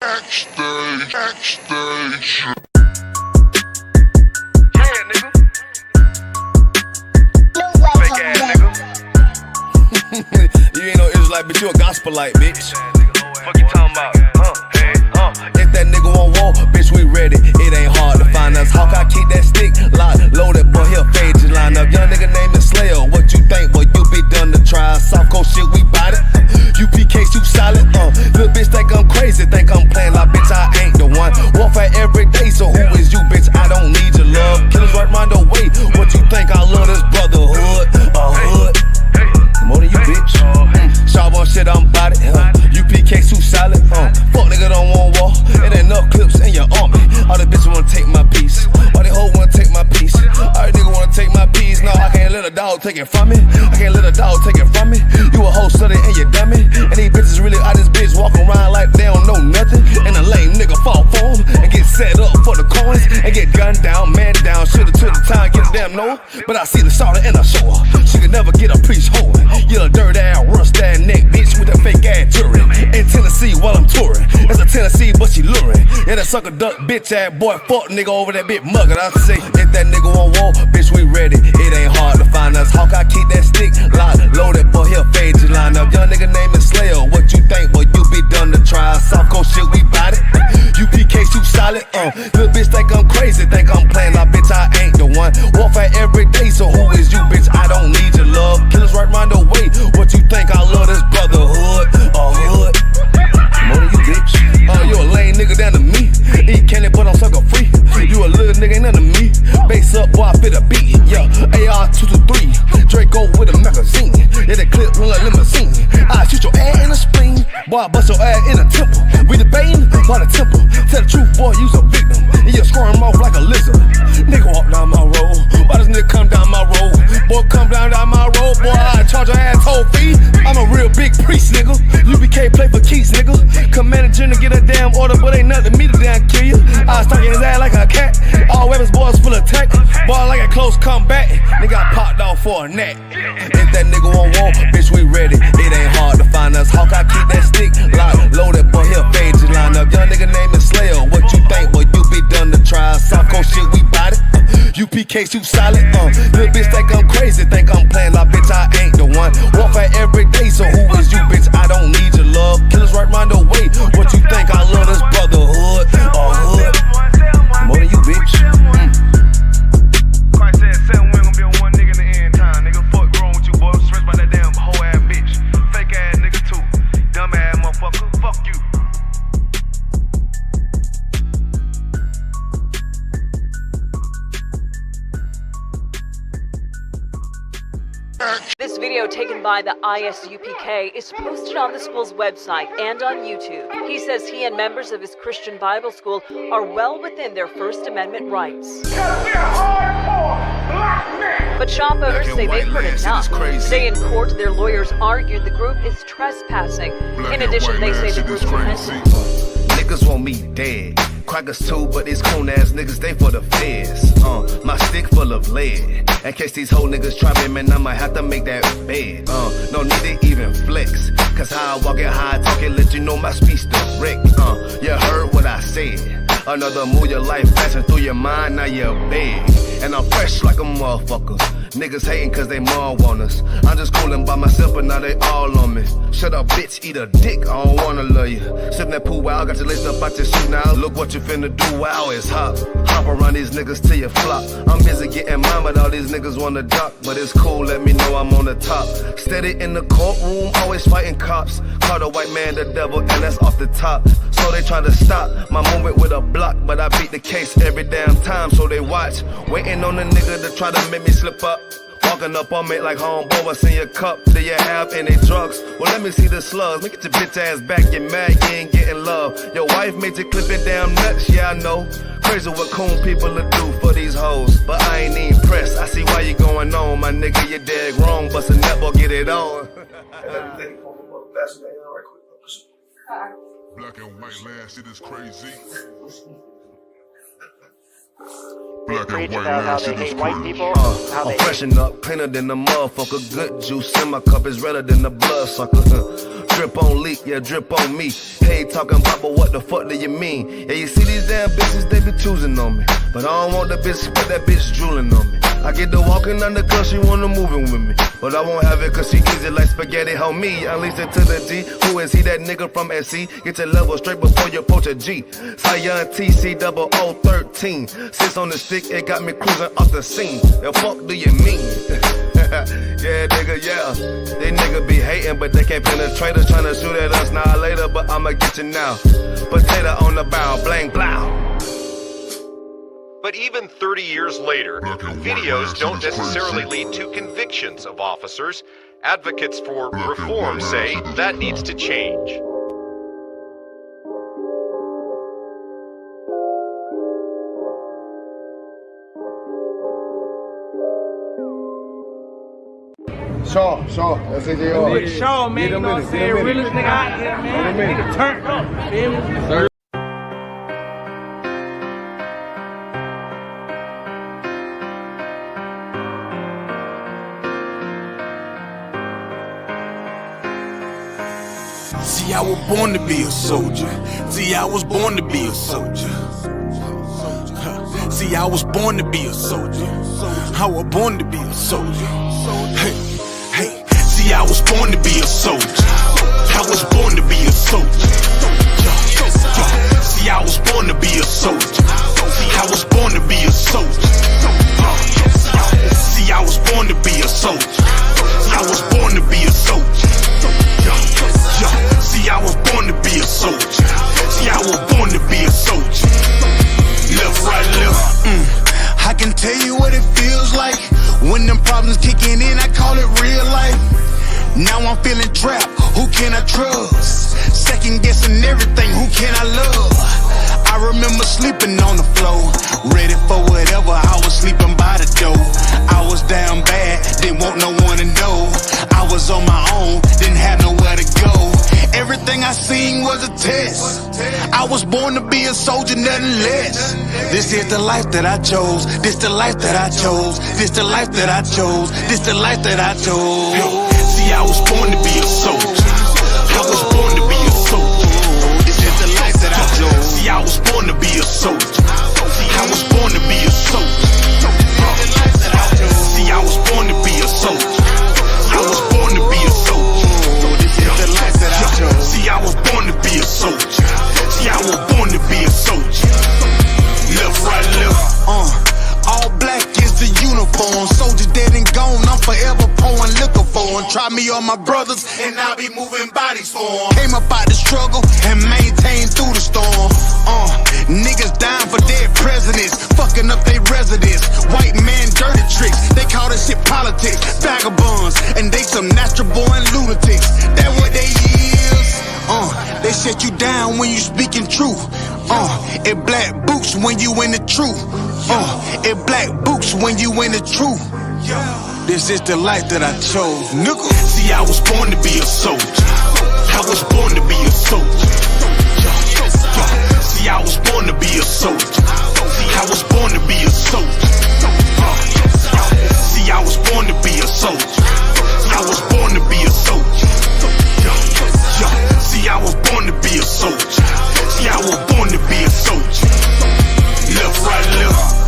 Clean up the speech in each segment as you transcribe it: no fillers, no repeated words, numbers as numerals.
Backstage. Yeah, nigga. Fake ass nigga. You ain't no Israelite, bitch, you a gospelite, bitch. Fuck you talking about? If that nigga on wall, bitch, we ready. It ain't hard to find us. How can I keep that stick locked, loaded, boy, he'll fade you line up. Young nigga named the Slayer. What you think, boy, you be done to try. Soft cold shit, we bout it. UPK, you solid. Little bitch think I'm crazy, think I'm playing like bitch, I ain't the one. Warfare every day, so who is you, bitch? I don't need your love. Killers right round the way. What you think? I love this brotherhood. Hood. More than you, bitch. Sharp on shit, I'm bout it. UPK, too solid. Fuck nigga don't want war. It ain't enough clips in your army. All the bitches wanna take my piece. All they hoes wanna take my piece. All the nigga wanna take my piece. No, I can't let a dog take it from me. I can't let a dog take it from me. You a hoe study and you dummy. And these bitches really out this bitch walking around like they don't know nothing. And a lame nigga fall for them and get set up for the coins and get gunned down, man down. Should've took the time, get a damn no. But I see the shawty and I show her. She could never get a piece hoeing. You a dirt ass, rust ass neck bitch with a fake ass jewelry. In Tennessee while I'm touring. That's a Tennessee, but she luring. Yeah, that sucker duck bitch ass boy, fuck nigga over that bitch muggin'. I say, if that nigga on wall, bitch, we ready. It ain't hard to find us. How can I keep that stick locked, loaded, boy, he'll fade you line up. Young nigga named the Slayer. What you think, boy, you be done to try. Soft cold shit, we bout it. UPK, too solid. Little bitch think I'm crazy, think I'm playing like bitch, I ain't the one. Warfare every day, so who is you, bitch? I don't need your love. Killers right round the way. What you think? I love this brotherhood. Hood. More than you, bitch. You a lame nigga down to me. Eat candy, but I'm sucker free. You a little nigga, ain't nothing to me. Base up, boy, I fit a beat. Yeah, AR-223. Draco with a magazine. Yeah, that clip look like limousine. I shoot your ass in the spleen. Boy, I bust your ass in the temple. We debating by the temple. Tell the truth, boy, you's a victim. And you're scoring off like a lizard. Nigga walk down my road. Why does nigga come down my road? Boy, come down my road. Boy, I charge your ass toll fee. I'm a real big priest, nigga. UPK play for keys, nigga. Commander General get a damn order, but ain't nothing to me to damn kill you. I stuck in his ass like a cat. All weapons, boys full of tech. Boy, like a close combat. Nigga, I popped off for a neck. If that nigga on wall, bitch, we ready. It ain't hard to find us. How can I keep that stick locked, loaded, boy, he'll fade you line up. Young nigga named the Slayer. What you think, boy, you be done to try. Soft cold shit, we bout it. UPK, too solid. Little bitch think I'm crazy, think I'm playing like bitch, I ain't the one. Warfare every day, so who is you, bitch? I don't need your love. Killers right round the way. What you think? I love this brotherhood. Hood. More than you, bitch. Christ said 7 we gon' be on one nigga in the end time. Nigga, fuck wrong with you, boy. Stressed by that damn hoe ass bitch. Fake ass nigga too. Dumb ass motherfucker. Fuck you. This video taken by the ISUPK is posted on the school's website and on YouTube. He says he and members of his Christian Bible school are well within their First Amendment rights. But shop owners say they've heard enough. Today in court, their lawyers argued the group is trespassing. In addition, they say the group repented. Niggas want me dead. Crackers too, but these coon ass niggas, they for the feds. My stick full of lead. In case these whole niggas try me, man, I might have to make that bed. No need to even flex. Cause how I walk it, how I talk it, let you know my speech direct. You heard what I said. Another move, your life passing through your mind, now you're big. And I'm fresh like a motherfucker. Niggas hating cause they mom want us. I'm just coolin' by myself, but now they all on me. Shut up, bitch, eat a dick, I don't wanna love you. Sippin' that pool wow, got you laced up out your shoe now. Look what you finna do, wow, it's hot. Hop around these niggas till you flop. I'm busy getting mine, but all these niggas wanna duck. But it's cool, let me know I'm on the top. Steady in the courtroom, always fighting cops. Call the white man the devil, and that's off the top. So they try to stop my movement with a block, but I beat the case every damn time, so they watch. Waiting on the nigga to try to make me slip up. Walking up on me like homeboy, what's in your cup? Do you have any drugs? Well, let me see the slugs. Make it your bitch ass back, get mad, you ain't getting love. Your wife made you clip it damn nuts, yeah I know. Crazy what coon people will do for these hoes. But I ain't even pressed, I see why you going on. My nigga, you dead wrong, bust a nut, boy, get it on. Black and white land, shit is crazy. Black Preach and white about how man, they shit is hate white crazy. people, how I'm they freshen up, painter than the motherfucker. Good juice in my cup is redder than the blood sucker. Drip on leak, yeah, drip on me. Hey, talking about, but what the fuck do you mean? Yeah, you see these damn bitches, they be choosing on me. But I don't want the bitch, but that bitch drooling on me. I get the walking under cause she wanna moving with me. But I won't have it cause she easy like spaghetti, homie. Unleash it to the G. Who is he, that nigga from SC? Get your level straight before you approach a G. Cyan TC 0013. Sits on the stick, it got me cruising off the scene. The fuck do you mean? Yeah, nigga, yeah. They nigga be hating, but they can't penetrate us. Tryna shoot at us now later, but I'ma get you now. Potato on the bow, blang, blow. But even 30 years later, videos don't necessarily lead to convictions of officers. Advocates for reform say that needs to change. Shaw, that's it, they are. Nigga Shaw, man, you know what I'm saying? Realest nigga out there, man. Nigga turned up. Feel me? See, I was born to be a soldier. See, I was born to be a soldier. See, I was born to be a soldier. I was born to be a soldier. Hey, hey. See, I was born to be a soldier. I was born to be a soldier. See, I was born to be a soldier. I was born to be a soldier. See, I was born to be a soldier. I was born to be a soldier. See, I was born to be a soldier. See, I was born to be a soldier. Left, right, left. I can tell you what it feels like when them problems kicking in. I call it real life. Now I'm feeling trapped. Who can I trust? Second guessing everything. Who can I love? I remember sleeping on the floor, ready for whatever. I was sleeping by the door. I was down bad, didn't want no one to know. I was on my own, didn't have nowhere to go. Everything I seen was a test. I was born to be a soldier, nothing less. This is the life that I chose. This the life that I chose. This the life that I chose. This the life that I chose. See, I was born to be a soldier. I was born to be a soldier. This is the life that I chose. See, I was born to be a soldier. I was born to be a soldier. See, I was born to be a soldier. I was born to be a soldier. This is the life that I chose. See, I was born to be a soldier. See, I was born to be a soldier. Left, right, left. All black is the uniform. Soldiers dead and gone. I'm forever pouring liquor for them. Try me on my brothers, and I'll be moving bodies for them. Came up out the struggle and maintained through the storm. Niggas dying for dead presidents, fucking up their residence. White man dirty tricks, they call this shit politics. Vagabonds, and they some natural born lunatics. That what they is. They shut you down when you speaking truth. It black boots when you in the truth. It black boots when you in the truth. This is the life that I chose, nigga. See, I was born to be a soldier. I was born to be a soldier. See, I was born to be a soldier. I was born to be a soldier. See, I was born to be a soldier. I was born to be a soldier. See, I was born to be a soldier. See, I was born to be a soldier. Left, right, left.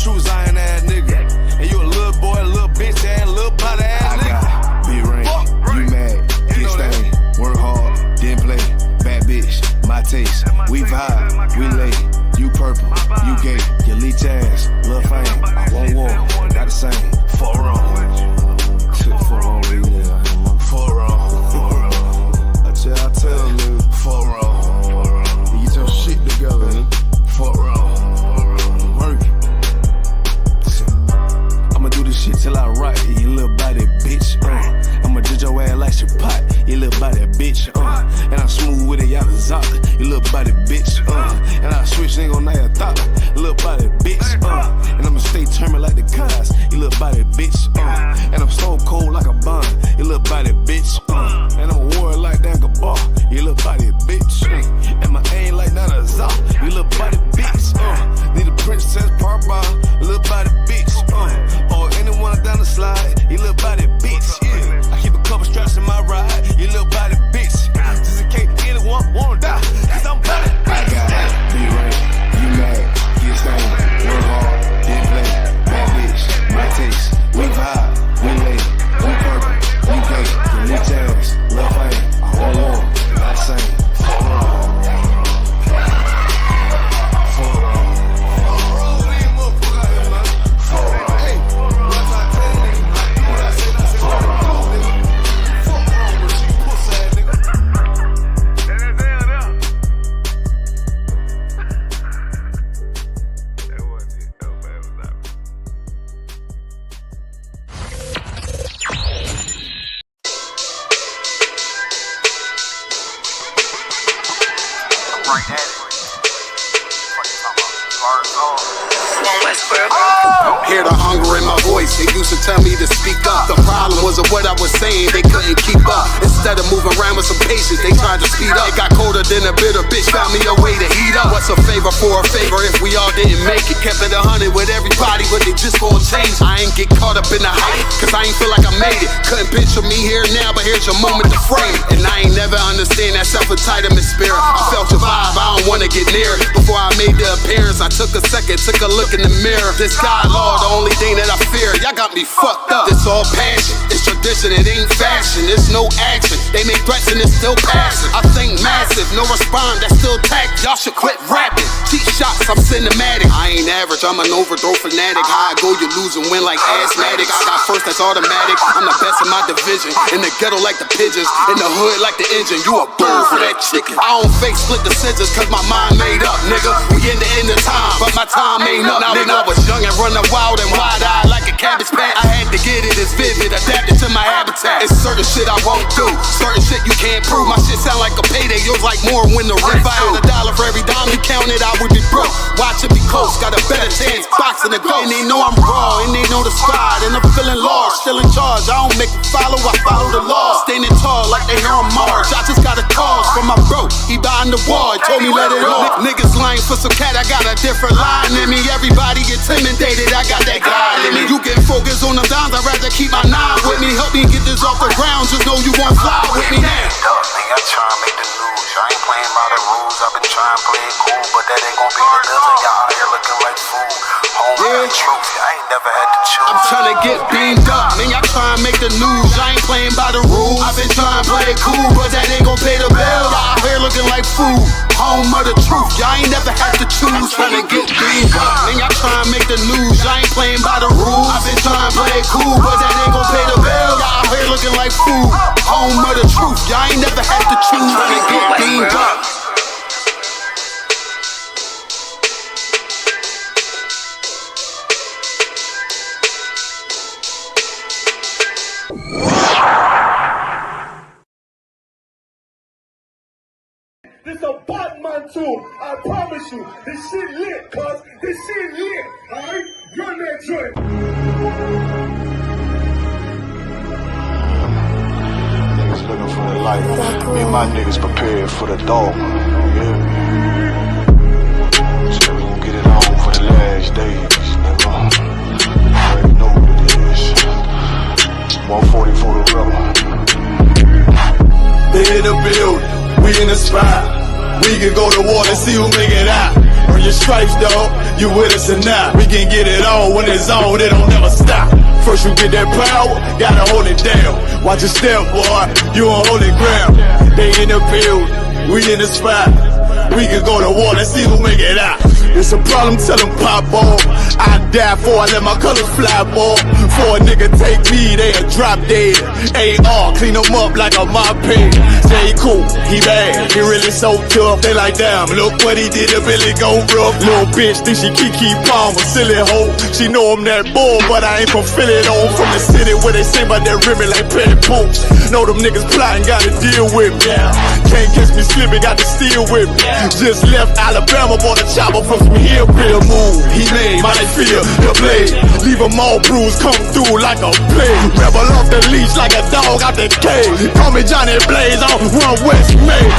true Zion ass nigga. And you a little boy, a little bitch ass, little body ass nigga. I got big ring, you mad, get stained, work hard, then play, bad bitch, my taste. We vibe, we lay, you purple, you gay, you leech ass, lil' fame. I won't war, not the same. For wrong. For wrong, for wrong. I tell you, for wrong. You get your shit together, for wrong. Work it. I'ma do this shit till I rock, you little body bitch. I'ma judge your ass like your pot, you little body bitch. And I'm smooth with it, y'all the zock, you little body bitch. And I switch ain't gon' know thought, little body bitch. And I'ma stay turning like the cars, you little body bitch. And I'm so cold like a bond, you little body bitch. And I'm a warrior like Dan Gabar, you little body bitch. And my aim like Nana Zah, you little body bitch. Need a princess part bar, little body bitch. Or anyone down the slide, you little body bitch. Yeah, I keep a couple straps in my ride, you little body bitch. Just in case anyone wanna die, cause I'm body bitch. I got be right, you mad, get stained, work hard, then play, bad bitch, my taste. We vibe, we lay, we purple, we gay, you leech ass, lil' fame. I won't war, not the same. For wrong. For wrong. For wrong. Hey, what I tell you, what I say, that's it. For wrong, nigga. For wrong, but you pussy ass nigga. That wasn't it. That was that. Right at it. What you talking about? Hear the hunger in my voice, they used to tell me to speak up. The problem was what I was saying, they couldn't keep up. Instead of moving around with some patience, they tried to speed up. It got colder than a bitter bitch, found me a way to heat up. What's a favor for a favor if we all didn't make it? Kept it 100 with everybody, but they just gon' change. I ain't get caught up in the hype, cause I ain't feel like I made it. Couldn't picture me here now, but here's your moment to frame it. And I ain't never understand that self-entitlement spirit. I felt your vibe, I don't wanna get near it. Before I made the appearance, I took a second, took a look in the mirror. This God, Lord, the only thing that I fear. Y'all got me fucked up. This all passion, it's tradition, it ain't fashion. It's no action, they make threats and it's still passing. I think massive, no respond, that's still tact. Y'all should quit rapping. Cheap shots, I'm cinematic. I ain't average, I'm an overthrow fanatic. How I go, you lose and win like asthmatics. I got first, that's automatic. I'm the best in my division. In the ghetto like the pigeons, in the hood like the engine. You a bird for that chicken. I don't fake split decisions cause my mind made up, nigga. We in the end of time, but my time ain't up, nigga. I was young and running wild and wide-eyed like a cabbage patch. I had to get it as vivid, adapted to my habitat. It's certain shit I won't do, certain shit you can't prove. My shit sound like a payday, yours like more when the rent. If I had $1 for every dime you counted, I would be broke. Watch it be close, got a better chance, boxing the ghost. And they know I'm raw, and they know the squad, and I'm feeling lost, still in charge. I don't make it follow, I follow the law. Standing tall like they hear on Mars. I just got a call from my bro, he behind the wall, he told me let it off. Niggas lying for some cat, I got a different line in me. Everybody intimidated, I got that God in me. You get focused on the dimes, I'd rather keep my nine with me. Help me get this off the ground, just know you won't fly with me now. I try to make the news, I ain't playing by the rules. I've been trying to play it cool, but that ain't gon' be the living. Y'all out here looking like fool. Home with the truth, I ain't never had to choose. I'm trying to get beamed up, man, y'all trying to make the news. I ain't playing by the rules. I've been trying to play it cool, but that ain't gon' pay the bill. Y'all out here looking like fool. Home of the truth, y'all ain't never had to choose. Trying to get beamed up, man, y'all trying to make the news. I ain't playing by the rules. I've been trying to play it cool, but that ain't gon' pay the bill. Y'all out here looking like fool. Home of the truth, y'all ain't never had to choose. Trying to get beamed up. This a Batman tune, I promise you. This shit lit, cuz. This shit lit, alright? Run that joint. Niggas looking for the light. Me and my niggas prepared for the dog. Yeah. So we gon' get it on for the last days, nigga. Already know what it is. 140 for the rebel. They in the building, we in the spot. We can go to war and see who make it out. Earn your stripes, dog. you with us or not. We can get it on when it's on, it don't never stop. First you get that power, gotta hold it down. Watch your step, boy, you on holy ground. They in the building, we in the spot. We can go to war, let's see who make it out. It's a problem, tell them pop off. I die for I let my colors fly, boy. For a nigga take me, they'll drop dead. AR, clean them up like a mop pig. Say he cool, he bad, he really so tough. They like, damn, look what he did, it really go rough. Little bitch think she Kiki Palmer, silly hoe. She know I'm that bull, but I ain't from Philly though. From the city where they sing about that ribbon like petty poops. Know them niggas plotting, gotta deal with me. Can't catch me slipping, got to steal with me. Just left Alabama, bought a chopper from some hillbilly move. He made my feel the blade. Leave them all bruised, come through like a plague. Rebel off the leash like a dog out the cage. Call me Johnny Blaze on One West Main.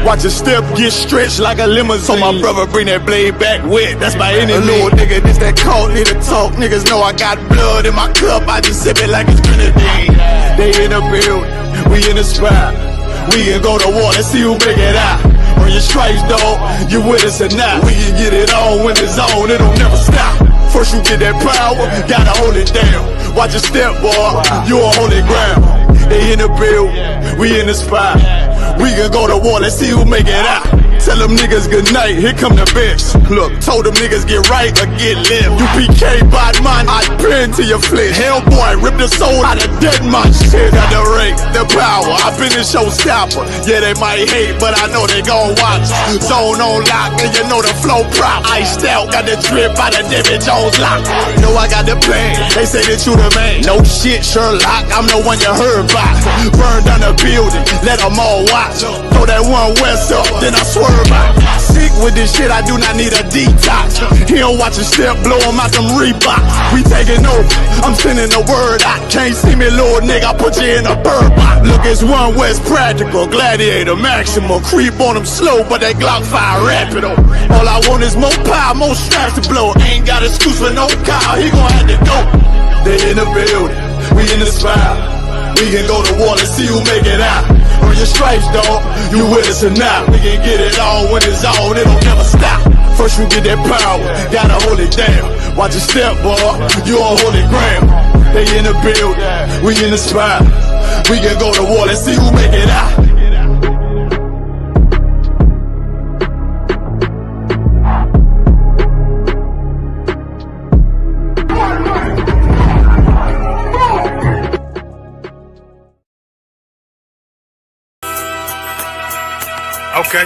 Watch your step get stretched like a limousine. So my brother bring that blade back wet. That's my enemy. Little nigga, this that cold, need to talk. Niggas know I got blood in my cup. I just sip it like it's grenadine. They in the building, we in the spot. We can go to war, let's see who make it out. On your stripes, dog, you with us or not. We can get it on when it's on, it don't never stop. First you get that power, gotta hold it down. Watch your step, boy, you on holy ground. They in the building, we in the spot. We can go to war, let's see who make it out. Tell them niggas good night, here come the bitch. Look, told them niggas get right or get left. You PK bad man, I pin to your flesh. Hellboy, rip the soul out of dead man. Shit, got the rate, the power, I been a showstopper. Yeah, they might hate, but I know they gon' watch. Zone on lock, and you know the flow prop. Iced out, got the drip out of David Jones lock. Know I got the plan, they say that you the man. No shit, Sherlock, I'm the one you heard about. Burn down the building, let them all watch. Throw that One West up, then I swerve. Sick with this shit, I do not need a detox. He don't watch a step, blow him out them Reeboks. We taking over, I'm sending the word out. Can't see me, little nigga, I put you in a bird box. Look, it's One West practical, gladiator, maximum. Creep on them slow, but they Glock fire rapido. All I want is more power, more straps to blow. Ain't got excuse for no car, he gon' have to go. They in the building, we in the spot. We can go to war, let's see who make it out. On your stripes, dog, you with us or not. We can get it on when it's on, it don't never stop. First you get that power, gotta hold it down. Watch your step, boy, you on holy ground. They in the building, we in the spot. We can go to war, let's see who make it out. Okay.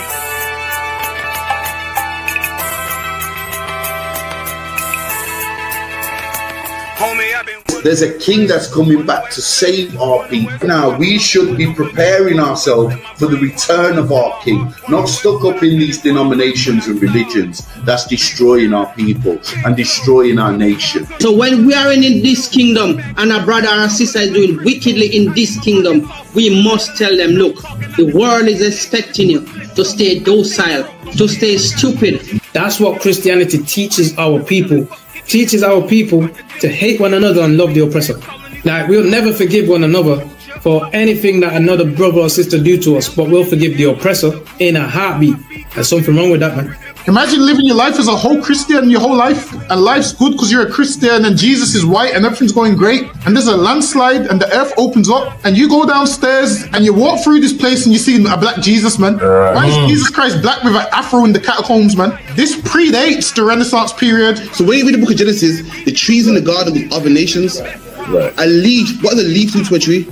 There's a king that's coming back to save our people. Now, we should be preparing ourselves for the return of our king, not stuck up in these denominations and religions that's destroying our people and destroying our nation. So when we are in this kingdom and our brother and sister is doing wickedly in this kingdom, we must tell them, look, the world is expecting you to stay docile, to stay stupid. That's what Christianity teaches our people. Teaches our people to hate one another and love the oppressor. Like, we'll never forgive one another for anything that another brother or sister do to us, but we'll forgive the oppressor in a heartbeat. There's something wrong with that, man. Imagine living your life as a whole Christian your whole life, and life's good because you're a Christian and Jesus is white and everything's going great, and there's a landslide and the earth opens up and you go downstairs and you walk through this place and you see a black Jesus, man. Why is Jesus Christ black with an afro in the catacombs, man? This predates the Renaissance period. So when you read the book of Genesis, the trees in the garden with other nations, a leaf, what are the leaves into a tree?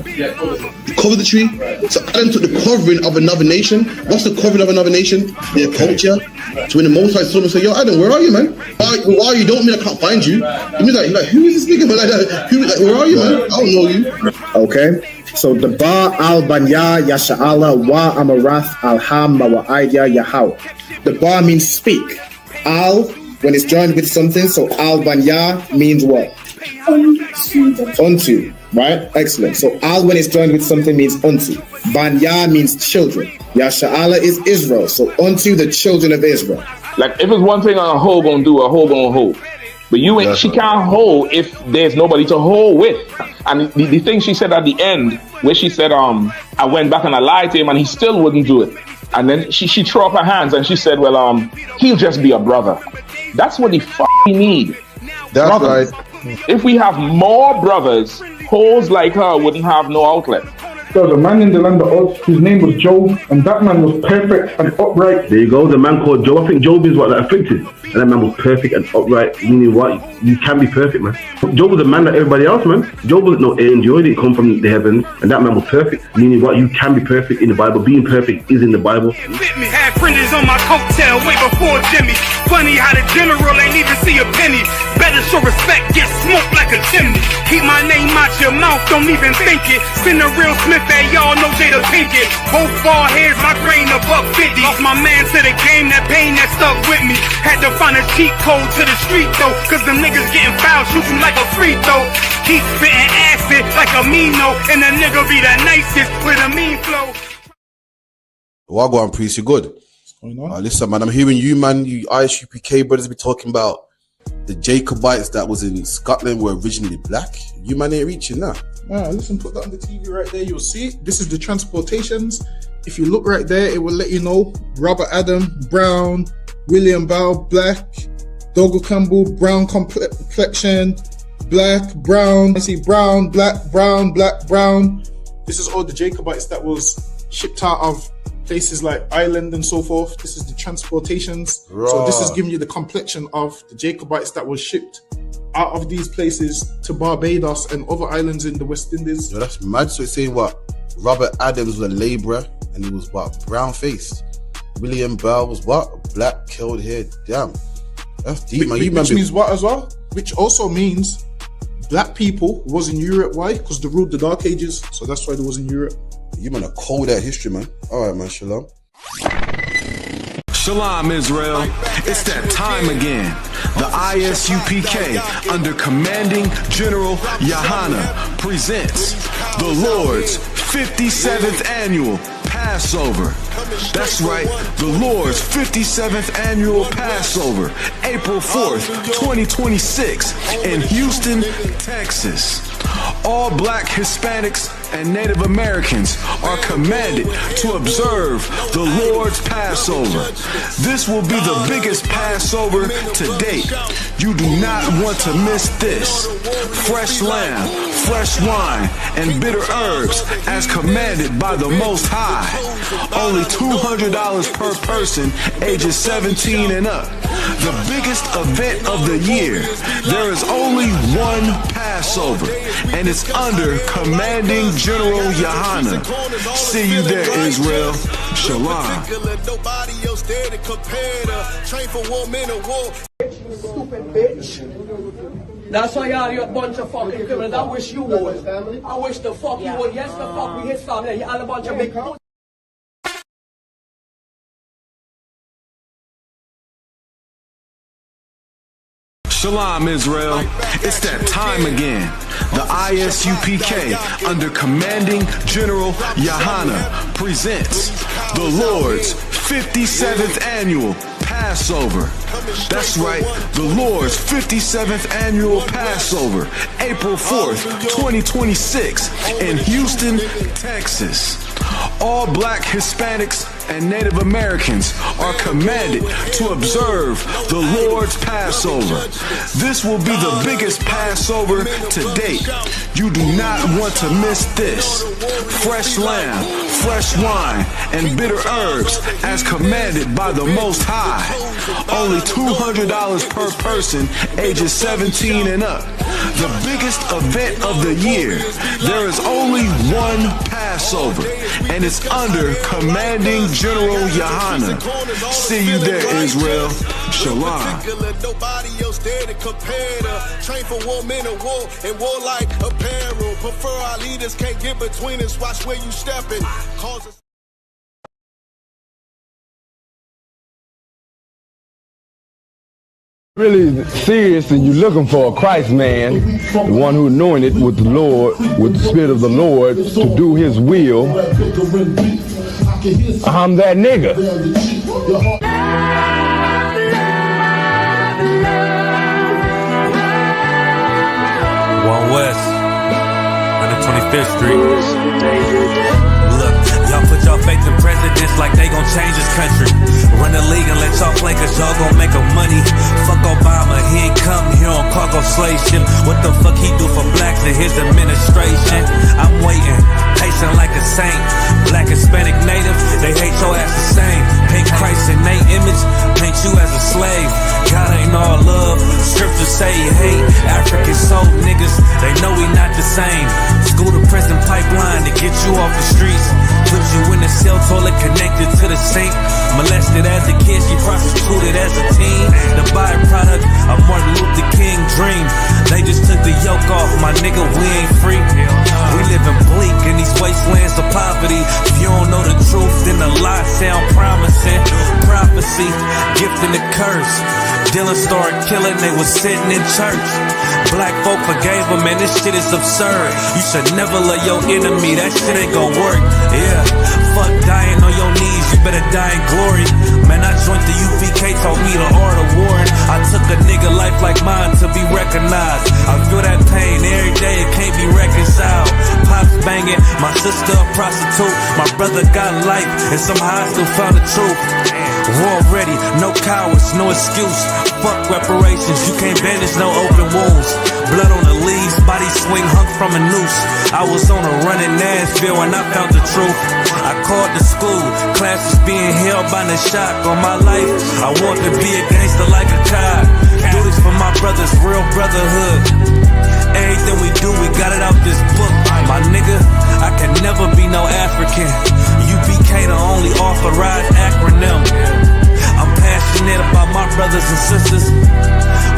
Cover the tree. So Adam took the covering of another nation. What's the covering of another nation? Their culture. So when the Most High saw him and said, yo, Adam, where are you, man? Why are you? Don't mean I can't find you. He was like, who is this nigga? Like that. Where are you, man? I don't know you. Okay. So the Ba al-Banya Yasha'ala wa Amarath al-Ham wa Aidya Yahaw. The Ba means speak. Al, when it's joined with something, so al-Banya means what? Unto, right? Excellent. So al, when it's joined with something, means unto. Banya means children. Yasha'ala is Israel. So unto the children of Israel. Like, if it's one thing a hoe gonna do, a hoe gonna hold. But you ain't, she can't hold if there's nobody to hold with. And the thing she said at the end, where she said, I went back and I lied to him and he still wouldn't do it. And then she threw up her hands and she said, well, he'll just be a brother. That's what they need. That's brothers. right. If we have more brothers, hoes like her wouldn't have no outlet. There was a man in the land of Oz, his name was Job, and that man was perfect and upright. There you go, the man called Job. I think Job is what, like, afflicted. And that man was perfect and upright, meaning what? You can be perfect, man. Job was a man like everybody else, man. Job wasn't no angel, he didn't come from the heavens, and that man was perfect, meaning what? You can be perfect in the Bible. Being perfect is in the Bible. Had fringes on my coattail way before Jimmy. Funny how the general ain't even see a penny. Better show respect, get smoked like a chimney. Keep my name out your mouth, don't even think it. Send a real Smith that y'all know Jada Pinkett. Both ball heads, my grain a $1.50. Lost my man to the game, that pain that stuck with me. Had to find a cheat code to the street though, cause them niggas getting fouled, shoot you like a free throw. Keep spitting acid like a Mino, and the nigga be the nicest with a mean flow. Wagwan Priest, you good? Listen, man, I'm hearing you, man, you ISUPK brothers be talking about the Jacobites that was in Scotland were originally black. You man ain't reaching that. Listen, put that on the TV right there, you'll see it. This is the transportations. If you look right there, it will let you know Robert Adam, brown, William Bow, black, Dougal Campbell, brown complexion, black, brown. I see brown, black, brown, black, brown. This is all the Jacobites that was shipped out of places like Ireland and so forth. This is the transportations. Right. So this is giving you the complexion of the Jacobites that was shipped out of these places to Barbados and other islands in the West Indies. Yo, that's mad. So it's saying what? Robert Adams was a labourer and he was what? Brown faced. William Bell was what? Black, curled hair. Damn. That's deep, man. Which means what as well? Which also means black people was in Europe. Why? Because they ruled the Dark Ages. So that's why they was in Europe. You man are cold at history, man. All right, man. Shalom. Shalom, Israel. It's that time again. The ISUPK, under commanding General Yahana, presents the Lord's 57th annual Passover. That's right, the Lord's 57th annual Passover, April 4th, 2026, in Houston, Texas. All black Hispanics and Native Americans are commanded to observe the Lord's Passover. This will be the biggest Passover to date. You do not want to miss this. Fresh lamb, fresh wine, and bitter herbs as commanded by the Most High. Only $200 per person, ages 17 and up. The biggest event of the year. There is only one Passover, and it's under commanding General Yahana. See you there, Israel. Shalom. Stupid bitch. That's why y'all, you a bunch of fucking criminals. I wish you would. I wish the fuck you would. Yes, the fuck we hit family. Y'all a bunch of big. Shalom, Israel. It's that time again. The ISUPK, under commanding General Yahana, presents the Lord's 57th annual Passover. That's right, the Lord's 57th annual Passover, April 4th, 2026, in Houston, Texas. All black Hispanics and Native Americans are commanded to observe the Lord's Passover. This will be the biggest Passover to date. You do not want to miss this. Fresh lamb, fresh wine, and bitter herbs as commanded by the Most High. Only $200 per person, ages 17 and up. The biggest event of the year. There is only one Passover, and it's under commanding General Yahana. See you there, Israel. Shalom. Train for war, men of war, and warlike apparel. Prefer our leaders can't get between us. Watch where you stepping. Really serious and you're looking for a Christ man, the one who anointed with the Lord, with the Spirit of the Lord to do his will, I'm that nigga. One West, 125th Street. Look, Y'all put y'all faith in presidents like they gon' change this country. Run the league and let y'all play cause y'all gon' make a money. Fuck Obama, he ain't come here on cargo slave ship. What the fuck he do for blacks in his administration? I'm waiting, patient like a saint. Black, Hispanic, Native, they hate your ass the same. Paint Christ in they image, paint you as a slave. God ain't all love, scriptures say you hate. African soul niggas, they know we not the same. School to prison pipeline to get you off the streets. Put you in the cell toilet connected to the sink. Molested as a kid, she prostituted as a teen. The byproduct of Martin Luther King dream. They just took the yoke off, my nigga, we ain't free. We living bleak in these wastelands of poverty. If you don't know the truth, then the lie sound promising. Prophecy, gift and the curse. Dylan started killing, they was sitting in church. Black folk forgave him, man, this shit is absurd. You should never love your enemy, that shit ain't gon' work. Yeah, fuck dying on your knees, you better die in glory. Man, I joined the UPK, taught me the art of warring. I took a nigga life like mine to be recognized. I feel that pain every day, it can't be reconciled. Pops banging, my sister a prostitute. My brother got life, and somehow I still found the truth. War ready, no cowards, no excuse. Fuck reparations, you can't bandage no open wounds. Blood on the leaves, body swing hung from a noose. I was on a run in Nashville and I found the truth. I called the school, classes being held by the shock on my life. I want to be a gangster like a child. Do this for my brothers, real brotherhood. Everything we do, we got it out this book. My nigga, I can never be no African. UPK the only authorized acronym. I'm passionate about my brothers and sisters.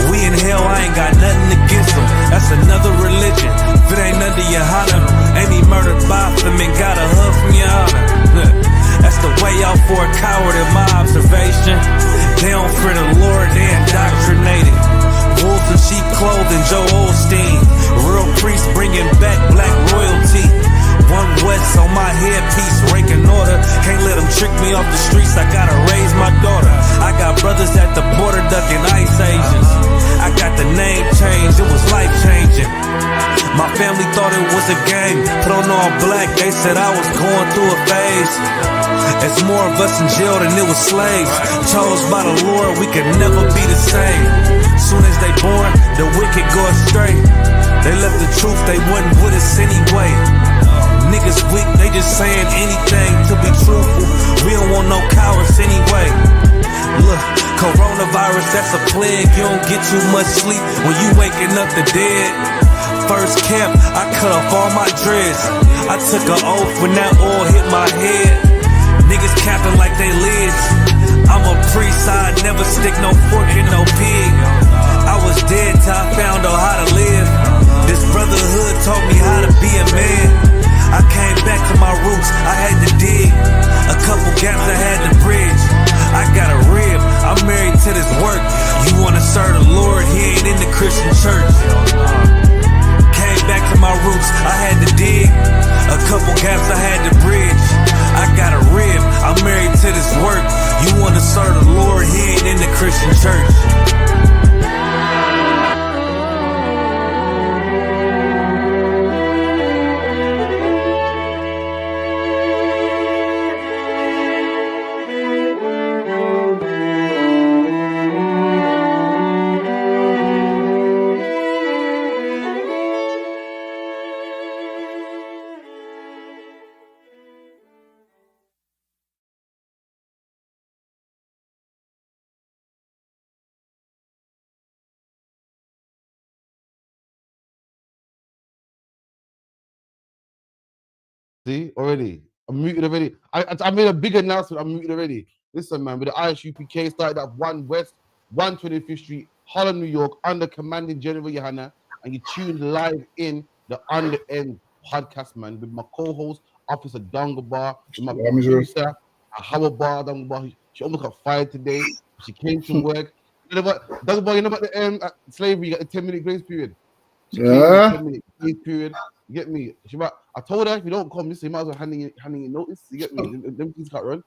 We in hell, I ain't got nothing against them. That's another religion. If it ain't under your honor, ain't he murdered by them and got a hug from your honor. That's the way out for a coward in my observation. They don't fear the Lord, they indoctrinated. Wolves in sheep clothing, Joe Osteen. Real priest bringing back black royalty. One West on my headpiece, ranking order. Can't let them trick me off the streets, I gotta raise my daughter. I got brothers at the border ducking ice agents. I got the name change, it was life changing. My family thought it was a game, put on all black, they said I was going through a phase. It's more of us in jail than it was slaves. Chose by the Lord, we could never be the same. Soon as they born, the wicked go astray. They left the truth, they wasn't with us anyway. Niggas weak, they just saying anything to be truthful. We don't want no cowards anyway. Look, coronavirus, that's a plague. You don't get too much sleep when you waking up the dead. First camp, I cut off all my dreads. I took an oath when that oil hit my head. Niggas capping like they lids. I'm a priest, I never stick no fork in no pig. I was dead till I found out how to live. This brotherhood taught me how to be a man. I came back to my roots, I had to dig. A couple gaps I had to bridge. I got a rib, I'm married to this work. You wanna serve the Lord, he ain't in the Christian church. Came back to my roots, I had to dig. A couple gaps I had to bridge. I got a rib, I'm married to this work. You wanna serve the Lord, he ain't in the Christian church. See, already. I'm muted already. I made a big announcement. I'm muted already. Listen, man, with the ISUPK started at 1 West, 125th Street, Harlem, New York, under commanding General Yohana, and you tuned live in the On the End podcast, man, with my co-host, Officer Dongabar, with my producer, Howard Bar, Dongabar. She almost got fired today. She came to work. You know what, Dongabar, you know about the slavery, you got a 10-minute grace period. She came with a 10-minute grace period. You get me? I told her if you don't come, you might as well handing in notice. You get me? Them things can't run.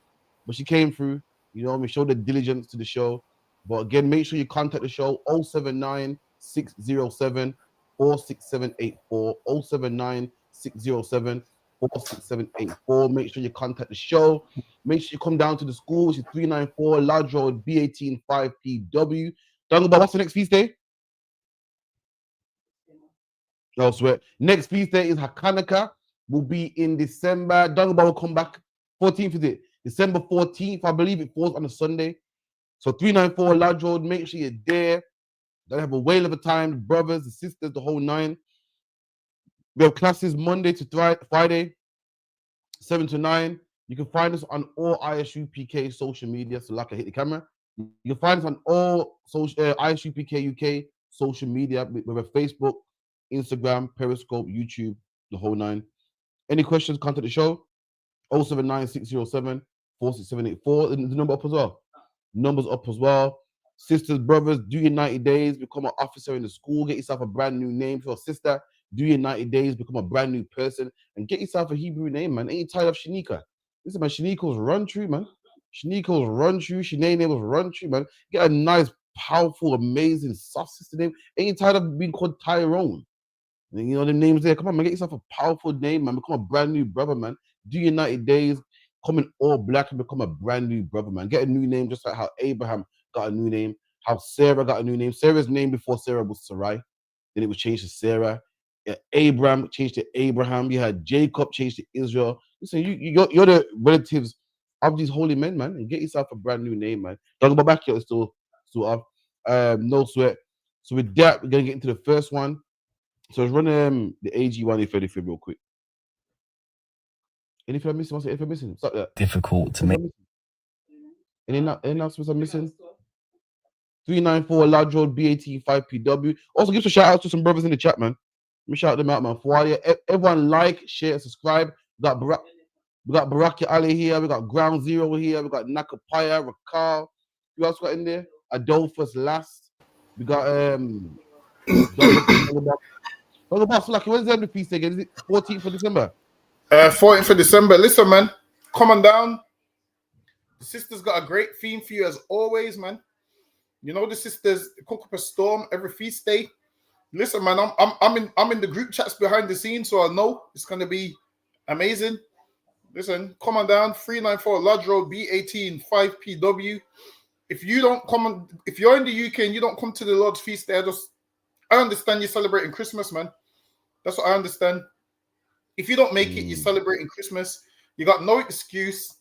But she came through, you know, we showed the diligence to the show. But again, make sure you contact the show 079 607 46784, 079 607 467884. Make sure you contact the show. Make sure you come down to the school, which is 394 Lodge Road, B18 5PW. Dungaba, what's the next feast day? No, swear. Next feast day is Hakanaka. Will be in December. Dungaba will come back. 14th is it? December 14th. I believe it falls on a Sunday. So 394 Lodge Road. Make sure you're there. They'll have a whale of a time. The brothers, the sisters, the whole nine. We have classes Monday to Friday, 7 to 9. You can find us on all ISUPK social media. So like I hit the camera. You can find us on all social ISUPK UK social media. We have Facebook, Instagram, Periscope, YouTube, the whole nine. Any questions, contact the show. 079 46784. The number up as well. Numbers up as well. Sisters, brothers, do your 90 days. Become an officer in the school. Get yourself a brand new name for a sister. Do your 90 days. Become a brand new person. And get yourself a Hebrew name, man. Ain't you tired of Shanika? Listen, man, Shaniko's run true, man. Shaniko's run true. Shanae was run true, man. Get a nice, powerful, amazing, soft sister name. Ain't you tired of being called Tyrone? You know the names there. Come on, man. Get yourself a powerful name, man. Become a brand new brother, man. Do your 90 days. Come in all black and become a brand new brother, man. Get a new name, just like how Abraham got a new name, how Sarah got a new name. Sarah's name before Sarah was Sarai. Then it was changed to Sarah. Yeah, Abraham changed to Abraham. You had Jacob changed to Israel. Listen, you're the relatives of these holy men, man. And get yourself a brand new name, man. Don't go back here. It's still off. No sweat. So with that, we're going to get into the first one. So let's run the AG1A33 real quick. Anything I'm missing? What's it? If I'm missing, stop that. Difficult to make. Any announcements I'm missing? 394 Lodge Road, B18 5PW. Also, give a shout out to some brothers in the chat, man. Let me shout them out, man. Everyone like, share, subscribe. We got Baraki Ali here. We got Ground Zero here. We got Nakapaya, Rakal. Who else got in there? Adolphus Last. We got Boss Lucky. When's the feast again? Is it 14th of December? 14th of December. Listen, man. Come on down. The sisters got a great theme for you as always, man. You know the sisters cook up a storm every feast day. Listen, man. I'm in the group chats behind the scenes, so I know it's gonna be amazing. Listen, come on down. 394 Lodge Road, B18 5PW. If you don't come, if you're in the UK and you don't come to the Lord's feast day, I understand you're celebrating Christmas, man. That's what I understand. If you don't make it, you're celebrating Christmas. You got no excuse.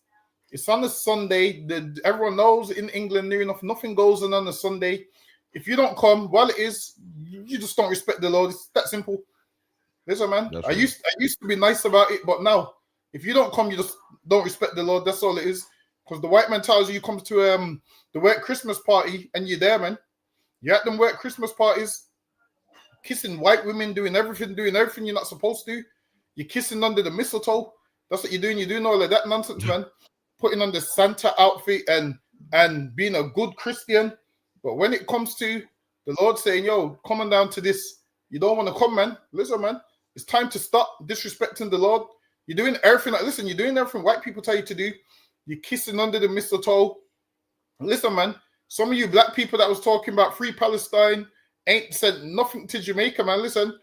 It's on a Sunday. Everyone knows in England, near enough, nothing goes on a Sunday. If you don't come, well, it is, you just don't respect the Lord. It's that simple. Listen, man, I used to be nice about it, but now, if you don't come, you just don't respect the Lord. That's all it is. Because the white man tells you come to the work Christmas party and you're there, man. You're at them work Christmas parties, kissing white women, doing everything you're not supposed to. You're kissing under the mistletoe. That's what you're doing. You're doing all of that nonsense, man. Putting on the Santa outfit and being a good Christian. But when it comes to the Lord saying, yo, come on down to this, you don't want to come, man. Listen, man, it's time to stop disrespecting the Lord. You're doing everything. Listen, you're doing everything white people tell you to do. You're kissing under the mistletoe. Listen, man, some of you black people that was talking about free Palestine ain't said nothing to Jamaica, man. Listen,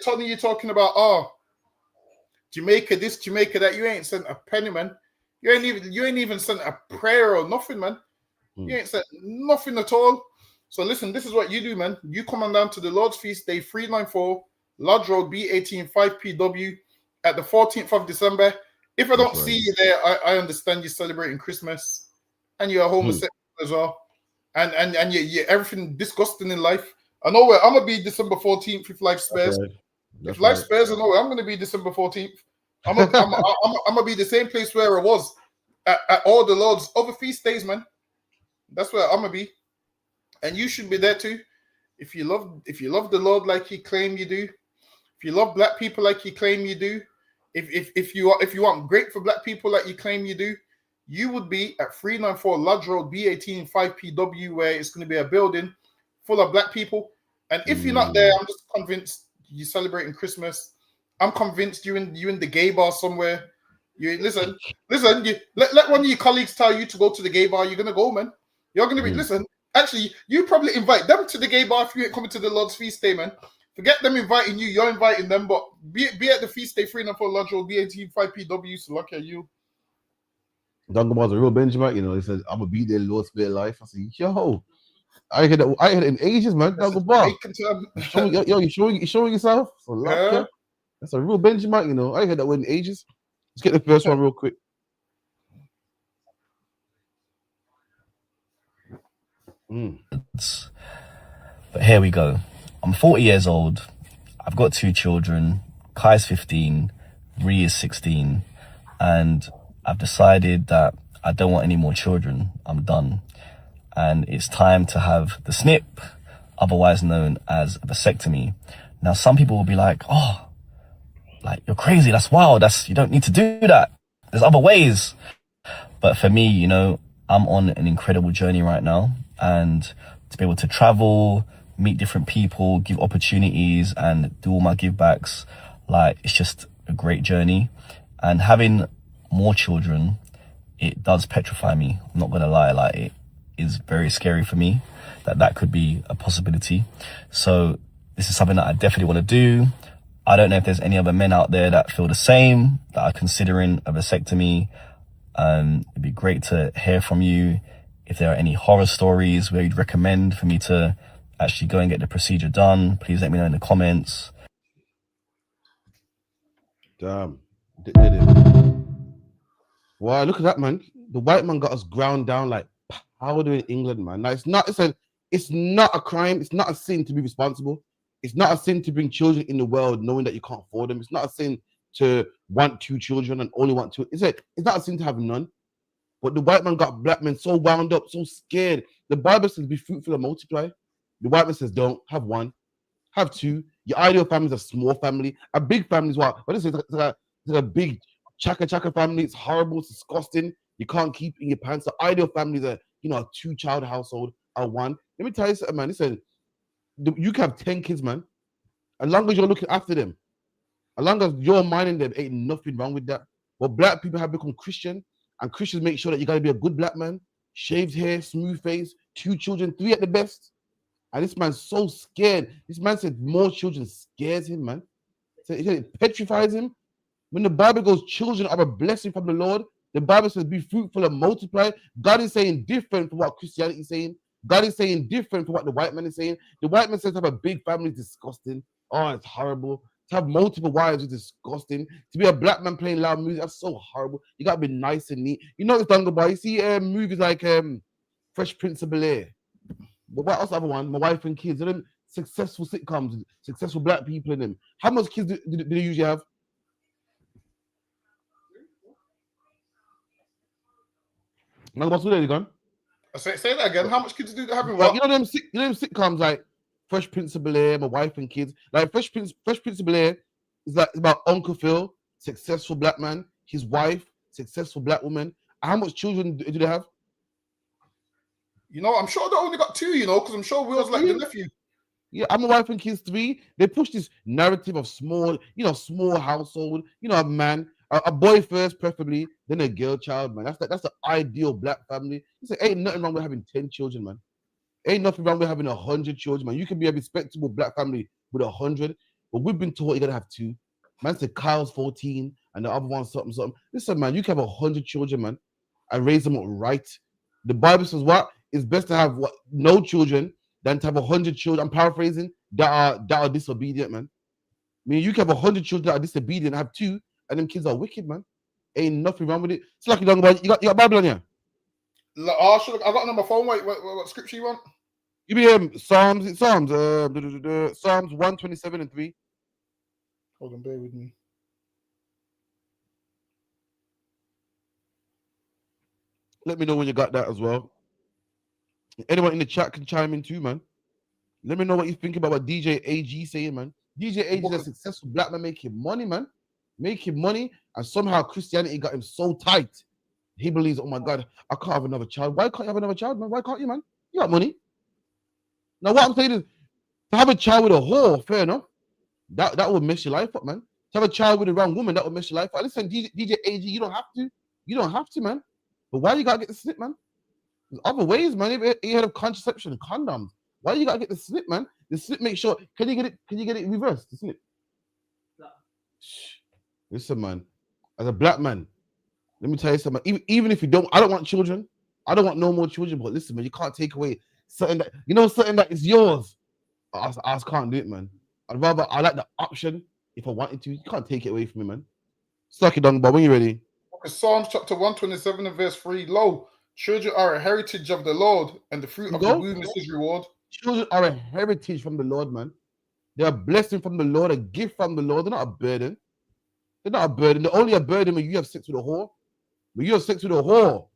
Tony, you're talking about, Jamaica this, Jamaica that. You ain't sent a penny, man. You ain't even sent a prayer or nothing, man. You ain't sent nothing at all. So listen, this is what you do, man. You come on down to the Lord's Feast Day 394 Lodge Road, B18 5PW at the 14th of December. If I don't see you there, I understand you're celebrating Christmas and you're a homosexual as well. And you're everything disgusting in life. I know where I'm gonna be December 14th if life spares. If life spares, I know where I'm gonna be December 14th. I'm gonna be the same place where I was at all the Lord's other feast days, man. That's where I'm gonna be, and you should be there too. If you love the Lord like you claim you do, if you love black people like you claim you do, if you want great for black people like you claim you do, you would be at 394 Lodge Road, B18 5PW, where it's going to be a building full of black people. And if you're not there, I'm just convinced you're celebrating Christmas. I'm convinced you in the gay bar somewhere. You listen. You let one of your colleagues tell you to go to the gay bar. You're gonna go, man. You're gonna be listen. Actually, you probably invite them to the gay bar if you ain't coming to the Lord's Feast Day, man. Forget them inviting you. You're inviting them, but be at the feast day 3 and 4 Lodge Road, B18 5PW. So lucky at you. Duncan was a real Benjamin, you know. He said, "I'm gonna be there, Lord, spare life." I said, "Yo, I heard that. I heard it in ages, man." Duncan Bar. Yo, you showing yourself? So yeah. That's a real Benjamin, you know. I heard that word in ages. Let's get the first one real quick. But here we go. I'm 40 years old. I've got 2 children. Kai's 15, Ree is 16, and I've decided that I don't want any more children. I'm done. And it's time to have the snip, otherwise known as a vasectomy. Now, some people will be like, oh, like, you're crazy. That's wild. You don't need to do that. There's other ways. But for me, you know, I'm on an incredible journey right now, and to be able to travel, meet different people, give opportunities, and do all my give backs, like, it's just a great journey. And having more children, it does petrify me. I'm not gonna lie, like, it is very scary for me that could be a possibility. So this is something that I definitely want to do. I don't know if there's any other men out there that feel the same, that are considering a vasectomy. It'd be great to hear from you. If there are any horror stories where you'd recommend for me to actually go and get the procedure done, please let me know in the comments. Damn. Did it. Wow, look at that, man. The white man got us ground down like powder in England, man. Now, it's not a crime. It's not a sin to be responsible. It's not a sin to bring children in the world knowing that you can't afford them. It's not a sin to want 2 children and only want 2. It's not a sin to have none. But the white man got black men so wound up, so scared. The Bible says, be fruitful and multiply. The white man says, don't. Have 1. Have 2. Your ideal family is a small family. A big family is what? What is it? It's a big chaka family. It's horrible. It's disgusting. You can't keep in your pants. The ideal family is a 2-child household. A 1. Let me tell you something, man. Listen, you can have 10 kids, man. As long as you're looking after them, as long as you're minding them, ain't nothing wrong with that. But black people have become Christian, and Christians make sure that you got to be a good black man, shaved hair, smooth face, 2 children, 3 at the best. And this man's so scared. This man said more children scares him, man. So it petrifies him. When the Bible goes, children are a blessing from the Lord, the Bible says, be fruitful and multiply. God is saying different from what Christianity is saying. God is saying different from what the white man is saying. The white man says to have a big family is disgusting. Oh, it's horrible. To have multiple wives is disgusting. To be a black man playing loud music, that's so horrible. You gotta be nice and neat. You know this Dunga boy. You see movies like Fresh Prince of Bel-Air. But what else? The other one, My Wife and Kids. They're them successful sitcoms, successful black people in them. How much kids do they usually have? Now, what's there you gone? Say that again. How much kids do they have in Like, what? you know them sitcoms like Fresh Prince of Bel-Air, My Wife and Kids. Like Fresh Prince of Bel-Air is like about Uncle Phil, successful black man, his wife, successful black woman. How much children do they have? You know, I'm sure they only got 2. You know, because I'm sure Will's like the nephew. Yeah, I'm a wife and kids 3. They push this narrative of small household. A man, a boy first, preferably, then a girl child, man. That's the ideal black family. Ain't nothing wrong with having 10 children, man. Ain't nothing wrong with having 100 children, man. You can be a respectable black family with 100, but we've been taught you gotta have 2. Man said Kyle's 14 and the other one's something. Listen, man, you can have 100 children, man, and raise them up right. The Bible says what? It's best to have no children than to have 100 children. I'm paraphrasing, that are disobedient, man. I mean, you can have 100 children that are disobedient, have 2, and them kids are wicked, man. Ain't nothing wrong with it. It's like you got Bible on you. I got it on my phone. Wait, what scripture you want? You be Psalms 127 and 3. Hold on, bear with me. Let me know when you got that as well. Anyone in the chat can chime in too, man. Let me know what you think about what DJ AG saying, man. DJ AG is a successful black man making money, man. Making money, and somehow Christianity got him so tight. He believes, oh my God, I can't have another child. Why can't you have another child, man? Why can't you, man? You got money. Now, what I'm saying is, to have a child with a whore, fair enough. That would mess your life up, man. To have a child with the wrong woman, that would mess your life up. Listen, DJ AG, you don't have to. You don't have to, man. But why you gotta get the snip, man? There's other ways, man. You had of contraception, condoms. Why you gotta get the snip, man? The snip, make sure. Can you get it reversed? The snip. Shh. Listen, man. As a black man, let me tell you something. Even if you don't, I don't want children. I don't want no more children. But listen, man, you can't take away something that is yours. I just can't do it, man. I like the option. If I wanted to, you can't take it away from me, man. Suck it down, but when you ready. Okay, Psalms chapter 127 and verse 3. Lo, children are a heritage of the Lord, and the fruit of the womb is his reward. Children are a heritage from the Lord, man. They're a blessing from the Lord, a gift from the Lord. They're not a burden. They're not a burden. They're only a burden when you have sex with a whore. When you have sex with a whore,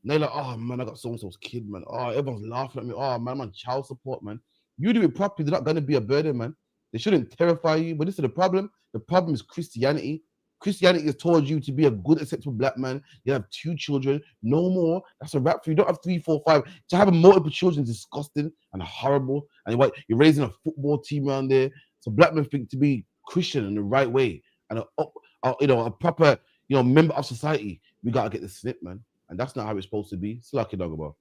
and they're like, oh man, I got so-and-so's kid, man. Oh, everyone's laughing at me. Oh man, I'm on child support, man. You do it properly, they're not gonna be a burden, man. They shouldn't terrify you. But this is the problem. The problem is Christianity. Christianity has told you to be a good, acceptable black man. You have 2 children, no more. That's a wrap for you. You don't have 3, 4, 5. To have multiple children is disgusting and horrible. And you're raising a football team around there. So black men think to be Christian in the right way and a proper, member of society, we gotta get the snip, man. And that's not how it's supposed to be. It's like a dog about.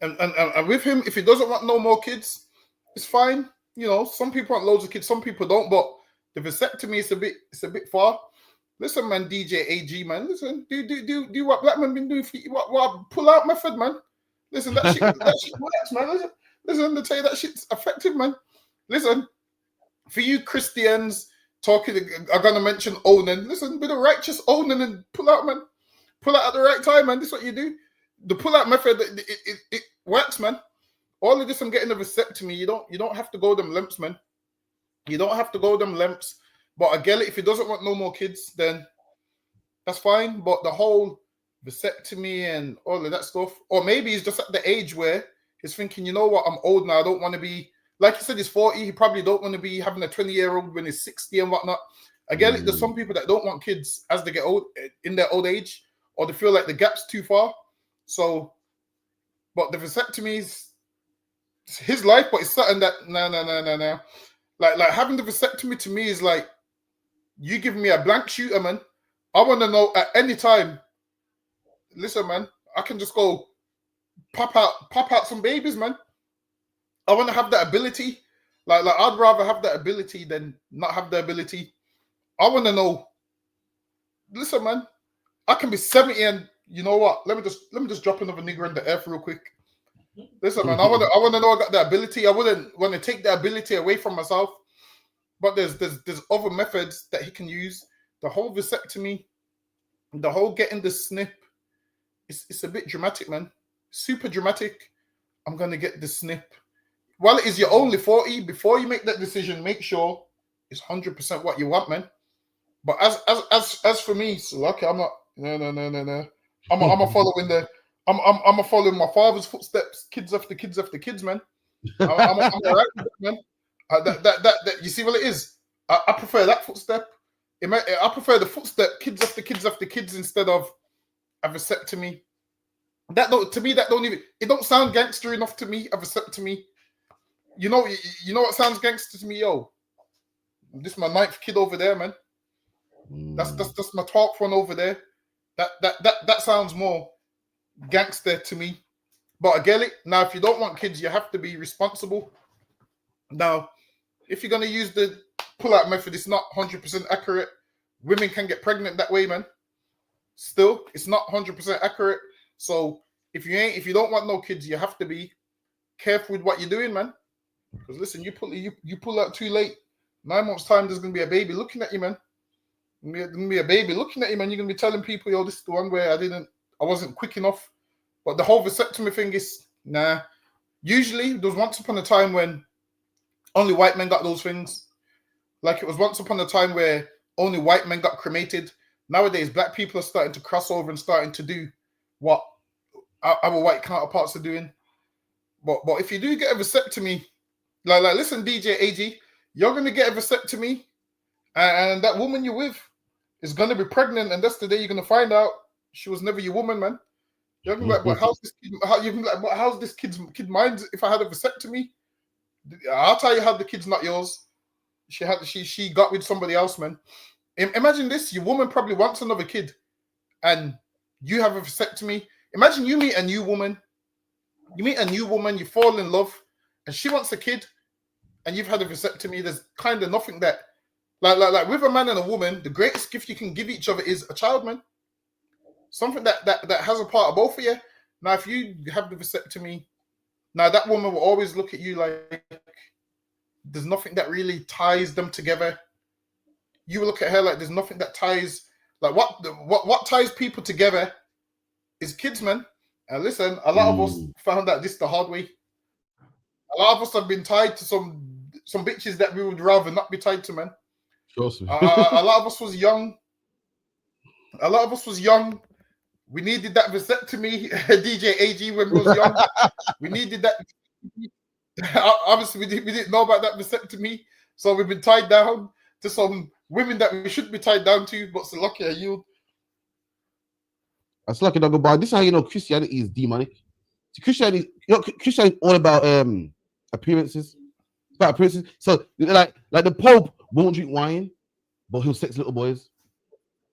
And with him, if he doesn't want no more kids, it's fine. Some people want loads of kids, some people don't. But the vasectomy is a bit far. Listen, man, DJ AG, man. Listen, do what black men been doing for you. What pull out method, man. Listen, that shit works, man. Listen, to tell you that shit's effective, man. Listen, for you Christians are gonna mention Onan. Listen, be the righteous Onan and pull out, man. Pull out at the right time, man. This is what you do. The pull out method, it works, man. All of this, I'm getting a vasectomy. You don't have to go them lengths, man. You don't have to go them lengths. But I get it. If he doesn't want no more kids, then that's fine. But the whole vasectomy and all of that stuff, or maybe he's just at the age where he's thinking, you know what, I'm old now. I don't want to be, like he said, he's 40. He probably don't want to be having a 20-year-old when he's 60 and whatnot. I get it. There's some people that don't want kids as they get old, in their old age, or they feel like the gap's too far. So, but the vasectomy is his life, but it's something that no. Like having the vasectomy to me is like you giving me a blank shooter, man. I want to know at any time. Listen, man, I can just go pop out some babies, man. I want to have that ability. Like I'd rather have that ability than not have the ability. I want to know. Listen, man, I can be 70 and you know what? Let me just drop another nigger in the earth real quick. Listen, man, I want to know I got the ability. I wouldn't want to take the ability away from myself. But there's other methods that he can use. The whole vasectomy, the whole getting the snip, it's a bit dramatic, man. Super dramatic. I'm gonna get the snip. While it is you're only 40, before you make that decision, make sure it's 100% what you want, man. But as for me, so okay, I'm not. No. I'm a following I'm a following my father's footsteps, kids after kids after kids, man. I'm all right with it, man. That you see what it is. I prefer that footstep. I prefer the footstep, kids after kids after kids, instead of a vasectomy. To me, that don't even. It don't sound gangster enough to me. A vasectomy. You know what sounds gangster to me, yo. This is my 9th kid over there, man. That's my 12th one over there. That sounds more gangster to me. But I get it. Now, if you don't want kids, you have to be responsible. Now, if you're gonna use the pull-out method, it's not 100% accurate. Women can get pregnant that way, man. Still, it's not 100% accurate. So if you don't want no kids, you have to be careful with what you're doing, man. Because listen, you pull out too late. 9 months time, there's gonna be a baby looking at you, man. There's gonna be a baby looking at you, man. You're gonna be telling people, yo, this is the one where I wasn't quick enough. But the whole vasectomy thing is nah. Usually, there was once upon a time when only white men got those things. Like it was once upon a time where only white men got cremated. Nowadays, black people are starting to cross over and starting to do what our white counterparts are doing. But if you do get a vasectomy, like listen, DJ AG, you're gonna get a vasectomy, and that woman you're with is gonna be pregnant, and that's the day you're gonna find out she was never your woman, man. You're gonna be like, but how's this kid mind if I had a vasectomy? I'll tell you how the kid's not yours. She got with somebody else, man. Imagine this: your woman probably wants another kid, and you have a vasectomy. Imagine you meet a new woman, You meet a new woman, you fall in love, and she wants a kid, and you've had a vasectomy. There's kind of nothing that, like with a man and a woman, the greatest gift you can give each other is a child, man. Something that has a part of both of you. Now, if you have the vasectomy, now that woman will always look at you like there's nothing that really ties them together. You will look at her like there's nothing that ties, like what ties people together is kids, man. And listen, a lot of us found out this the hard way. A lot of us have been tied to some bitches that we would rather not be tied to, man. Sure. A lot of us was young. We needed that vasectomy, DJ AG, when we was young. We needed that. Obviously, we didn't know about that vasectomy, so we've been tied down to some women that we shouldn't be tied down to, but so lucky are you. That's lucky, dog. But this is how you know Christianity is demonic. Christianity is all about appearances. It's about appearances. So like the Pope won't drink wine, but he'll sex little boys.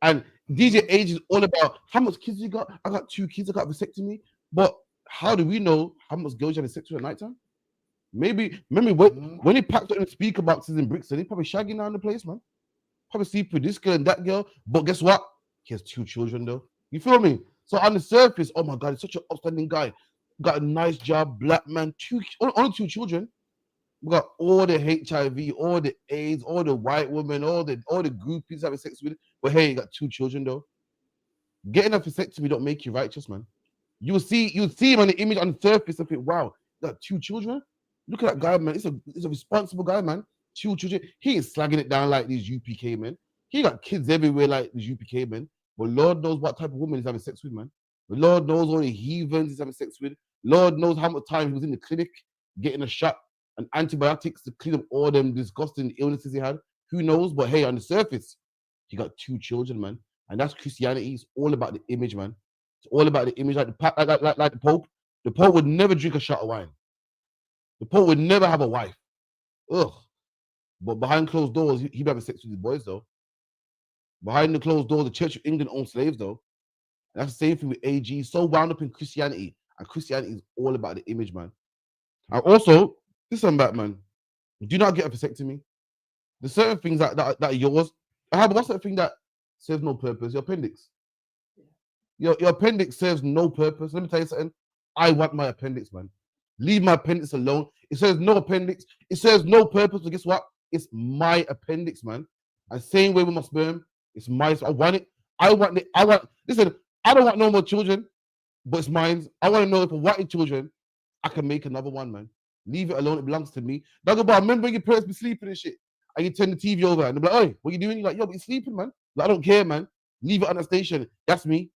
And DJ Age is all about how much kids you got. I got 2 kids. I got vasectomy. But how do we know how much girls you have sex with at night time? Maybe remember when he packed up in speaker boxes in Brixton, he probably shagging down the place, man. Probably sleep with this girl and that girl. But guess what? He has 2 children though. You feel me? So on the surface, oh my God, he's such an upstanding guy. Got a nice job, black man, only 2 children. We got all the HIV, all the AIDS, all the white women, all the groupies having sex with it. But hey, you got 2 children though. Getting a vasectomy don't make you righteous, man. You see him on the image on the surface and think, wow, you got 2 children. Look at that guy, man. It's a responsible guy, man. 2 children. He ain't slagging it down like these UPK men. He got kids everywhere like these UPK men. But Lord knows what type of woman he's having sex with, man. The Lord knows only heathens he's having sex with. Lord knows how much time he was in the clinic getting a shot and antibiotics to clean up all them disgusting illnesses he had. Who knows? But hey, on the surface, he got 2 children, man. And that's Christianity. It's all about the image, man. It's all about the image. Like the Pope. The Pope would never drink a shot of wine. The Pope would never have a wife. Ugh. But behind closed doors, he'd be having sex with his boys, though. Behind the closed doors, the Church of England owned slaves, though. And that's the same thing with AG. So wound up in Christianity. And Christianity is all about the image, man. And also, this one back, man. Do not get a vasectomy. There's certain things that are yours. What's that thing that serves no purpose? Your appendix. Your appendix serves no purpose. Let me tell you something. I want my appendix, man. Leave my appendix alone. It serves no appendix. It serves no purpose. But guess what? It's my appendix, man. And same way with my sperm. It's mine. I want it. Listen, I don't want no more children, but it's mine. I want to know if I wanted children, I can make another one, man. Leave it alone. It belongs to me. Dog about remember your parents be sleeping and shit. And you turn the TV over and they're like, "Oi, what you doing?" You're like, "Yo, but you're sleeping, man." Like, I don't care, man. Leave it on the station. That's me.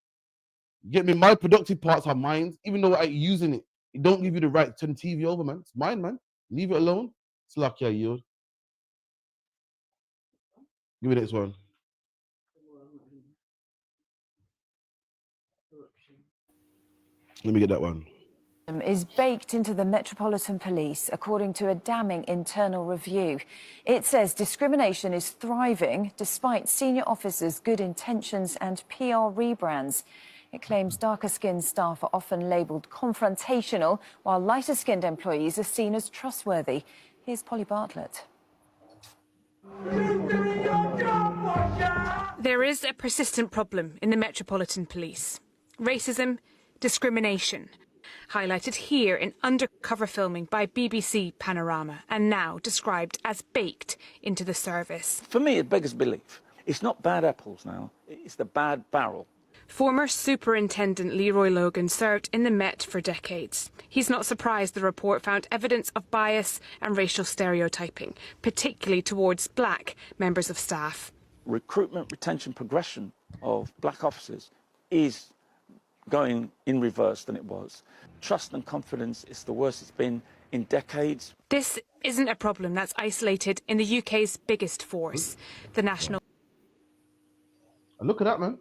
You get me? My productive parts are mine. Even though I ain't using it, it don't give you the right to turn the TV over, man. It's mine, man. Leave it alone. It's lucky I yield. Give me the next one. Let me get that one. Is baked into the Metropolitan Police, according to a damning internal review. It says discrimination is thriving despite senior officers' good intentions and PR rebrands. It claims darker-skinned staff are often labelled confrontational, while lighter-skinned employees are seen as trustworthy. Here's Polly Bartlett. There is a persistent problem in the Metropolitan Police. Racism, discrimination. Highlighted here in undercover filming by BBC Panorama and now described as baked into the service. For me, it beggars belief. It's not bad apples now, it's the bad barrel. Former Superintendent Leroy Logan served in the Met for decades. He's not surprised the report found evidence of bias and racial stereotyping, particularly towards black members of staff. Recruitment, retention, progression of black officers is going in reverse than it was. Trust and confidence is the worst it's been in decades. This isn't a problem that's isolated in the UK's biggest force, the National... Look at that, man.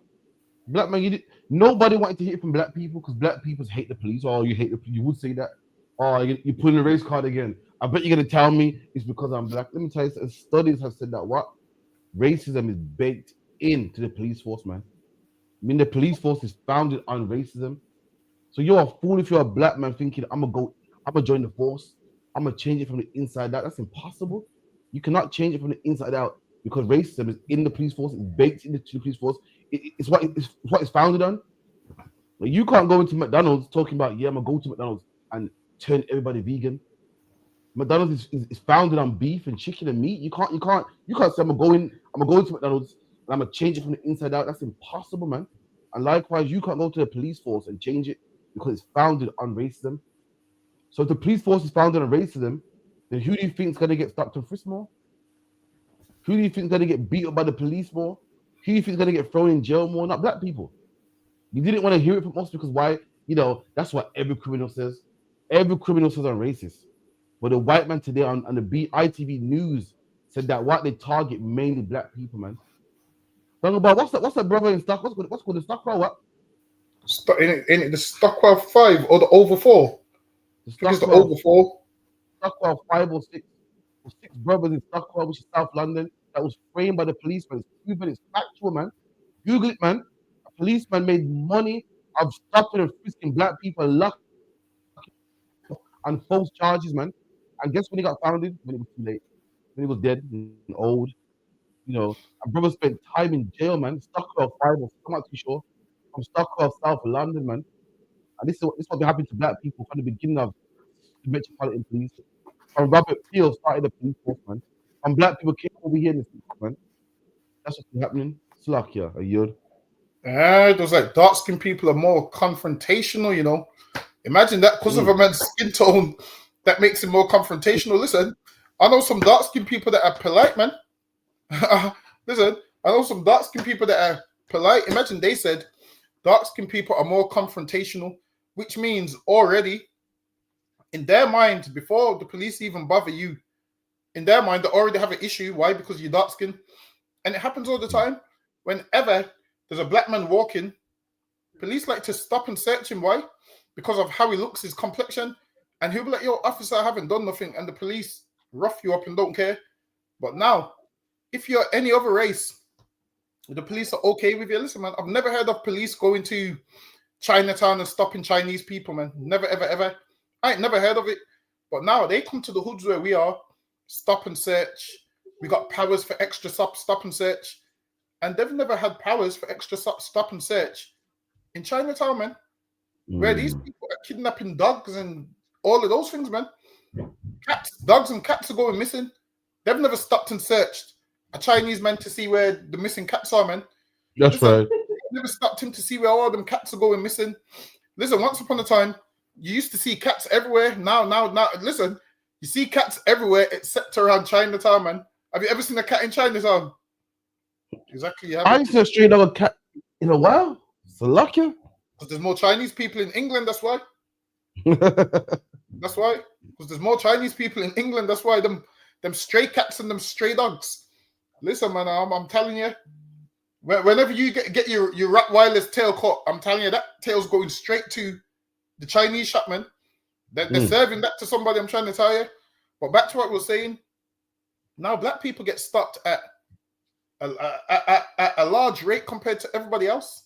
Black man, nobody wanted to hear from black people because black people hate the police. Oh, you hate the police. You would say that. Oh, you're pulling the race card again. I bet you're going to tell me it's because I'm black. Let me tell you, studies have said that what? Racism is baked into the police force, man. I mean, the police force is founded on racism. So you're a fool if you're a black man thinking I'm gonna join the force. I'm gonna change it from the inside out. That's impossible. You cannot change it from the inside out because racism is in the police force. It's baked into the police force. It's what it's founded on. Like, you can't go into McDonald's talking about, yeah, I'm gonna go to McDonald's and turn everybody vegan. McDonald's is founded on beef and chicken and meat. You can't say I'm gonna go into McDonald's and I'm gonna change it from the inside out. That's impossible, man. And likewise, you can't go to the police force and change it because it's founded on racism. So if the police force is founded on racism, then who do you think is gonna get stopped and frisked more? Who do you think is gonna get beat up by the police more? Who do you think is gonna get thrown in jail more? Not black people. You didn't want to hear it from us because why? You know, that's what every criminal says. Every criminal says I'm racist. But the white man today on the ITV News said that what they target mainly black people, man. Talking about what's that brother in Stockwell? What's called the Stockwell? What? In it the Stockwell 5 or the over 4? I think it's the over 4. Stockwell 5 or 6. 6 brothers in Stockwell, which is South London, that was framed by the policeman. It's proven, it's factual, man. Google it, man. A policeman made money of stopping and frisking black people on false charges, man. And guess when he got founded? When it was too late. When he was dead and old. You know, a brother spent time in jail, man. Stockwell 5 or 6, I'm not too sure. From Stockwell, South London, man. And this is what happened to black people from the beginning of the Metropolitan Police. From Robert Peel started the police force, man. And black people came over here in this, man. That's what's been happening. Slakia, a year. Those like dark-skinned people are more confrontational, you know. Imagine that because of a man's skin tone, that makes him more confrontational. Listen, I know some dark-skinned people that are polite, man. Listen, I know some dark-skinned people that are polite. Imagine they said dark-skinned people are more confrontational, which means already in their mind, before the police even bother you, in their mind, they already have an issue. Why? Because you're dark-skinned. And it happens all the time. Whenever there's a black man walking, police like to stop and search him. Why? Because of how he looks, his complexion. And he'll be like, yo, officer, I haven't done nothing. And the police rough you up and don't care. But now, if you're any other race, the police are okay with you. Listen, man, I've never heard of police going to Chinatown and stopping Chinese people, man. Never, ever, ever. I ain't never heard of it. But now they come to the hoods where we are, stop and search. We got powers for extra stop and search. And they've never had powers for extra stop and search in Chinatown, man. Where these people are kidnapping dogs and all of those things, man. Dogs and cats are going missing. They've never stopped and searched a Chinese man to see where the missing cats are, man. That's right. They've never stopped him to see where all them cats are going missing. Listen, once upon a time, you used to see cats everywhere. Now, listen, you see cats everywhere except around Chinatown, man. Have you ever seen a cat in Chinatown? Exactly. I ain't seen a stray dog cat in a while. It's lucky. Because there's more Chinese people in England, that's why. That's why. Because there's more Chinese people in England, that's why. Them stray cats and them stray dogs. Listen, man, I'm telling you, whenever you get your Rottweiler's tail caught, I'm telling you, that tail's going straight to the Chinese shop, man. They're serving that to somebody, I'm trying to tell you. But back to what we were saying, now black people get stopped at a large rate compared to everybody else.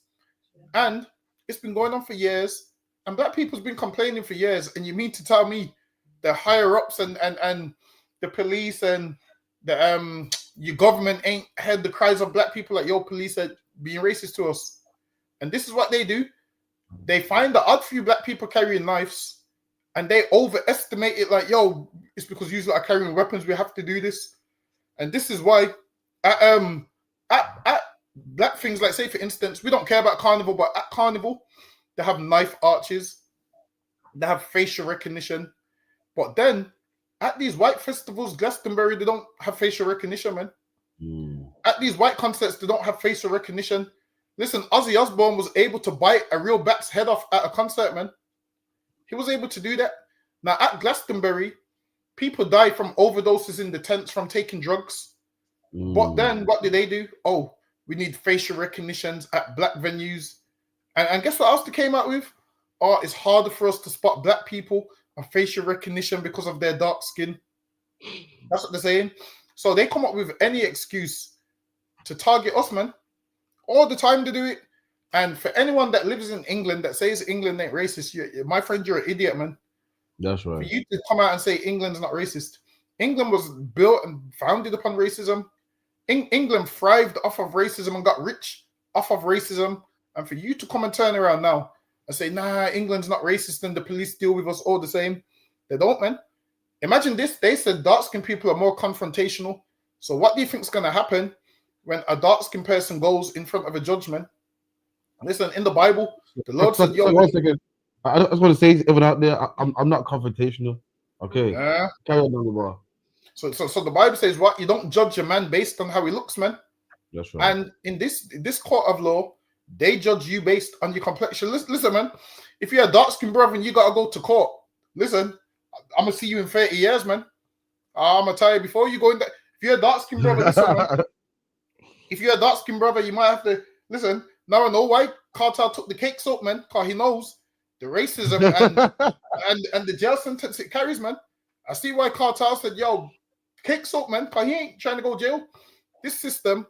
And it's been going on for years. And black people's been complaining for years. And you mean to tell me the higher-ups and the police and the your government ain't heard the cries of black people like your police are being racist to us? And this is what they do. They find the odd few black people carrying knives and they overestimate it like, yo, it's because you are carrying weapons, we have to do this. And this is why at black things, like say for instance, we don't care about Carnival, but at Carnival, they have knife arches, they have facial recognition. But then at these white festivals, Glastonbury, they don't have facial recognition, man. At these white concerts, they don't have facial recognition. Listen, Ozzy Osbourne was able to bite a real bat's head off at a concert, man. He was able to do that. Now, at Glastonbury, people die from overdoses in the tents from taking drugs. But then, what did they do? Oh, we need facial recognitions at black venues. And guess what else they came out with? Oh, it's harder for us to spot black people on facial recognition because of their dark skin. That's what they're saying. So they come up with any excuse to target us, man. All the time they do it. And for anyone that lives in England that says England ain't racist, my friend, you're an idiot, man. That's For right. you to come out and say England's not racist. England was built and founded upon racism. England thrived off of racism and got rich off of racism. And for you to come and turn around now and say, nah, England's not racist and the police deal with us all the same. They don't, man. Imagine this. They said dark-skinned people are more confrontational. So what do you think is going to happen when a dark-skinned person goes in front of a judgment? Listen, in the Bible, the Lord said, yo, one second. I just want to say, everyone out there, I'm not confrontational. Okay. Yeah. Carry on, bar. So the Bible says, what? You don't judge a man based on how he looks, man. That's right. And in this court of law, they judge you based on your complexion. Listen, man, if you're a dark-skinned brother and you got to go to court, listen, I'm going to see you in 30 years, man. I'm going to tell you before you go in there. If you're a dark-skinned brother, listen, man, if you're a dark-skinned brother, you might have to, listen, now I know why Cartel took the cakes up, man, because he knows the racism and the jail sentence it carries, man. I see why Cartel said, yo, cakes up, man, because he ain't trying to go jail. This system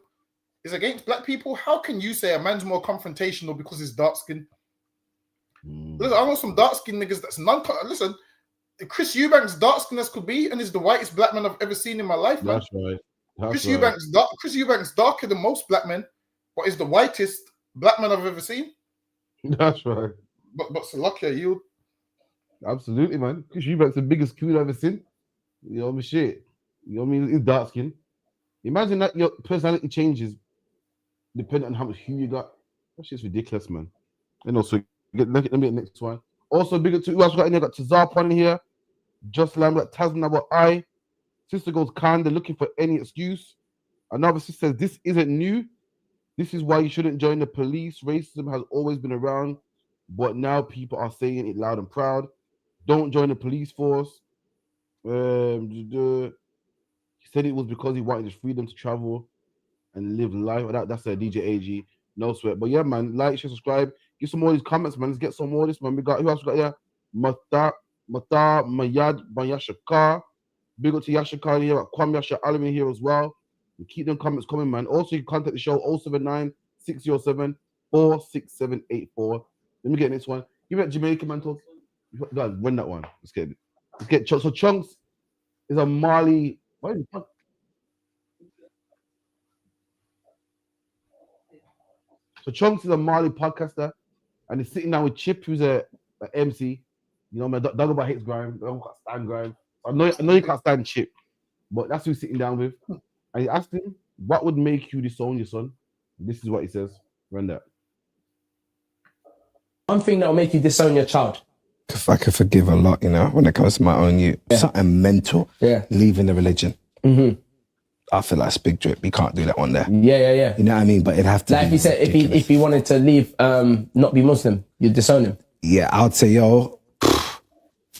is against black people. How can you say a man's more confrontational because he's dark-skinned? Listen, I know some dark-skinned niggas that's listen, Chris Eubanks dark-skinned as could be and is the whitest black man I've ever seen in my life, man. That's right. Chris Eubanks darker than most black men, but is the whitest black man I've ever seen. That's right. But Salakia, you absolutely, man. Chris Eubanks the biggest coon I've ever seen. You know what I mean? Shit. You know what I mean? He's dark skin. Imagine that your personality changes depending on how much hue you got. That shit's ridiculous, man. And also, let me get the next one. Also, bigger to who else got in there? Got Tazar on here. Just Lamb got Tasman about I. Sister goes kind of looking for any excuse. Another sister says this isn't new. This is why you shouldn't join the police. Racism has always been around, but now people are saying it loud and proud. Don't join the police force. He said it was because he wanted his freedom to travel and live life. That's a DJ AG. No sweat. But yeah, man, like, share, subscribe. Give some more of these comments, man. Let's get some more of this, man. We got who else we got here? Mata Mayad Yashakar. Big up to Yashakar here. Kwame Yasha Alim here as well. And keep them comments coming, man. Also, you can contact the show 079 607 46784. Let me get the next one. Give me that Jamaican man talk. Guys, win that one. Let's get Chunks. So Chunks is a Mali. What is it? So Chunks is a Mali podcaster, and he's sitting down with Chip, who's a MC. You know, man, Dagobah hates grime. I don't stand grime. I know you can't stand Chip, but that's who he's sitting down with. And he asked him, "What would make you disown your son?" This is what he says. Run that. One thing that will make you disown your child. If I could forgive a lot, you know, when it comes to my own youth, something mental, leaving the religion. Mm-hmm. I feel like it's big drip. You can't do that one there. Yeah. You know what I mean? But it'd have to. Like if he said, if he wanted to leave, not be Muslim, you'd disown him. Yeah, I would say, yo,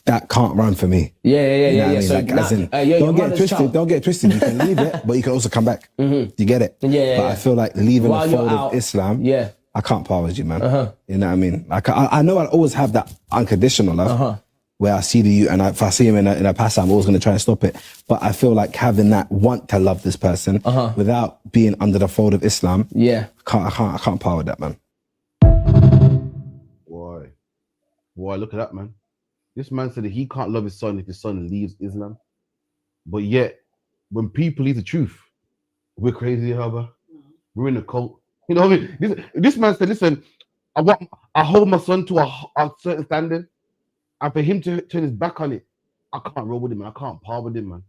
that can't run for me. Yeah. You know what I mean? So like, as in, don't get twisted. Child. Don't get twisted. You can leave it, but you can also come back. You get it? Yeah. But I feel like leaving While the fold you're of out, Islam. Yeah. I can't part with you, man. You know what I mean? Like I know I always have that unconditional love where I see the youth and if I see him in a pass, I'm always going to try and stop it. But I feel like having that want to love this person without being under the fold of Islam. Yeah. I can't part with that, man. Boy, look at that, man. This man said that he can't love his son if his son leaves Islam. But yet, when people leave the truth, we're crazy, Hubba. We're in a cult. You know what I mean? This man said, listen, I hold my son to a certain standard, and for him to turn his back on it, I can't roll with him, man. I can't par with him, man.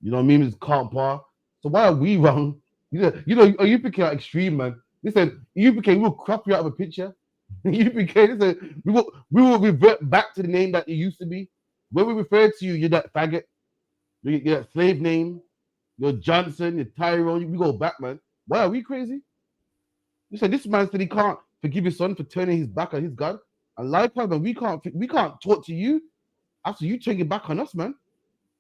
You know what I mean? It's can't par. So why are we wrong? You know, you became extreme, man. Listen, we will crop you out of a picture. Listen, we will revert back to the name that it used to be. When we refer to you, you're that faggot. You're that slave name. You're Johnson, you're Tyrone. We go back, man. Why are we crazy? You said this man said he can't forgive his son for turning his back on his God. And likewise, man, we can't talk to you after you turn your back on us, man.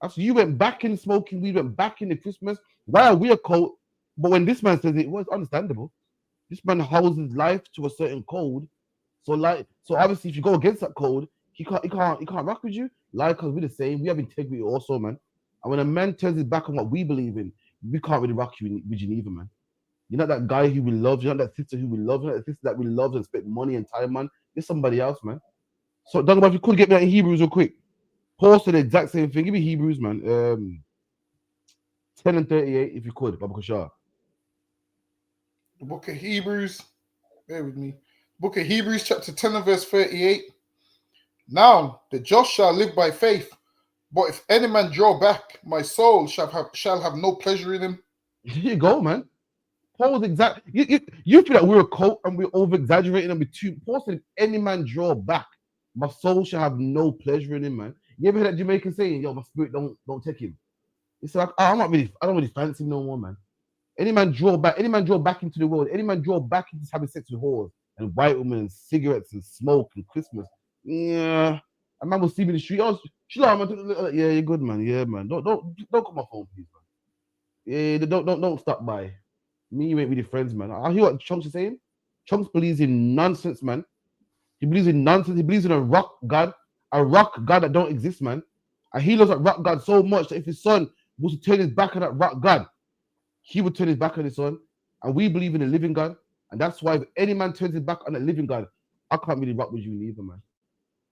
After you went back in smoking, we went back into Christmas. Why are we a cult? But when this man says it, well, it's understandable. This man holds his life to a certain code. So obviously, if you go against that code, he can't rock with you. Because we're the same. We have integrity also, man. And when a man turns his back on what we believe in, we can't really rock with you neither, man. You're not that guy who we love. You're not that sister who we love. You're not that sister that we love and spent money and time on. You're somebody else, man. So, Duncan, if you could get me that in Hebrews real quick. Paul said the exact same thing. Give me Hebrews, man. 10 and 38, if you could, Baba Kashar. The book of Hebrews, bear with me. Book of Hebrews, chapter 10 and verse 38. Now, the just shall live by faith. But if any man draw back, my soul shall have no pleasure in him. Here you go, man. Paul was exact. You feel that we're a cult and we're over exaggerating and we're too. Paul said, if any man draw back, my soul shall have no pleasure in him, man. You ever heard that Jamaican saying, yo, my spirit don't take him? It's like, I don't really fancy him no more, man. Any man draw back into the world, any man draw back into having sex with whores and white women and cigarettes and smoke and Christmas. Yeah. A man will see me in the street. Oh, yeah, you're good, man. Yeah, man. Don't call my phone, please, man. Yeah, don't stop by. Me, you ain't really friends, man. I hear what Chunks is saying. Chunks believes in nonsense, man. He believes in nonsense. He believes in a rock god that don't exist, man. And he loves that rock god so much that if his son was to turn his back on that rock god, he would turn his back on his son. And we believe in a living God. And that's why if any man turns his back on a living God, I can't really rock with you neither, man.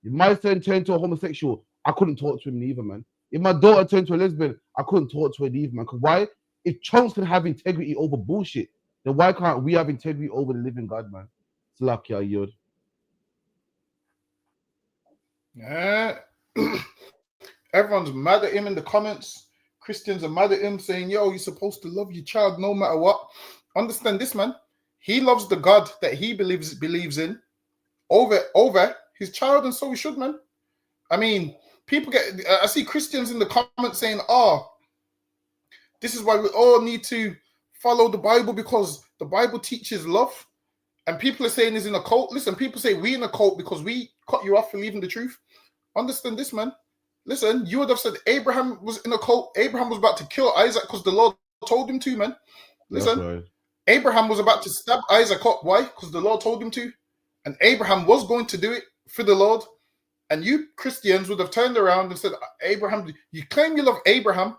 If my son turned to a homosexual, I couldn't talk to him neither, man. If my daughter turned to a lesbian, I couldn't talk to her neither, man. Because why? If Chunks can have integrity over bullshit, then why can't we have integrity over the living God, man? Slakia Yod. Yeah. Everyone's mad at him in the comments. Christians are mad at him saying, yo, you're supposed to love your child no matter what. Understand this, man. He loves the God that he believes in over his child, and so he should, man. I mean, I see Christians in the comments saying, this is why we all need to follow the Bible because the Bible teaches love. And people are saying he's in a cult. Listen, people say we in a cult because we cut you off for leaving the truth. Understand this, man. Listen, you would have said Abraham was in a cult. Abraham was about to kill Isaac because the Lord told him to, man. Listen, right. Abraham was about to stab Isaac up. Why? Because the Lord told him to. And Abraham was going to do it for the Lord. And you Christians would have turned around and said, Abraham, you claim you love Abraham,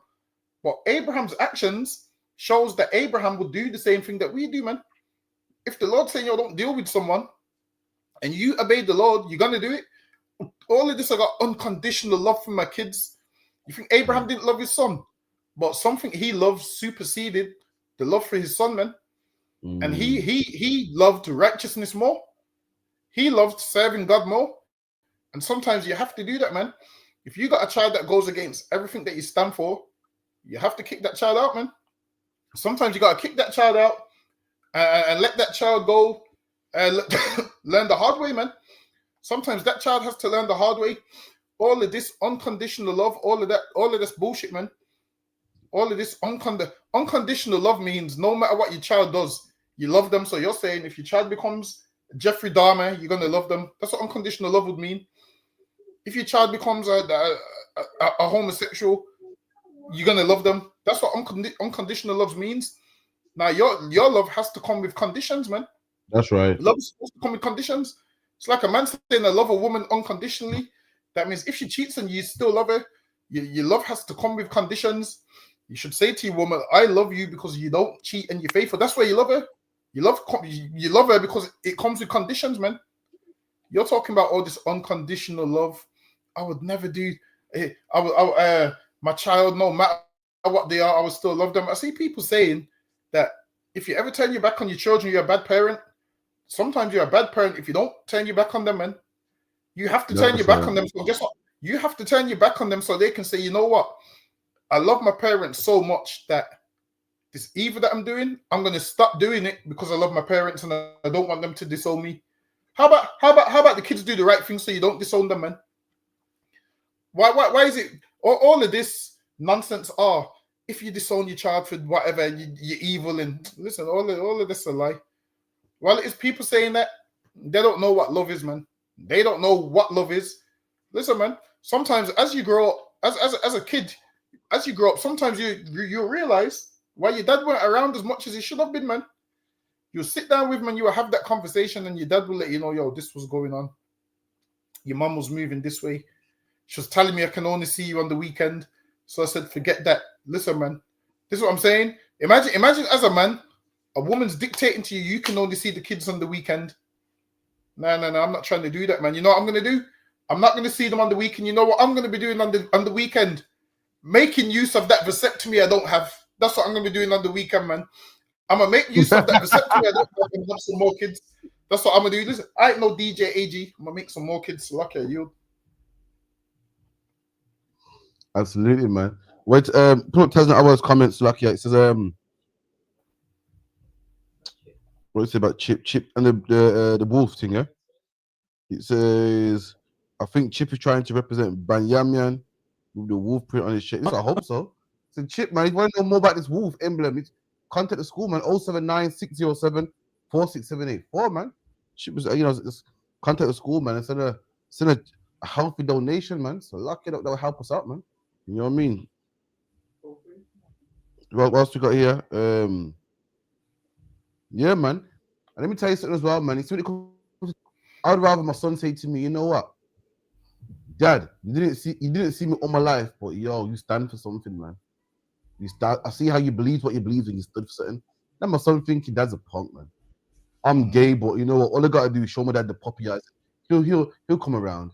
but Abraham's actions shows that Abraham would do the same thing that we do, man. If the Lord's saying, yo, don't deal with someone, and you obey the Lord, you're going to do it. All of this, I got unconditional love for my kids. You think Abraham didn't love his son, but something he loved superseded the love for his son, man. And he loved righteousness more. He loved serving God more. And sometimes you have to do that, man. If you got a child that goes against everything that you stand for, you have to kick that child out, man. Sometimes you got to kick that child out and let that child go and learn the hard way, man. Sometimes that child has to learn the hard way. All of this unconditional love, all of this bullshit, man. All of this unconditional love means no matter what your child does, you love them. So you're saying if your child becomes Jeffrey Dahmer, you're going to love them. That's what unconditional love would mean. If your child becomes a homosexual, you're going to love them. That's what unconditional love means. Now, your love has to come with conditions, man. That's right. Love is supposed to come with conditions. It's like a man saying I love a woman unconditionally. That means if she cheats and you still love her, your love has to come with conditions. You should say to your woman, I love you because you don't cheat and you're faithful. That's why you love her. You love her because it comes with conditions, man. You're talking about all this unconditional love. I would never do. My child, no matter what they are, I would still love them. I see people saying that if you ever turn your back on your children, you're a bad parent. Sometimes you're a bad parent if you don't turn your back on them, man. You have to turn your back on them. So guess what? You have to turn your back on them so they can say, you know what? I love my parents so much that this evil that I'm doing, I'm going to stop doing it because I love my parents and I don't want them to disown me. How about the kids do the right thing so you don't disown them, man? Why is it all of this nonsense? If you disown your child for whatever, you're evil. And listen, all of this is a lie. Well, it's people saying that they don't know what love is, man. They don't know what love is. Listen, man. Sometimes as you grow up, as a kid, as you grow up, sometimes you realize why your dad weren't around as much as he should have been, man. You'll sit down with him and you will have that conversation, and your dad will let you know, yo, this was going on. Your mum was moving this way. She was telling me I can only see you on the weekend. So I said, forget that. Listen, man. This is what I'm saying. Imagine as a man, a woman's dictating to you, you can only see the kids on the weekend. No, I'm not trying to do that, man. You know what I'm going to do? I'm not going to see them on the weekend. You know what I'm going to be doing on the weekend? Making use of that vasectomy I don't have. That's what I'm going to be doing on the weekend, man. I'm going to make use of that vasectomy I don't have and have some more kids. That's what I'm going to do. Listen, I ain't no DJ AG. I'm going to make some more kids. Lucky you. Absolutely, man. Wait, put up Tesla Hours comments, Lucky. It says, what is it about Chip and the wolf thing, yeah? It says, I think Chip is trying to represent Banyamyan with the wolf print on his shirt. I hope so. So Chip, man, if you want to know more about this wolf emblem, it's contact the school, man. 079-607-46784, man. Chip was, just contact the school, man. Send a healthy donation, man. So lucky that will help us out, man. You know what I mean? What else we got here? Yeah, man. And let me tell you something as well, man. I'd rather my son say to me, you know what, Dad, you didn't see me all my life, but yo, you stand for something, man. I see how you believe what you believe and you stood for something. Then my son thinking Dad's a punk, man. I'm gay, but you know what? All I gotta do is show my dad the puppy eyes. He'll come around.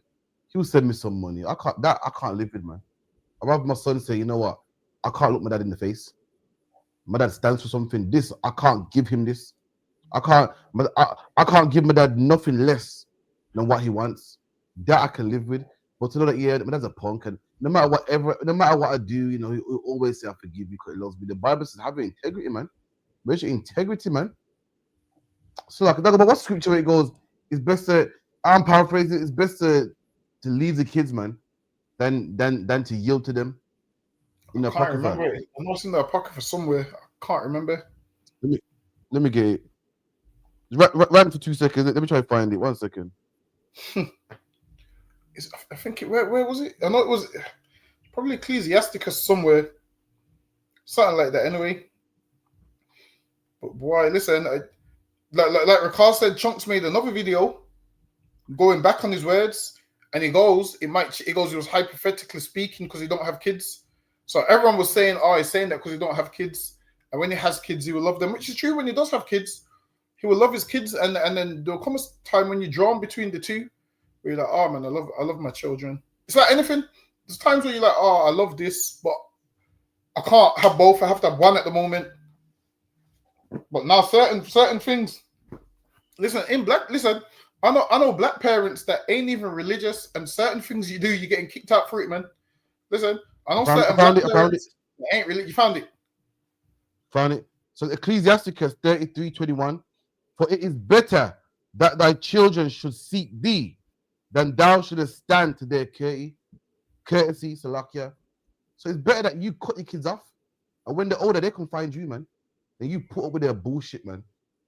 He'll send me some money. I can't live with, man. I'd rather my son say, you know what? I can't look my dad in the face. My dad stands for something. This, I can't give him this. I can't give my dad nothing less than what he wants. That I can live with. But to know that, yeah, my dad's a punk, and no matter what I do, you know, he'll always say I forgive you because he loves me. The Bible says have integrity, man. Where's your integrity, man? So like, talk about what scripture it goes. It's best to, I'm paraphrasing. It's best to leave the kids, man, than to yield to them. In the apocrypha. I'm not in the apocrypha somewhere. I can't remember. Let me get it. Right for 2 seconds. Let me try to find it. 1 second. I think where was it? I know it was probably Ecclesiasticus somewhere. Something like that anyway. But boy, listen, like Ricard said, Chunks made another video going back on his words, and he goes, he was hypothetically speaking because he don't have kids. So everyone was saying, oh, he's saying that because he don't have kids. And when he has kids, he will love them, which is true. When he does have kids, he will love his kids. And then there'll come a time when you're drawn between the two, where you're like, oh man, I love my children. It's like anything. There's times where you're like, oh, I love this, but I can't have both. I have to have one at the moment. But now certain things. Listen, I know black parents that ain't even religious, and certain things you do, you're getting kicked out for it, man. Listen, I know certain black parents that ain't really. You found it. Found it. So Ecclesiasticus 33:21. For it is better that thy children should seek thee than thou shouldest stand to their courtesy, Salakia. So it's better that you cut your kids off, and when they're older, they can find you, man. Then you put up with their bullshit, man.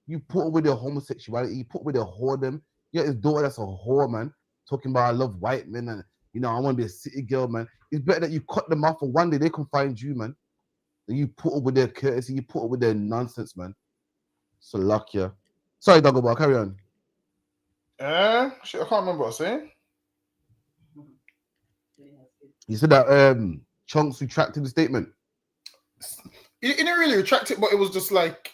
You put up with their homosexuality. You put up with their whoredom. You got his daughter that's a whore, man. Talking about I love white men and I want to be a city girl, man. It's better that you cut them off, and one day they can find you, man. Then you put up with their courtesy. You put up with their nonsense, man. Salakia. Sorry, Dagobah, carry on. Shit, I can't remember what I was saying. You said that Chunks retracted the statement. He didn't really retract it, but it was just like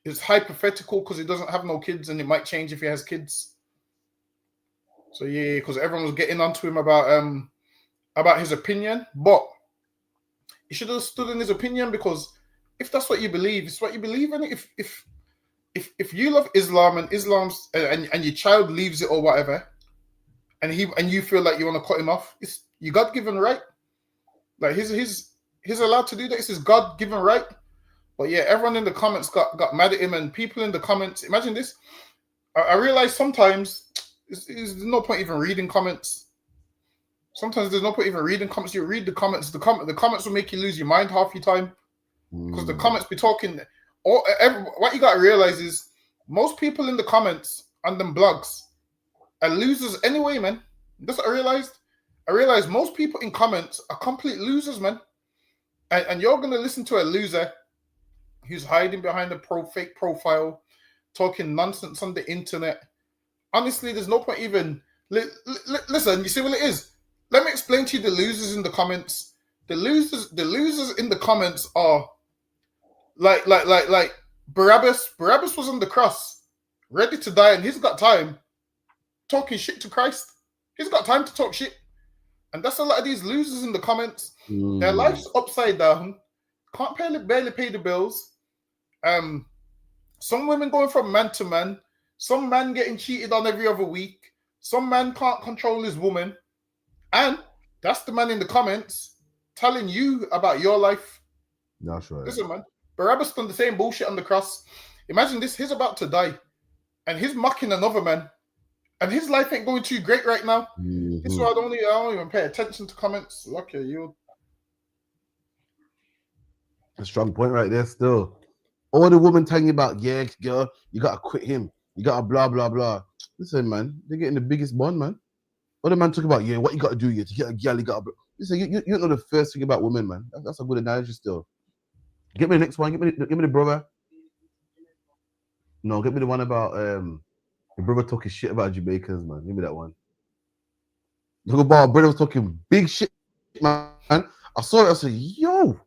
it's hypothetical because he doesn't have no kids, and it might change if he has kids. So yeah, because everyone was getting onto him about his opinion, but he should have stood in his opinion, because if that's what you believe, it's what you believe in. If you love Islam and Islam's and your child leaves it or whatever, and you feel like you want to cut him off, it's your God-given right. Like he's allowed to do that. It's his God-given right. But yeah, everyone in the comments got mad at him, and people in the comments. Imagine this. I realize sometimes there's no point even reading comments. Sometimes there's no point even reading comments. You read the comments. The comments will make you lose your mind half your time, because the comments be talking. What you got to realize is most people in the comments on them blogs are losers anyway, man. That's what I realized. I realized most people in comments are complete losers, man. And you're going to listen to a loser who's hiding behind a fake profile, talking nonsense on the internet. Honestly, there's no point even... Listen, you see what it is? Let me explain to you the losers in the comments. The losers in the comments are like Barabbas was on the cross, ready to die, and he's got time talking shit to Christ. He's got time to talk shit. And that's a lot of these losers in the comments. Their life's upside down. Can't barely pay the bills. Some women going from man to man. Some man getting cheated on every other week. Some man can't control his woman. And that's the man in the comments telling you about your life. That's right. Listen, man. Barabbas done the same bullshit on the cross. Imagine this. He's about to die. And he's mocking another man. And his life ain't going too great right now. This is why I don't even pay attention to comments. Lucky you. A strong point right there still. All the women telling you about, yeah, girl, you gotta quit him. You gotta blah, blah, blah. Listen, man, they're getting the biggest bond, man. All the man talking about, yeah, what you gotta do, yeah, to get a girl, you gotta... Listen, you don't know the first thing about women, man. That's a good analogy still. Get me the next one. Give me the brother. No, get me the one about the brother talking shit about Jamaicans, man. Give me that one. Look about brother was talking big shit, man. I saw it. I said, yo,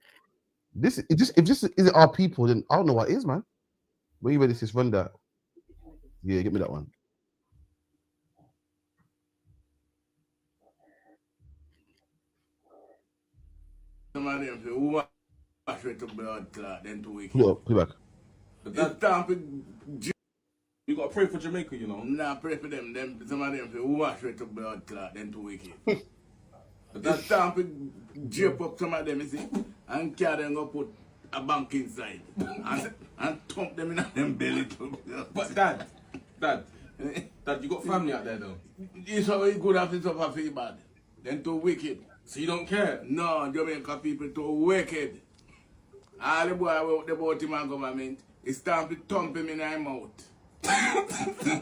if this isn't our people, then I don't know what is, man. When you ready to run that? Yeah, get me that one. Put it back. You gotta pray for Jamaica, you know. Nah, pray for them. Some of them who wash with the blood clot, then too wicked. But that time to drape up some of them, you see, and carry them go put a bank inside and thump them in them belly. But Dad, you got family out there though. It's how good after suffer feel bad. Then too wicked. So you don't care? No, Jamaica people too wicked. All the boy about him and government, it's time to thump him in his mouth.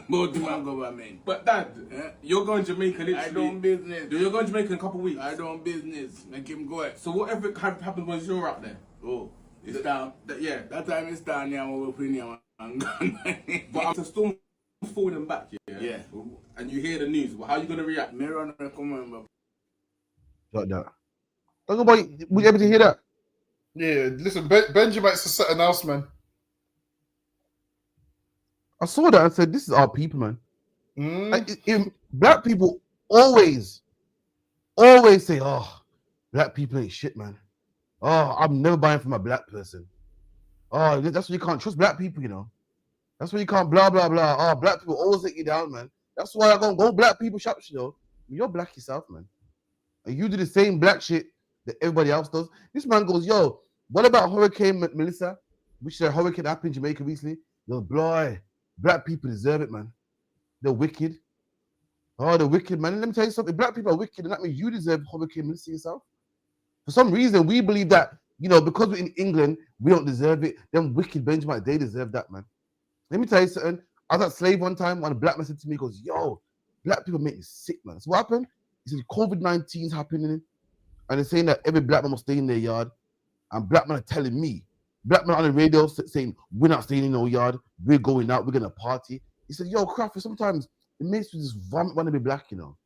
Both him and government. But Dad, you're going to Jamaica literally. I don't business. You're going to Jamaica in a couple of weeks. I don't business. Make him go. So whatever happens when you're up there? Oh, it's down. Yeah. That time it's down here, I'm opening him and gone. But after storm forward and back, yeah. And you hear the news, well, how are you going to react? Me run recommend. Like that. Talk about, were you able to hear that? Yeah, listen, Benjamin's a certain else, man. I saw that and said, this is our people, man. Like, black people always say, oh, black people ain't shit, man. Oh, I'm never buying from a black person. Oh, that's why you can't trust black people, you know. That's why you can't blah, blah, blah. Oh, black people always let you down, man. That's why I go black people shop, you know. You're black yourself, man. And you do the same black shit that everybody else does. This man goes, yo, what about Hurricane Melissa? Which a hurricane happened in Jamaica recently. Yo, boy, black people deserve it, man. They're wicked. Oh, they're wicked, man. Let me tell you something. Black people are wicked, and that means you deserve Hurricane Melissa yourself. For some reason, we believe that, you know, because we're in England, we don't deserve it. Them wicked Benjamin, they deserve that, man. Let me tell you something. I was at Slave one time, when a black man said to me, he goes, yo, black people make me sick, man. So what happened? He said, COVID-19 is happening, and they're saying that every black man must stay in their yard, and black men are telling me, black men on the radio saying, we're not staying in no yard, we're going out, we're going to party. He said, yo, Crawford, sometimes it makes you just vomit want to be black, you know.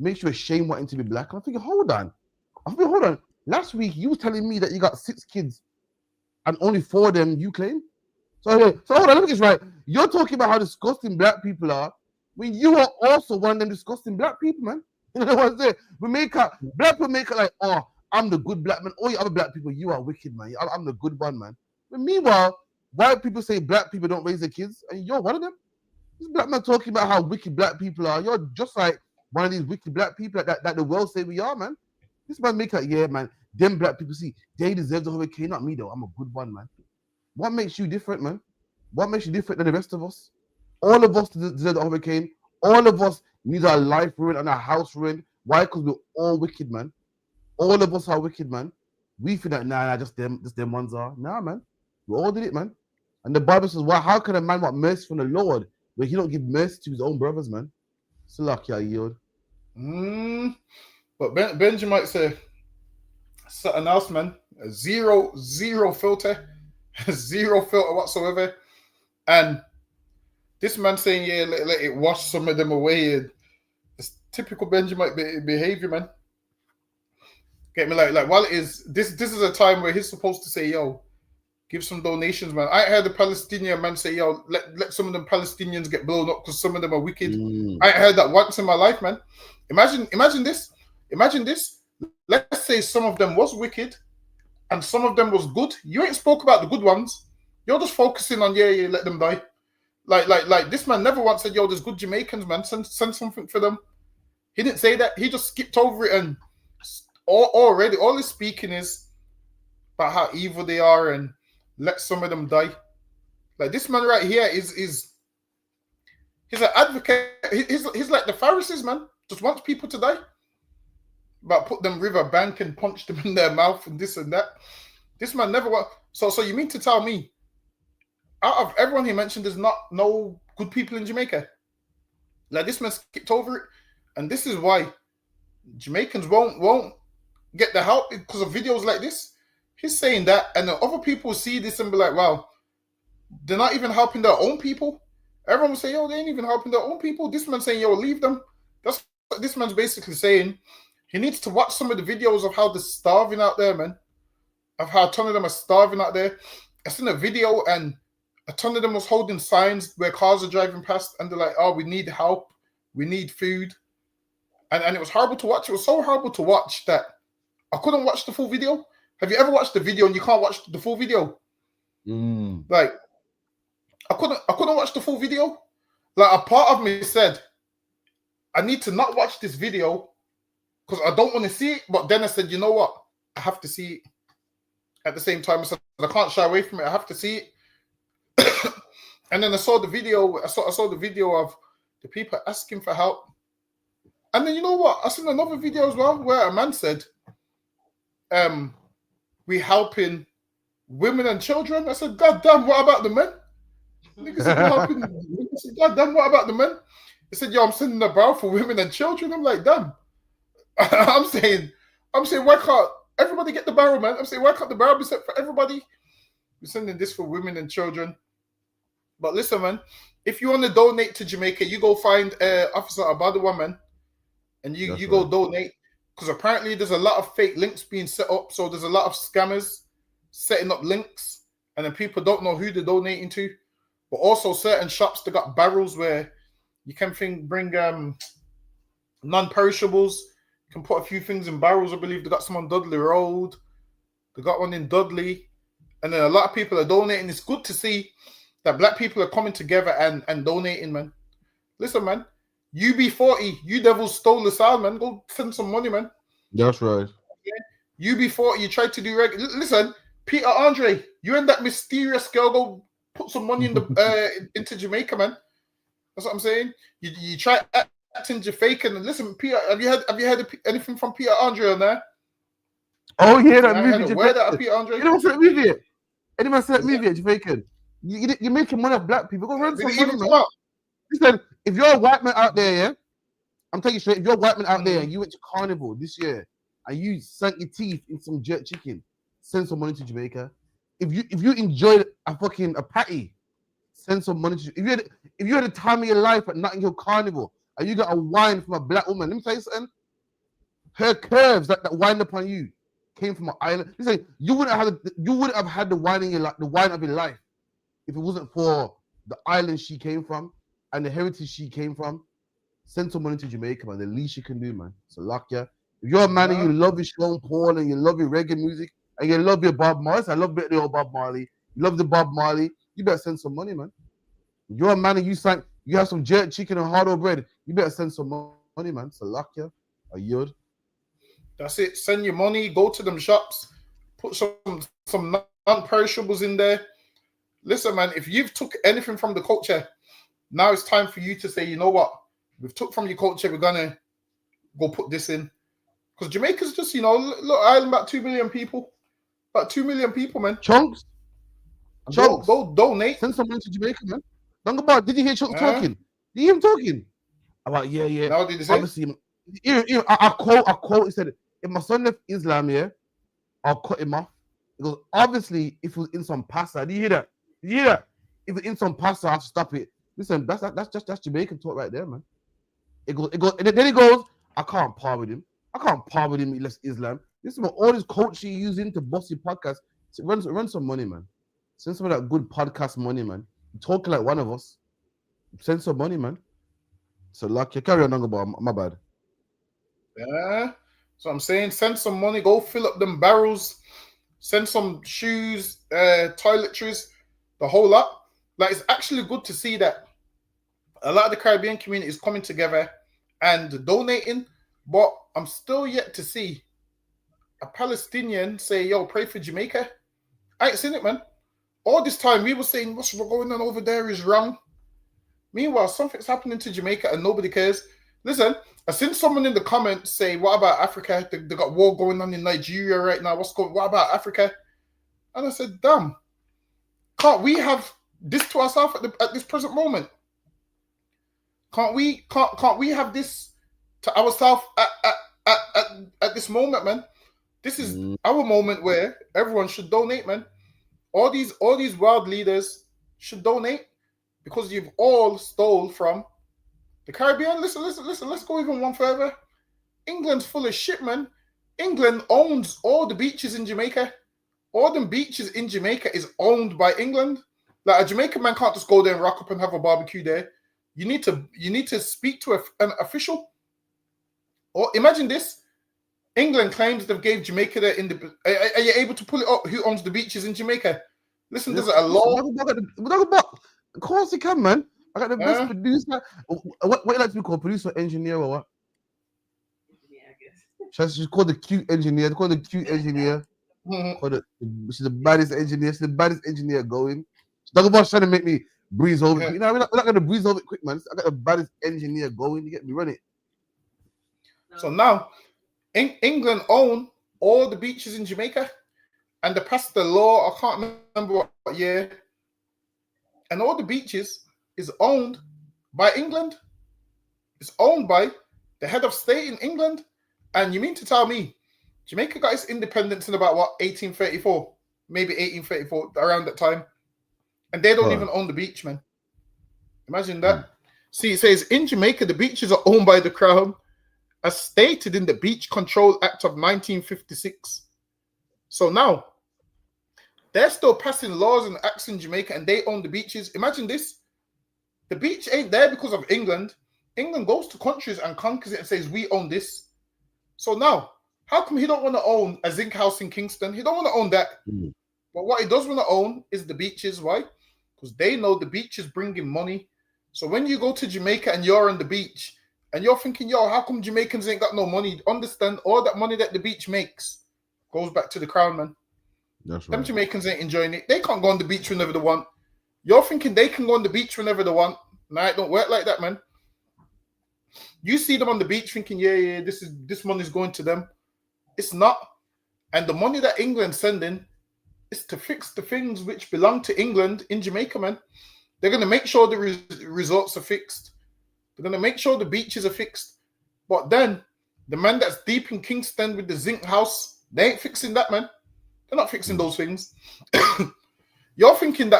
It makes you ashamed wanting to be black. And I'm thinking, hold on. Last week, you were telling me that you got 6 kids, and only 4 of them you claim? So hold on, let me get this right. You're talking about how disgusting black people are, when you are also one of them disgusting black people, man. You know what I'm saying? Black people make it like, oh, I'm the good black man. All you other black people, you are wicked, man. I'm the good one, man. But meanwhile, white people say black people don't raise their kids, and you're one of them. This black man talking about how wicked black people are. You're just like one of these wicked black people that the world say we are, man. This man make like, yeah, man, them black people, see, they deserve the hurricane, not me, though. I'm a good one, man. What makes you different, man? What makes you different than the rest of us? All of us deserve the hurricane. All of us need our life ruined and our house ruined. Why? Because we're all wicked, man. All of us are wicked, man. We feel that, nah, just them ones are. Nah, man. We all did it, man. And the Bible says, well, how can a man want mercy from the Lord when he don't give mercy to his own brothers, man? It's lucky I yield. But Benji might say something else, man. Zero filter. Zero filter whatsoever. And this man saying, yeah, let it wash some of them away. It's typical Benjamin behavior, man. Get me like while it is this is a time where he's supposed to say, yo, Give some donations, man. I heard the Palestinian man say, yo, let some of them Palestinians get blown up because some of them are wicked. I heard that once in my life, man. Imagine this. Imagine this. Let's say some of them was wicked and some of them was good. You ain't spoke about the good ones. You're just focusing on, yeah, let them die. Like this man never once said, yo, there's good Jamaicans, man. Send something for them. He didn't say that. He just skipped over it, and already all he's speaking is about how evil they are and let some of them die. Like this man right here is he's an advocate. He's like the Pharisees, man. Just wants people to die. But put them river bank and punch them in their mouth and this and that. This man never was. So you mean to tell me, out of everyone he mentioned, there's no good people in Jamaica? Like this man skipped over it, and this is why Jamaicans won't get the help because of videos like this. He's saying that, and the other people see this and be like, wow, they're not even helping their own people. Everyone will say, yo, they ain't even helping their own people. This man's saying, yo, leave them. That's what this man's basically saying. He needs to watch some of the videos of how they're starving out there, man. Of how a ton of them are starving out there. I seen a video and a ton of them was holding signs where cars are driving past and they're like, oh, we need help. We need food. And it was horrible to watch. It was so horrible to watch that I couldn't watch the full video. Have you ever watched the video and you can't watch the full video? Like, I couldn't watch the full video. Like, a part of me said, I need to not watch this video because I don't want to see it. But then I said, you know what? I have to see it. At the same time, I said, I can't shy away from it. I have to see it. And then I saw the video. I saw the video of the people asking for help. And then you know what? I seen another video as well where a man said, we helping women and children. I said, God damn, what about the men? Nigga said, I said, God damn, what about the men? He said, yo, I'm sending a barrel for women and children. I'm like, damn. I'm saying, why can't everybody get the barrel, man? I'm saying, why can't the barrel be sent for everybody? We're sending this for women and children. But listen, man, if you want to donate to Jamaica, you go find Officer Abadawa, man, and you go donate. Because apparently there's a lot of fake links being set up. So there's a lot of scammers setting up links. And then people don't know who they're donating to. But also certain shops, they got barrels where you can bring non-perishables. You can put a few things in barrels. I believe they got some on Dudley Road. They got one in Dudley. And then a lot of people are donating. It's good to see that black people are coming together and donating, man. Listen, man. UB40, you devils stole the sound, man. Go send some money, man. That's right. UB40, you tried to do listen, Peter Andre, you and that mysterious girl go put some money in the into Jamaica, man. That's what I'm saying. You try acting Jamaican. And listen, Peter, have you heard anything from Peter Andre on there? Oh yeah, that movie. Where that Peter Andre? You know what's that movie? Anyone see that movie, Jamaican? You're making money off black people. Go run some money, man. Listen, if you're a white man out there, yeah, I'm telling you straight, if you're a white man out there and you went to Carnival this year and you sank your teeth in some jerk chicken, send some money to Jamaica. If you enjoyed a patty, send some money to if you had a time of your life at Notting Hill Carnival and you got a wine from a black woman, let me tell you something. Her curves that wind up on you came from an island. Listen, you wouldn't have had the wine in your life, the wine of your life, if it wasn't for the island she came from and the heritage she came from. Send some money to Jamaica, man. The least you can do, man. So lock ya. If you're a man and you love your Sean Paul and you love your reggae music and you love your Bob Marley, I love the old Bob Marley. You love the Bob Marley. You better send some money, man. If you're a man and you have some jerk chicken and hard bread, you better send some money, man. So lock ya. A yod. That's it. Send your money. Go to them shops. Put some non-perishables in there. Listen, man. If you've took anything from the culture, now it's time for you to say, you know what? We've took from your culture. We're gonna go put this in. Because Jamaica's just, look, island about 2 million people. About 2 million people, man. Chunks. Go donate. Send some money to Jamaica, man. Don't go about. Did you hear Chunks talking? Did you hear him talking? About yeah. Now did he say? Obviously, I quote. He said, "If my son left Islam, yeah, I'll cut him off." He goes, obviously, if it was in some pasta, did you hear that? Did you hear that? If it's in some pasta, I have to stop it. Listen, that's Jamaican talk right there, man. It goes, and then he goes, I can't par with him. I can't par with him. He left Islam. This is all this culture you're using to boss your podcast. So run some money, man. Send some of that good podcast money, man. Talking like one of us. Send some money, man. So lucky. Carry on, Uncle. My bad. Yeah. So I'm saying, send some money. Go fill up them barrels. Send some shoes, toiletries, the whole lot. Like, it's actually good to see that a lot of the Caribbean community is coming together and donating. But I'm still yet to see a Palestinian say, yo, pray for Jamaica. I ain't seen it, man. All this time, we were saying what's going on over there is wrong. Meanwhile, something's happening to Jamaica and nobody cares. Listen, I seen someone in the comments say, what about Africa? They got war going on in Nigeria right now. What about Africa? And I said, damn, can't we have this to ourselves at this present moment? Can't we have this to ourselves at this moment, man? This is our moment where everyone should donate, man. All these world leaders should donate because you've all stole from the Caribbean. Listen. Let's go even one further. England's full of shit, man. England owns all the beaches in Jamaica. All them beaches in Jamaica is owned by England. Like, a Jamaican man can't just go there and rock up and have a barbecue there. You need to speak to an official. Or imagine this. England claims they've gave Jamaica their independence. Are you able to pull it up? Who owns the beaches in Jamaica? Listen, there's a law. Of course you can, man. I got the best producer. What you like to be called? Producer, engineer, or what? Yeah, I guess. She's called the cute engineer. They call the cute engineer. She's the baddest engineer. She's the baddest engineer going. Talk about trying to make me breeze over. You know, we're not going to breeze over it quick, man. I got the baddest engineer going. You get me running. So now, England own all the beaches in Jamaica, and they passed the law. I can't remember what year. And all the beaches is owned by England. It's owned by the head of state in England. And you mean to tell me Jamaica got its independence in about, what, 1834? Maybe 1834, around that time. And they don't even own the beach, man. Imagine that. See, it says, in Jamaica, the beaches are owned by the Crown, as stated in the Beach Control Act of 1956. So now, they're still passing laws and acts in Jamaica, and they own the beaches. Imagine this. The beach ain't there because of England. England goes to countries and conquers it and says, we own this. So now, how come he don't want to own a zinc house in Kingston? He don't want to own that. But what he does want to own is the beaches. Why? Because they know the beach is bringing money. So when you go to Jamaica and you're on the beach, and you're thinking, yo, how come Jamaicans ain't got no money? Understand, all that money that the beach makes goes back to the Crown, man. That's Them Jamaicans ain't enjoying it. They can't go on the beach whenever they want. You're thinking they can go on the beach whenever they want. Nah, it don't work like that, man. You see them on the beach thinking, yeah, this money's going to them. It's not. And the money that England's sending is to fix the things which belong to England in Jamaica, man. They're going to make sure the resorts are fixed. They're going to make sure the beaches are fixed. But then, the man that's deep in Kingston with the zinc house, they ain't fixing that, man. They're not fixing those things. You're thinking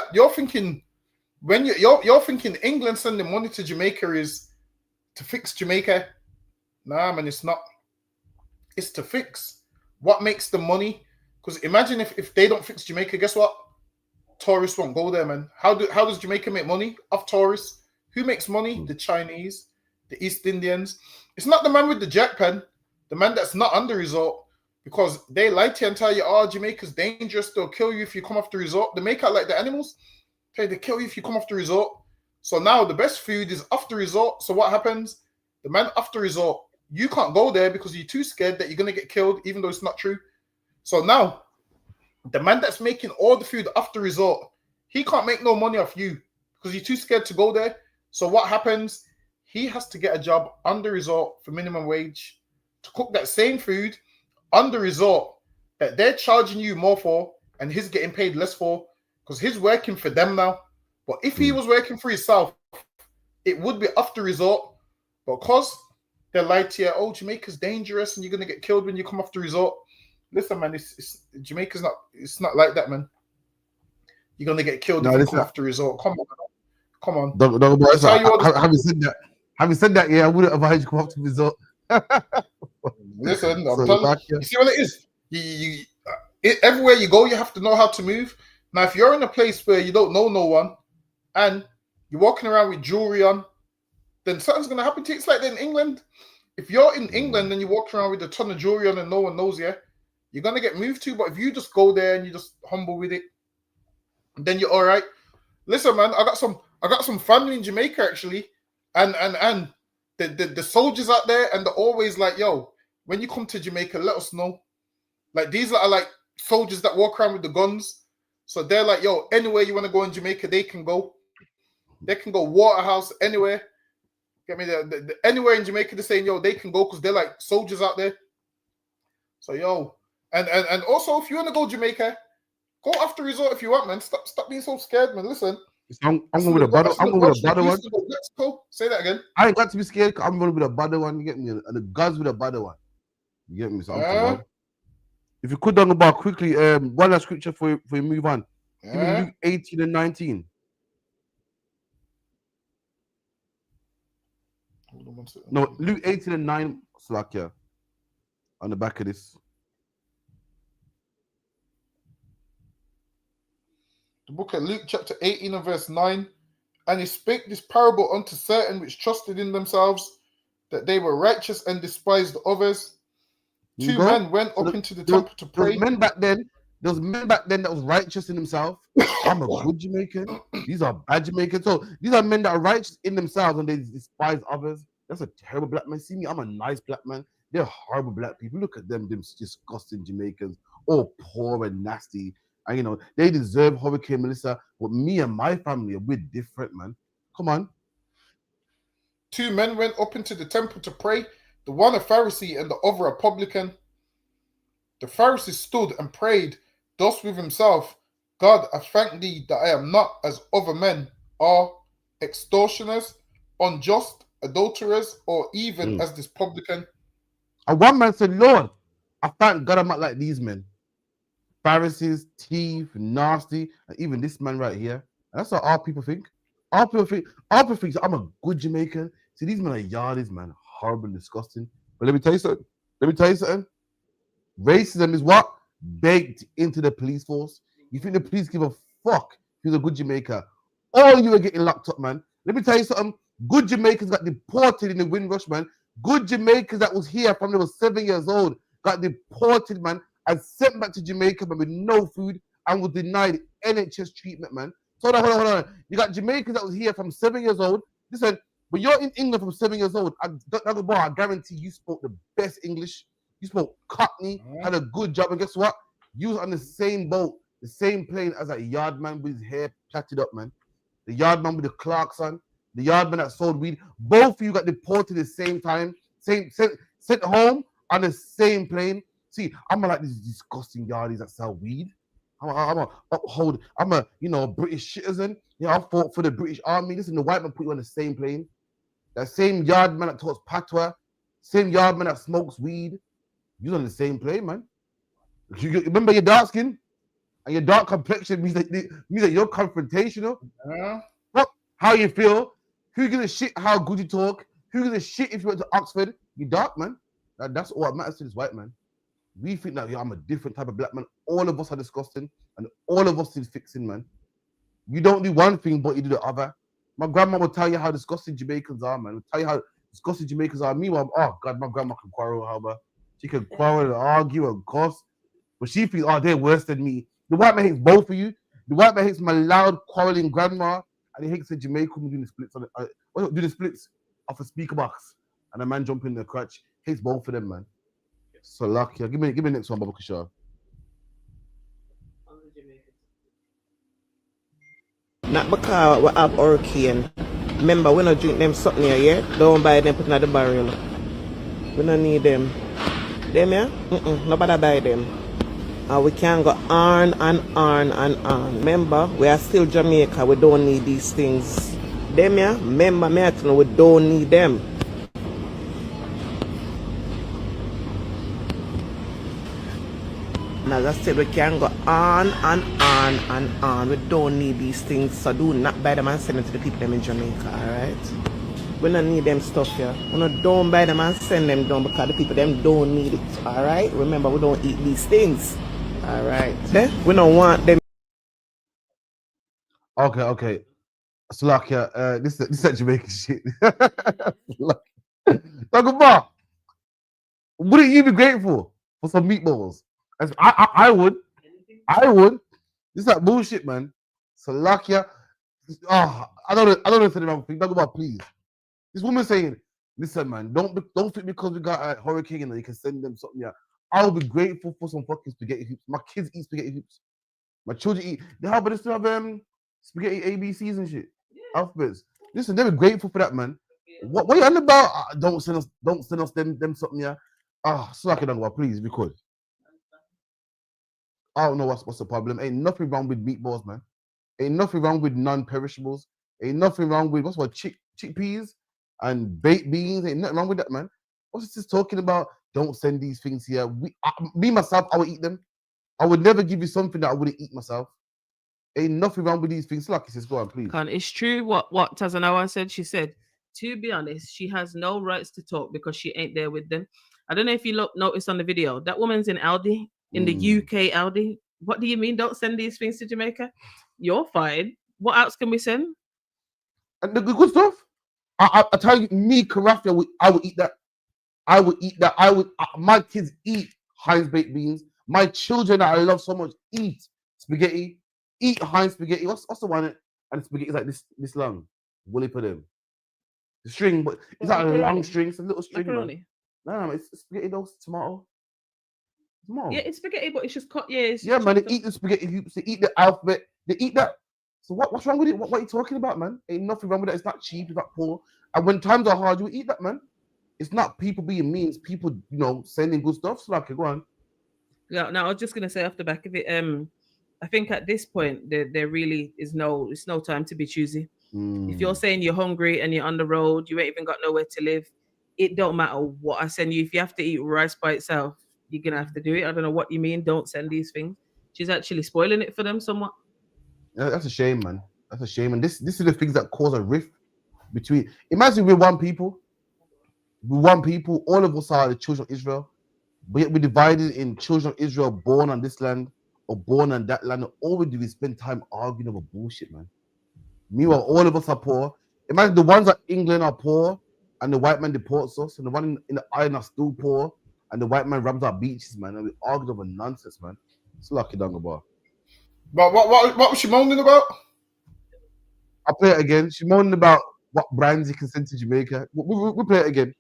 when you're thinking England sending money to Jamaica is to fix Jamaica. Nah, man, it's not. It's to fix what makes the money. Because imagine if they don't fix Jamaica, guess what? Tourists won't go there, man. How does Jamaica make money off tourists? Who makes money? The Chinese, the East Indians. It's not the man with the jet pen, the man that's not on the resort, because they lie to you and tell you, oh, Jamaica's dangerous. They'll kill you if you come off the resort. They make out like the animals. Okay, they kill you if you come off the resort. So now the best food is off the resort. So what happens? The man off the resort, you can't go there because you're too scared that you're going to get killed, even though it's not true. So now, the man that's making all the food off the resort, he can't make no money off you because you're too scared to go there. So what happens? He has to get a job on the resort for minimum wage to cook that same food on the resort that they're charging you more for, and he's getting paid less for because he's working for them now. But if he was working for himself, it would be off the resort. But because they lied to you, oh, Jamaica's dangerous and you're going to get killed when you come off the resort. Listen, man, Jamaica's not. It's not like that, man. You're going to get killed if you come off the resort. Come on. Come on. Having said that, yeah, I wouldn't advise you to come up to the resort. Listen, I'm telling you, you see what it is? Everywhere you go, you have to know how to move. Now, if you're in a place where you don't know no one and you're walking around with jewelry on, then something's going to happen to you. It's like in England. If you're in England and you're walking around with a ton of jewelry on and no one knows you, you're going to get moved to. But if you just go there and you just humble with it, then you're all right. Listen, man, I got some family in Jamaica, actually. And the soldiers out there, and they're always like, yo, when you come to Jamaica, let us know. Like, these are like soldiers that walk around with the guns. So they're like, yo, anywhere you want to go in Jamaica, they can go. They can go Waterhouse, anywhere. Get me there. Anywhere in Jamaica, they're saying, yo, they can go because they're like soldiers out there. So, yo. And also, if you want to go Jamaica, go after resort if you want, man. Stop being so scared, man. Listen. I'm going with a butter. I'm going with a butter one. Let's go. Say that again. I ain't got to be scared. I'm going with a butter one. You get me? And the guns with a butter one. You get me? So if you could down the bar quickly, one last scripture for you move on. Give me Luke 18 and 19. No, Luke 18 and 9, Slakia. On the back of this. The book of Luke, chapter 18 and verse 9. And he spake this parable unto certain which trusted in themselves that they were righteous and despised others. Two men went up into the temple to pray. There was men back then that was righteous in themselves. I'm a good Jamaican. These are bad Jamaicans. So these are men that are righteous in themselves and they despise others. That's a terrible black man. See me, I'm a nice black man. They're horrible black people. Look at them disgusting Jamaicans, all poor and nasty. And you know, they deserve Hurricane Melissa. But me and my family, we're different, man. Come on. Two men went up into the temple to pray, the one a Pharisee and the other a publican. The Pharisee stood and prayed thus with himself, God, I thank thee that I am not as other men are, extortioners, unjust, adulterers, or even as this publican. And one man said, Lord, I thank God I'm not like these men. Pharisees, thief, nasty, and even this man right here. And that's what our people think. Our people think I'm a good Jamaican. See, these men are yardies, man. Horrible and disgusting. But let me tell you something. Racism is what? Baked into the police force. You think the police give a fuck who's a good Jamaican? All you are getting locked up, man. Let me tell you something. Good Jamaicans got deported in the Windrush, man. Good Jamaicans that was here from they were 7 years old got deported, man, and sent back to Jamaica, man, with no food and was denied NHS treatment, man. So hold on. You got Jamaicans that was here from 7 years old. Listen, when you're in England from 7 years old, I guarantee you spoke the best English. You spoke Cockney, had a good job, and guess what? You was on the same boat, the same plane as that yard man with his hair plaited up, man. The yard man with the Clarks on, the yard man that sold weed. Both of you got deported at the same time, sent home on the same plane. See, I'm like these disgusting yardies that sell weed. I'm a British citizen. You know, I fought for the British Army. Listen, the white man put you on the same plane. That same yard man that talks patois, same yard man that smokes weed. You're on the same plane, man. You remember your dark skin and your dark complexion means that you're confrontational. What? How you feel? Who gives a shit how good you talk? Who gives a shit if you went to Oxford? You dark, man. That's all that matters to this white man. We think that I'm a different type of black man. All of us are disgusting, and all of us is fixing, man. You don't do one thing, but you do the other. My grandma will tell you how disgusting Jamaicans are, man. Will tell you how disgusting Jamaicans are. Meanwhile, oh God, my grandma can quarrel with her, man. She can quarrel and argue and cuss, but she thinks, oh, they're worse than me. The white man hates both of you. The white man hates my loud, quarreling grandma, and he hates the Jamaican doing the splits on do the splits off a speaker box, and a man jumping in the crutch. Hates both of them, man. So lucky. Give me the next one, Baba Kishar. Not because we have hurricane. Remember, we not drink them something here, yeah? Don't buy them, put in the barrel. We don't need them. Them, yeah? Nobody buy them. And we can go on and on and on. Remember, we are still Jamaica. We don't need these things. Them, yeah? Remember, me, I tell you, we don't need them. And as I said, we can go on and on and on. We don't need these things, so do not buy them and send them to the people them in Jamaica, alright? We don't need them stuff here. We don't buy them and send them down because the people them don't need it, alright? Remember, we don't eat these things, alright? We don't want them. Okay. Slovakia, this is that Jamaican shit. Dagobah, wouldn't you be grateful for some meatballs? I would. This is like bullshit, man. Slovakia. I don't know if anyone think. Dagobah, please. This woman saying, listen, man, don't think because we got a hurricane and you can send them something. Yeah, I'll be grateful for some fucking spaghetti hoops. My kids eat spaghetti hoops. My children eat. But they still have spaghetti ABCs and shit. Alphabets. Listen, they were grateful for that, man. What are you on about? Don't send us them something, yeah. Slack it down, please, because I don't know what's the problem. Ain't nothing wrong with meatballs, man. Ain't nothing wrong with non-perishables. Ain't nothing wrong with chickpeas and baked beans. Ain't nothing wrong with that, man. What's this talking about? Don't send these things here. Me myself, I would eat them. I would never give you something that I wouldn't eat myself. Ain't nothing wrong with these things. Like, says, go on, please. It's true what Tazanawa said. She said, to be honest, she has no rights to talk because she ain't there with them. I don't know if you noticed on the video, that woman's in Aldi, in the UK Aldi. What do you mean? Don't send these things to Jamaica? You're fine. What else can we send? And the good stuff. I tell you, me, Karafia, I would eat that. I would eat that. My kids eat Heinz baked beans. My children that I love so much eat spaghetti. Eat Heinz spaghetti. What's the one? And the spaghetti is like this long. Will put them? The string, but it's not a long string. It's a little string. No, it's spaghetti. Those tomato. Yeah, it's spaghetti, but it's just cut. Yeah, man. They eat the spaghetti hoops. They eat the alphabet. They eat that. So what's wrong with it? What are you talking about, man? Ain't nothing wrong with that. It's not cheap. It's not poor. And when times are hard, you eat that, man. It's not people being mean. It's people, sending good stuff. So like, go on. Yeah. Now I was just gonna say off the back of it. I think at this point there really is no time to be choosy. If you're saying you're hungry and you're on the road, you ain't even got nowhere to live, it don't matter what I send you. If you have to eat rice by itself, you're gonna have to do it. I don't know what you mean. Don't send these things. She's actually spoiling it for them somewhat. Yeah, that's a shame, man. That's a shame. And this is the things that cause a rift between. Imagine we're one people. All of us are the children of Israel, but yet we're divided in children of Israel born on this land or born on that land. All we do is spend time arguing over bullshit, man. Meanwhile, all of us are poor. Imagine the ones at England are poor and the white man deports us, and the one in the island are still poor and the white man robs our beaches, man. And we argue over nonsense, man. It's lucky down the bar. But what was she moaning about? I'll play it again. She's moaning about what brands you can send to Jamaica. We'll play it again.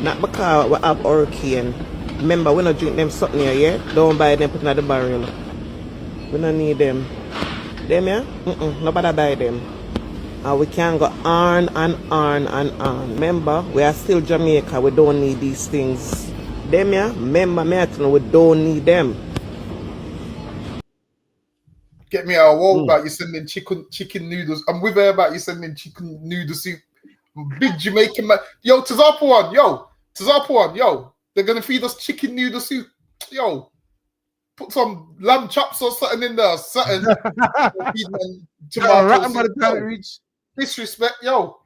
Not because we have hurricane. Remember, we not drink them something here, yeah? Don't buy them, put in the barrel. We don't need them. Them, yeah? Nobody buy them. And we can go on and on and on. Remember, we are still Jamaica. We don't need these things. Them, yeah? Remember, we don't need them. Get me out of wall about you sending chicken noodles. I'm with her about you sending chicken noodle soup. Big Jamaican man. Yo, Tazapuan, yo. They're going to feed us chicken noodle soup. Yo, put some lamb chops or something in there. Something. Disrespect, yo.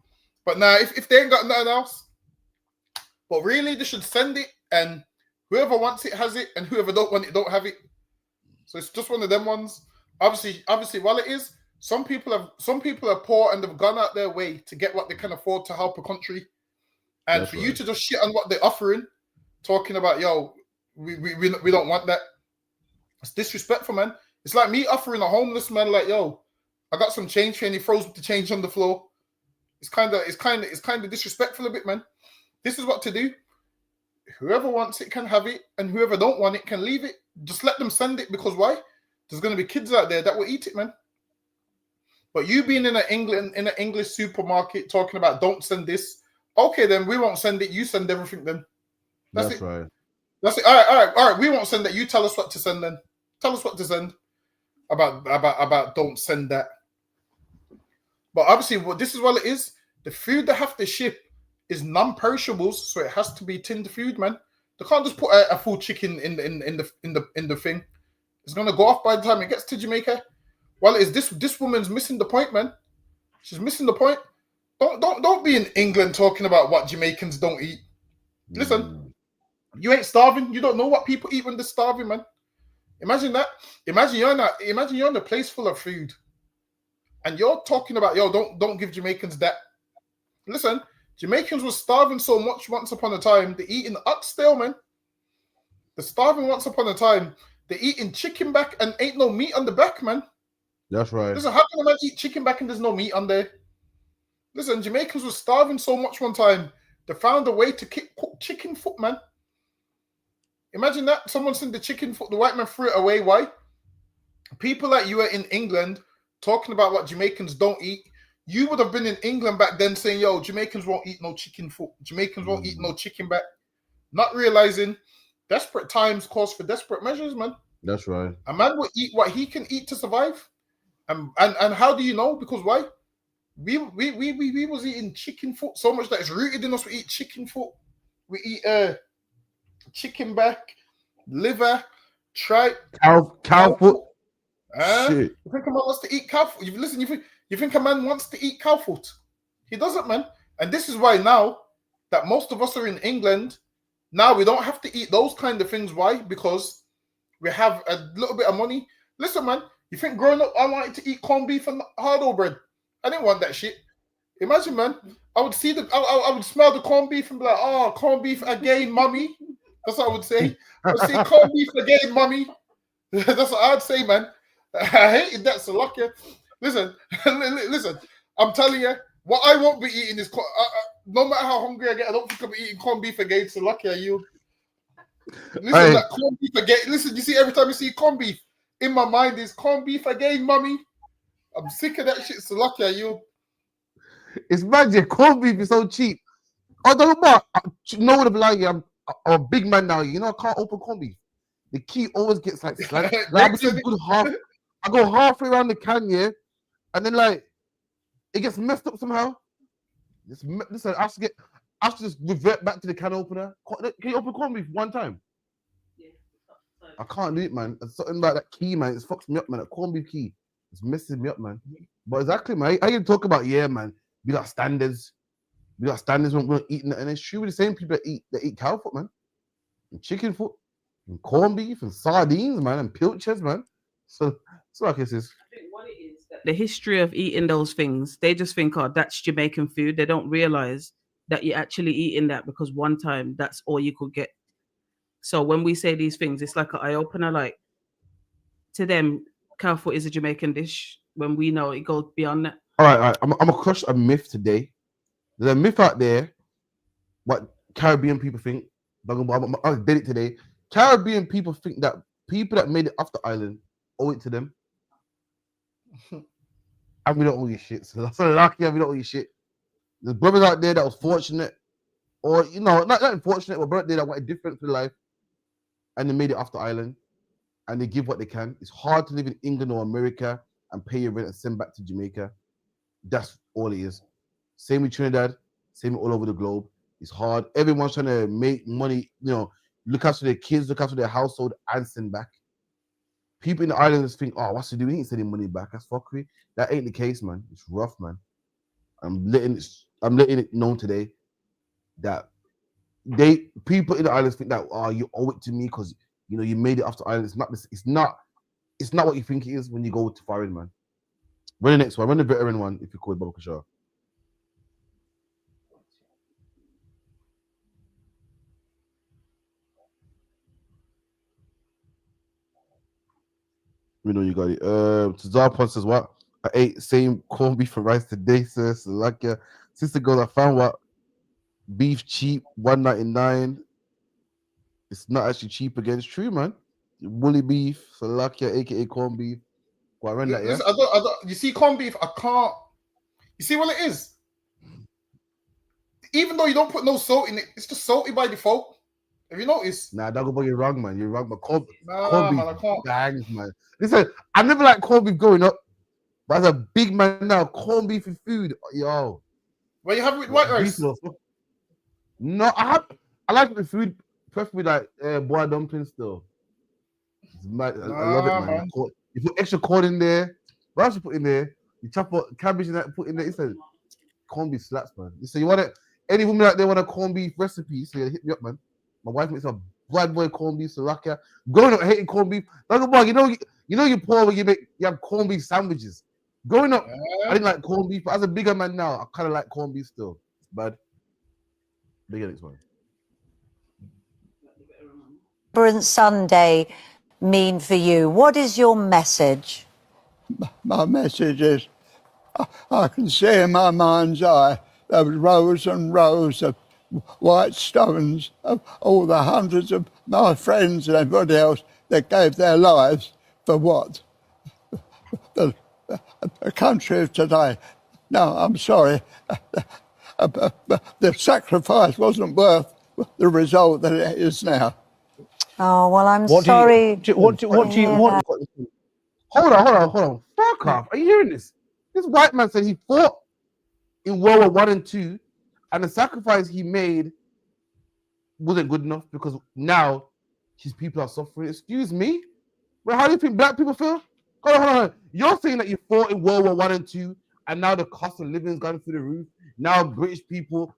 But now, if they ain't got nothing else, but really, they should send it, and whoever wants it has it, and whoever don't want it don't have it. So it's just one of them ones. Obviously, while it is, some people are poor and they've gone out their way to get what they can afford to help a country. And that's for you to just shit on what they're offering, talking about, yo, we don't want that. It's disrespectful, man. It's like me offering a homeless man, like, yo, I got some change here, and he throws the change on the floor. It's kind of disrespectful a bit, man. This is what to do. Whoever wants it can have it, and whoever don't want it can leave it. Just let them send it, because why? There's going to be kids out there that will eat it, man. But you being in an English supermarket talking about don't send this, okay, then we won't send it. You send everything then. That's it. Right. That's it. All right. We won't send that. You tell us what to send then. Tell us what to send about don't send that. But obviously, this is what it is. The food they have to ship is non-perishables, so it has to be tinned food, man. They can't just put a full chicken in the thing. It's gonna go off by the time it gets to Jamaica. Well, is this woman's missing the point, man? She's missing the point. Don't be in England talking about what Jamaicans don't eat. Listen, you ain't starving. You don't know what people eat when they're starving, man. Imagine that. Imagine you're in a place full of food, and you're talking about, yo, don't give Jamaicans that. Listen, Jamaicans were starving so much once upon a time. They're eating oxtail, man. They're starving once upon a time. They're eating chicken back and ain't no meat on the back, man. That's right. Listen, how can a man eat chicken back and there's no meat on there? Listen, Jamaicans were starving so much one time. They found a way to cook chicken foot, man. Imagine that. Someone sent the chicken foot, the white man threw it away. Why? People like you are in England talking about what Jamaicans don't eat. You would have been in England back then saying, yo, Jamaicans won't eat no chicken foot. Jamaicans won't eat no chicken back. Not realizing desperate times calls for desperate measures, man. That's right. A man will eat what he can eat to survive. And how do you know? Because why? We was eating chicken foot so much that it's rooted in us. We eat chicken foot. We eat chicken back, liver, tripe, cow foot. Shit. You think a man wants to eat cow foot? You think a man wants to eat cow foot? He doesn't, man. And this is why now that most of us are in England, now we don't have to eat those kind of things. Why? Because we have a little bit of money. Listen, man. You think growing up I wanted to eat corned beef and hard bread? I didn't want that shit. Imagine, man. I would see I would smell the corned beef and be like, oh, corned beef again, mommy. That's what I would say. I would say corned beef again, mommy. That's what I'd say, man. I hated that, so lucky. Listen, listen. I'm telling you, what I won't be eating is no matter how hungry I get, I don't think I'll be eating corned beef again. So lucky are you. Listen, that corned beef again. Listen, you see, every time you see corned beef, in my mind is corned beef again, mommy. I'm sick of that shit. So lucky are you. It's magic. Corned beef is so cheap. I don't know about. No one will be like, I'm a big man now. You know, I can't open corned beef. The key always gets like slightly. Like, I go halfway around the can, yeah, and then like it gets messed up somehow. Listen, I have to just revert back to the can opener. Can you open corned beef one time? I can't do it, man. It's something about that key, man. It's fucks me up, man. That corned beef key, it's messing me up, man. But exactly, man. I can talk about, yeah, man. We got standards. We got standards when we're eating it, and it's true with the same people that eat cow foot, man, and chicken foot, and corned beef, and sardines, man, and pilchards, man. So like it is. I think what it is that the history of eating those things, they just think, oh, that's Jamaican food. They don't realize that you're actually eating that because one time that's all you could get. So when we say these things, it's like an eye opener. Like to them, cow foot is a Jamaican dish when we know it goes beyond that. All right. I'm gonna crush a myth today. There's a myth out there what Caribbean people think. I did it today. Caribbean people think that people that made it off the island owe it to them. And we don't owe you shit. So that's lucky we don't owe you shit. There's brothers out there that was fortunate, or not unfortunate, but brothers that wanted different for life, and they made it off the island, and they give what they can. It's hard to live in England or America and pay your rent and send back to Jamaica. That's all it is. Same with Trinidad, same all over the globe. It's hard. Everyone's trying to make money, look after their kids, look after their household, and send back. People in the islands think, oh, what's he doing? He ain't sending money back. That's fuckery. That ain't the case, man. It's rough, man. I'm letting it known today that people in the islands think that, oh, you owe it to me because you made it off the island. It's not what you think it is when you go to foreign, man. Run the next one. Run the veteran one if you call it Baba Kashar. We know you got it. Tazar says what? I ate same corned beef and rice today, sir. So like sister girl, I found what beef cheap, $1.99. It's not actually cheap again. It's true, man. Woolly beef, Salakia, aka corned beef. Well, I ran that, yeah. I don't, you see, corned beef, I can't. You see what it is? Even though you don't put no salt in it, it's just salty by default. Have you noticed? Nah, Dagoba, you're wrong, man. You're wrong. But corned beef man, I can't. Bangs, man. Listen, I never liked corned beef growing up, but as a big man now, corned beef is food, yo. Well, you have it with white rice. No, I like it with food, preferably like boiled dumplings still. It's mad. I love it, man. You put extra corn in there. What else you put in there? You chop up cabbage and that, put in there. It's a corned beef slaps, man. So you want it? Any woman out there want a corned beef recipe? So you hit me up, man. My wife makes a Bad boy corned beef, Slovakia. Growing up hating corned beef. Like, boy, you know you're poor when you have corned beef sandwiches. Growing up, I didn't like corned beef, but as a bigger man now, I kind of like corned beef still. But bigger next one. Remembrance Sunday mean for you? What is your message? My message is, I can see in my mind's eye those rows and rows of white stones of all the hundreds of my friends and everybody else that gave their lives for what? The country of today. No, I'm sorry. The sacrifice wasn't worth the result that it is now. Oh, well, I'm sorry. Hold on. Fuck off. Are you hearing this? This white man said he fought in World War I and II, and the sacrifice he made wasn't good enough because now his people are suffering. Excuse me? Well, how do you think black people feel? Hold on. You're saying that you fought in World War I and II, and now the cost of living has gone through the roof. Now British people,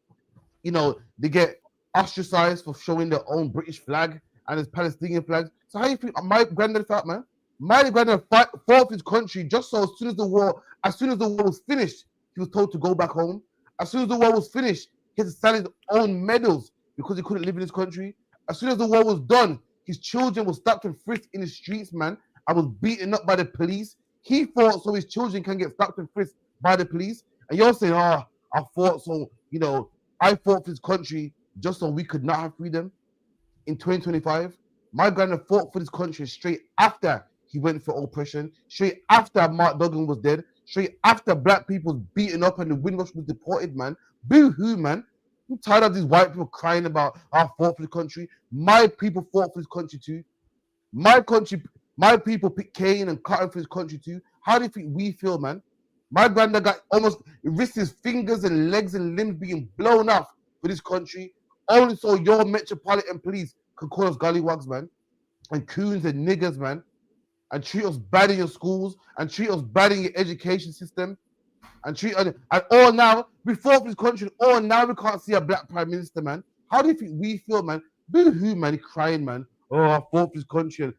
they get ostracized for showing their own British flag and his Palestinian flags. So how do you think my granddad felt, man? My granddad fought for his country just so as soon as the war was finished, he was told to go back home. As soon as the war was finished, he had to sign his own medals because he couldn't live in his country. As soon as the war was done, his children were stopped and frisked in the streets, man. I was beaten up by the police. He fought so his children can get stopped and frisked by the police. And you're saying, I fought so, I fought for his country just so we could not have freedom in 2025. My granddad fought for this country straight after he went for oppression, straight after Mark Duggan was dead, straight after black people was beaten up and the Windrush was deported, man. Boo-hoo, man. I'm tired of these white people crying about I fought for the country. My people fought for this country too. My people picked cane and cotton for this country too. How do you think we feel, man? My granddad got almost risked his fingers and legs and limbs being blown off for this country, only so your metropolitan police could call us gollywogs, man, and coons and niggers, man, and treat us bad in your schools, and treat us bad in your education system, and all now, we fought for this country, all now we can't see a black prime minister, man. How do you think we feel, man? Boo-hoo, man, crying, man. Oh, I fought for this country, and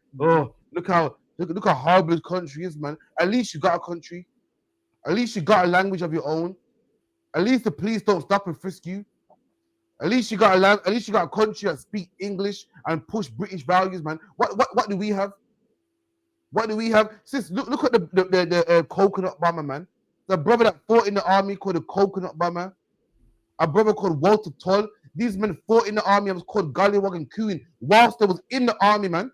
look how horrible this country is, man. At least you got a country. At least you got a language of your own. At least the police don't stop and frisk you. At least you got a country that speak English and push British values, man. What do we have? What do we have? Sis, look at the coconut bomber, man. The brother that fought in the army called the coconut bomber. A brother called Walter Toll. These men fought in the army and was called Gollywog and Cooing whilst they was in the army, man.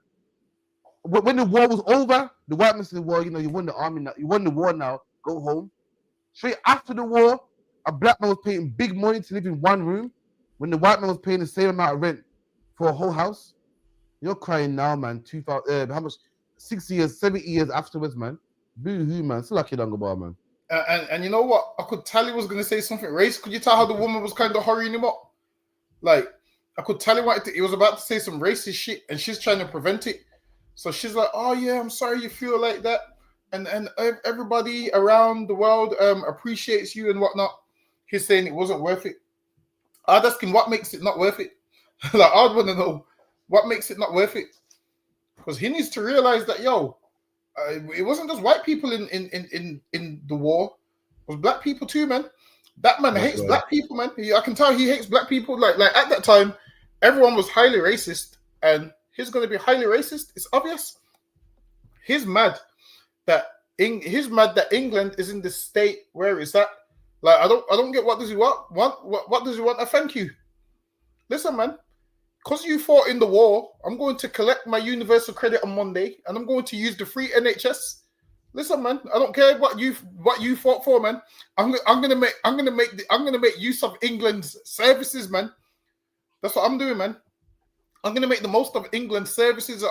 When the war was over, the white man said, well, you won the army now. You won the war now. Go home. Straight after the war, a black man was paying big money to live in one room when the white man was paying the same amount of rent for a whole house. You're crying now, man. 2000, how much? 60 years, 70 years afterwards, man. Boo-hoo, man. Still lucky longer bar, man. And you know what? I could tell he was going to say something race. Could you tell how the woman was kind of hurrying him up? Like, I could tell he was about to say some racist shit, and she's trying to prevent it. So she's like, oh, yeah, I'm sorry you feel like that. And everybody around the world appreciates you and whatnot. He's saying it wasn't worth it. I'd ask him what makes it not worth it. Like, I'd want to know what makes it not worth it. Because he needs to realize that, it wasn't just white people in the war. It was black people too, man. That man hates black people, man. I can tell he hates black people. Like at that time, everyone was highly racist, and he's going to be highly racist. It's obvious. He's mad that England is in the state where it's at. Like, I don't get what does he want? What does he want? A thank you. Listen, man. Because you fought in the war, I'm going to collect my universal credit on Monday, and I'm going to use the free NHS. Listen, man, I don't care what you fought for, man. I'm gonna make use of England's services, man. That's what I'm doing, man. I'm gonna make the most of England's services.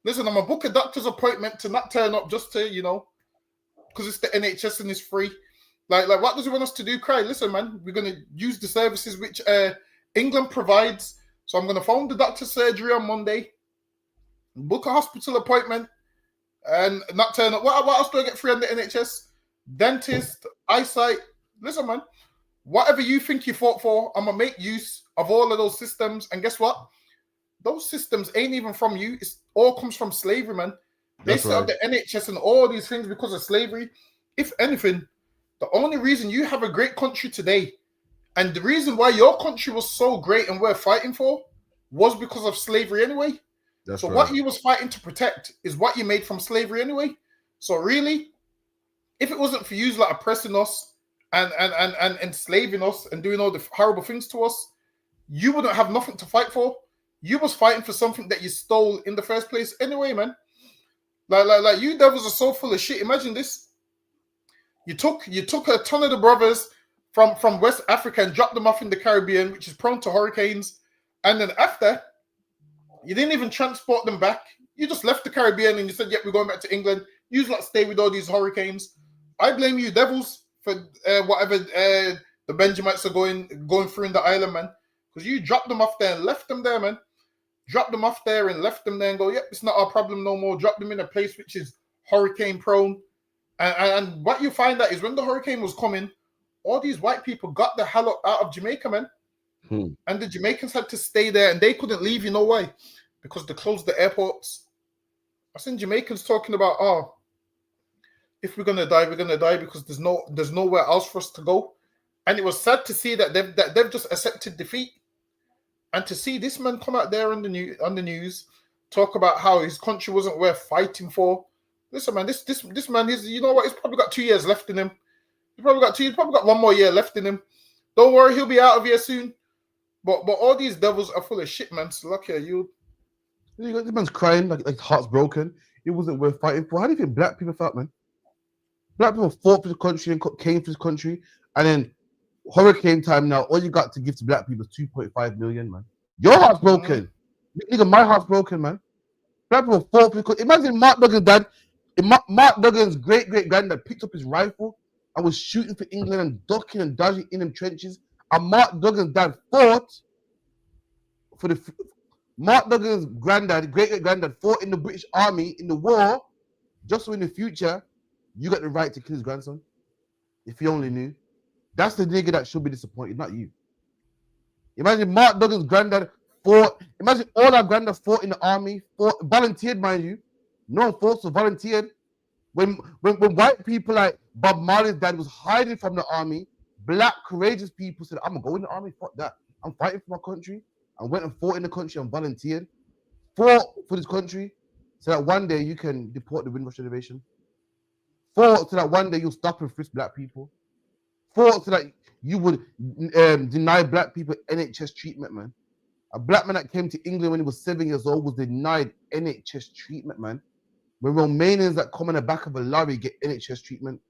Listen, I'm gonna book a doctor's appointment to not turn up just to, because it's the NHS and it's free. Like, what does he want us to do? Cry? Listen, man, we're gonna use the services which England provides. So I'm going to phone the doctor's surgery on Monday, book a hospital appointment, and not turn up. What else do I get free on the NHS? Dentist, eyesight. Listen, man, whatever you think you fought for, I'm going to make use of all of those systems. And guess what? Those systems ain't even from you. It's all comes from slavery, man. They That's set up the NHS and all these things because of slavery. If anything, the only reason you have a great country today, and the reason why your country was so great and we're fighting for, was because of slavery anyway. That's so right. what you was fighting to protect is what you made from slavery anyway. So really, if it wasn't for you like oppressing us and enslaving us and doing all the horrible things to us, you wouldn't have nothing to fight for. You was fighting for something that you stole in the first place anyway, man. Like you devils are so full of shit. Imagine this. You took a ton of the brothers from West Africa and dropped them off in the Caribbean, which is prone to hurricanes. And then after, you didn't even transport them back. You just left the Caribbean and you said, yep, we're going back to England. You just stay with all these hurricanes. I blame you devils for whatever the Benjamites are going through in the island, man. Because you dropped them off there and left them there, man. Dropped them off there and left them there and go, yep, it's not our problem no more. Drop them in a place which is hurricane prone. And what you find out is when the hurricane was coming, all these white people got the hell out of Jamaica, man. And the Jamaicans had to stay there and they couldn't leave, you know why? Because they closed the airports. I've seen Jamaicans talking about, oh, if we're gonna die because there's nowhere else for us to go. And it was sad to see that they've just accepted defeat. And to see this man come out there on the news, talk about how his country wasn't worth fighting for. Listen, man, this man is, you know what? He's probably got 2 years left in him. He's probably got 1 more year left in him. Don't worry, he'll be out of here soon. But all these devils are full of shit, man. So lucky you. This man's crying like heart's broken. It wasn't worth fighting for. How do you think black people felt, man? Black people fought for the country and came for this country, and then hurricane time now, all you got to give to black people is 2.5 million, man. Your heart's broken. Nigga, my heart's broken, man. Black people fought for the country. Imagine Mark Duggan's dad, Mark Duggan's great-great-granddad picked up his rifle and was shooting for England and ducking and dodging in them trenches. And Mark Duggan's dad fought for the... Mark Duggan's granddad, great-great-granddad, fought in the British Army in the war, just so in the future, you got the right to kill his grandson. If you only knew. That's the nigga that should be disappointed, not you. Imagine Mark Duggan's granddad fought. Imagine all our granddads fought in the army, volunteered, mind you. No one fought, so volunteered. When white people like Bob Marley's dad was hiding from the army, black courageous people said, I'm gonna go in the army, fuck that. I'm fighting for my country. I went and fought in the country and volunteered. Fought for this country so that one day you can deport the Windrush Reservation. Fought so that one day you'll stop and frisk black people. Fought so that you would deny black people NHS treatment, man. A black man that came to England when he was 7 years old was denied NHS treatment, man. When Romanians that come on the back of a lorry get NHS treatment.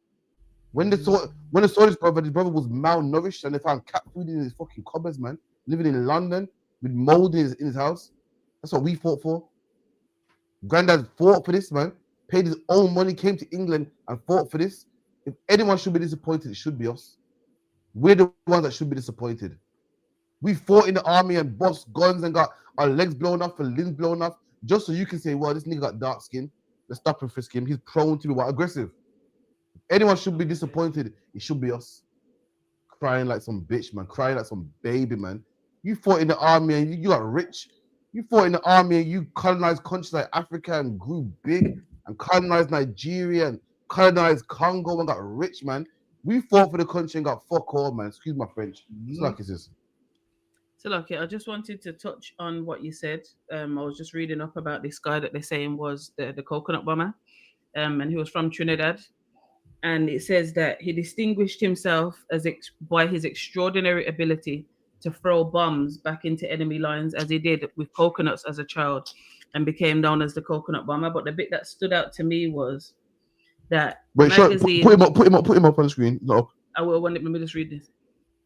When they saw his brother was malnourished and they found cat food in his fucking cupboards, man. Living in London with mold in his house. That's what we fought for. Granddad fought for this, man. Paid his own money, came to England and fought for this. If anyone should be disappointed, it should be us. We're the ones that should be disappointed. We fought in the army and bust guns and got our legs blown off and limbs blown off just so you can say, well, this nigga got dark skin. Let's stop and frisk him. He's prone to be aggressive. If anyone should be disappointed, it should be us. Crying like some bitch, man. Crying like some baby, man. You fought in the army and you got rich. You fought in the army and you colonized countries like Africa and grew big and colonized Nigeria and colonized Congo and got rich, man. We fought for the country and got fuck all, man. Excuse my French. It's like it's this. So, Lucky, I just wanted to touch on what you said. I was just reading up about this guy that they're saying was the coconut bomber, and he was from Trinidad. And it says that he distinguished himself by his extraordinary ability to throw bombs back into enemy lines, as he did with coconuts as a child, and became known as the coconut bomber. But the bit that stood out to me was that Wait, magazine... put him up on the screen. No. I will. Let me just read this.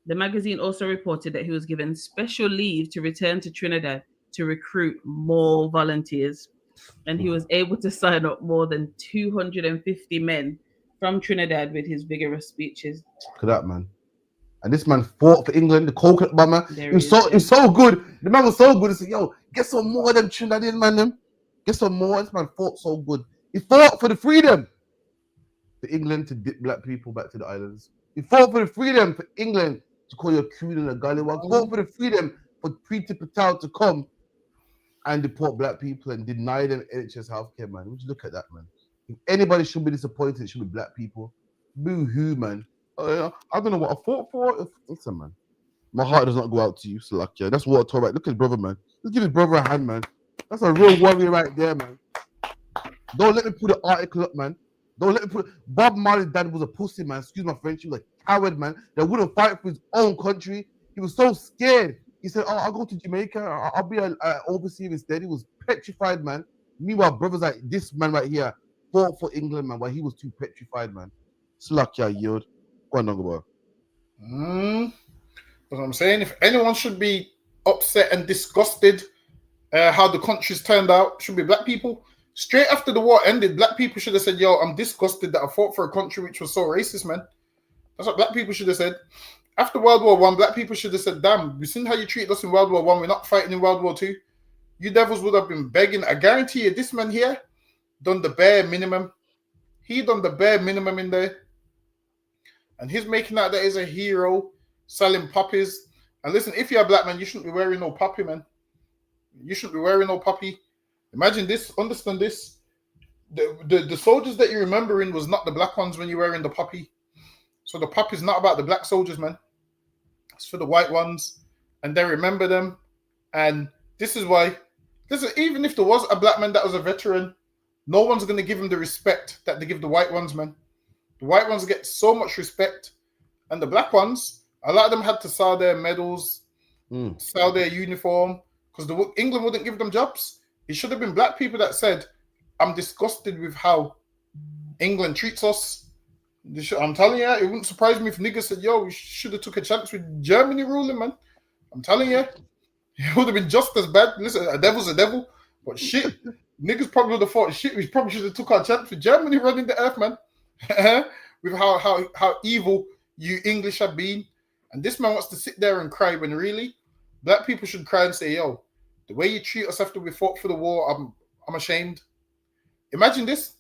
The magazine also reported that he was given special leave to return to Trinidad to recruit more volunteers, and he was able to sign up more than 250 men from Trinidad with his vigorous speeches. Look at that, man. And this man fought for England, the coconut bomber. He was so good. The man was so good. He said, yo, get some more of them Trinidadian, man. Them. Get some more. This man fought so good. He fought for the freedom for England to dip black people back to the islands. He fought for the freedom for England to call you a coon and a gallywag. He fought for the freedom for Priti Patel to come and deport black people and deny them NHS healthcare, man. Would you look at that, man? If anybody should be disappointed, it should be black people. Boo-hoo, man. I don't know what I fought for. Listen, man. My heart does not go out to you, Salakia. That's what I told right. Look at his brother, man. Let's give his brother a hand, man. That's a real warrior right there, man. Don't let me put the article up, man. Don't let me put Bob Marley's dad was a pussy, man. Excuse my French. He was a coward, man. That wouldn't fight for his own country. He was so scared. He said, "Oh, I'll go to Jamaica. I'll be an overseer instead." He was petrified, man. Meanwhile, brothers like this man right here fought for England, man, while he was too petrified, man. Slakia yield. Go on, Nongabo. That's what I'm saying. If anyone should be upset and disgusted how the country's turned out, should be black people. Straight after the war ended, black people should have said, "Yo, I'm disgusted that I fought for a country which was so racist, man." That's what black people should have said. After World War I, black people should have said, "Damn, we seen how you treated us in World War I. We're not fighting in World War II. You devils would have been begging." I guarantee you, this man here done the bare minimum. He done the bare minimum in there. And he's making out that he's a hero, selling poppies. And listen, if you're a black man, you shouldn't be wearing no poppy, man. You shouldn't be wearing no poppy. Imagine this, understand this. The soldiers that you're remembering was not the black ones when you're wearing the poppy. So the poppy is not about the black soldiers, man. It's for the white ones. And they remember them. And this is why, even if there was a black man that was a veteran, no one's going to give him the respect that they give the white ones, man. The white ones get so much respect. And the black ones, a lot of them had to sell their medals, sell their uniform, because England wouldn't give them jobs. It should have been black people that said, "I'm disgusted with how England treats us." I'm telling you, it wouldn't surprise me if niggas said, "Yo, we should have took a chance with Germany ruling, man." I'm telling you, it would have been just as bad. Listen, a devil's a devil, but shit, niggas probably would have thought, "Shit, we probably should have took our chance with Germany running the earth, man." With how evil you English have been. And this man wants to sit there and cry when really black people should cry and say, "Yo, the way you treat us after we fought for the war, I'm ashamed." Imagine this.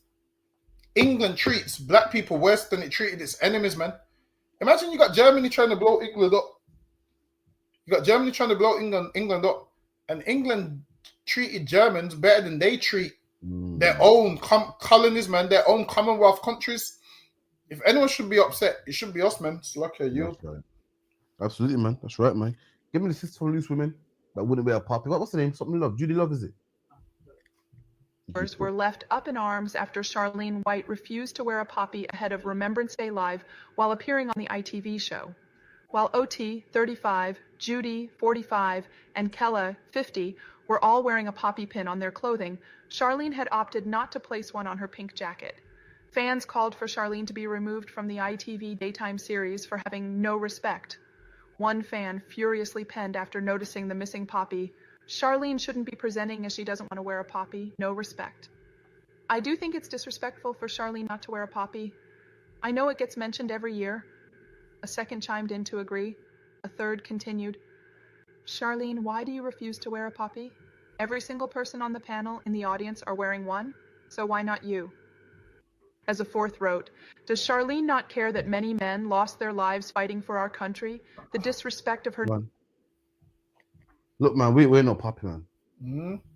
England treats black people worse than it treated its enemies, man. Imagine you got Germany trying to blow England up. You got Germany trying to blow England up. And England treated Germans better than they treat their own colonies, man, their own Commonwealth countries. If anyone should be upset, it should be us, man. It's like you. Right. Absolutely, man. That's right, man. Give me the sister from Loose Women that wouldn't wear a poppy. What's the name? Something Love. Judy Love, is it? Were left up in arms after Charlene White refused to wear a poppy ahead of Remembrance Day Live while appearing on the ITV show. While OT, 35, Judy, 45, and Kella, 50, were all wearing a poppy pin on their clothing, Charlene had opted not to place one on her pink jacket. Fans called for Charlene to be removed from the ITV daytime series for having no respect. One fan furiously penned after noticing the missing poppy, "Charlene shouldn't be presenting as she doesn't want to wear a poppy. No respect." I do think it's disrespectful for Charlene not to wear a poppy. I know it gets mentioned every year. A second chimed in to agree. A third continued, "Charlene, why do you refuse to wear a poppy? Every single person on the panel in the audience are wearing one, so why not you?" As a fourth wrote, "Does Charlene not care that many men lost their lives fighting for our country? The disrespect of her..." Look, man, we ain't wearing no poppy, man.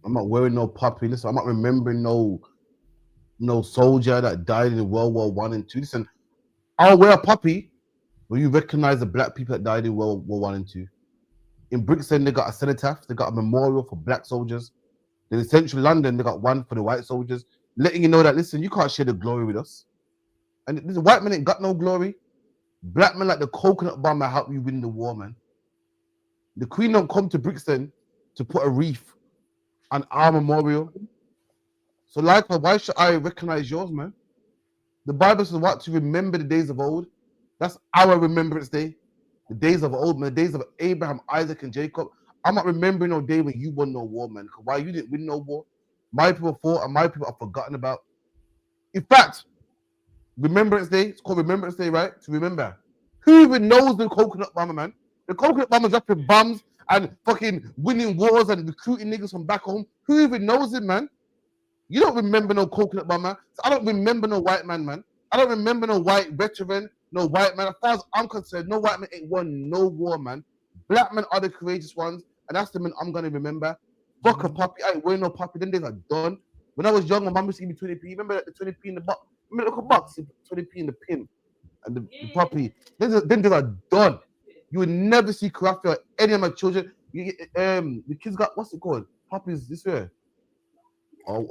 I'm not wearing no poppy. Listen, I'm not remembering no soldier that died in World War I and II. Listen, I'll wear a poppy when you recognize the black people that died in World War I and II. In Brixton, they got a cenotaph. They got a memorial for black soldiers. Then in central London, they got one for the white soldiers, letting you know that, listen, you can't share the glory with us. And this white man ain't got no glory. Black men like the coconut bomber help you win the war, man. The Queen don't come to Brixton to put a wreath on our memorial. So likewise, why should I recognize yours, man? The Bible says what? To remember the days of old. That's our Remembrance Day. The days of old, man. The days of Abraham, Isaac, and Jacob. I'm not remembering no day when you won no war, man. Because why you didn't win no war? My people fought and my people are forgotten about. In fact, Remembrance Day, it's called Remembrance Day, right? To remember. Who even knows the coconut bomber, man? The coconut bomber dropping bombs and fucking winning wars and recruiting niggas from back home. Who even knows it, man? You don't remember no coconut bomber. So I don't remember no white man, man. I don't remember no white veteran, no white man. As far as I'm concerned, no white man ain't won no war, man. Black men are the courageous ones, and that's the men I'm going to remember. Fuck a puppy. I ain't wearing no puppy. Then days are done. When I was young, my mum used to give me 20p. Remember the 20p in the box? Remember the little box? 20p in the pin. And the puppy. Then days are done. You would never see Karafi or any of my children. The kids got, what's it called? Puppies this way. Dogger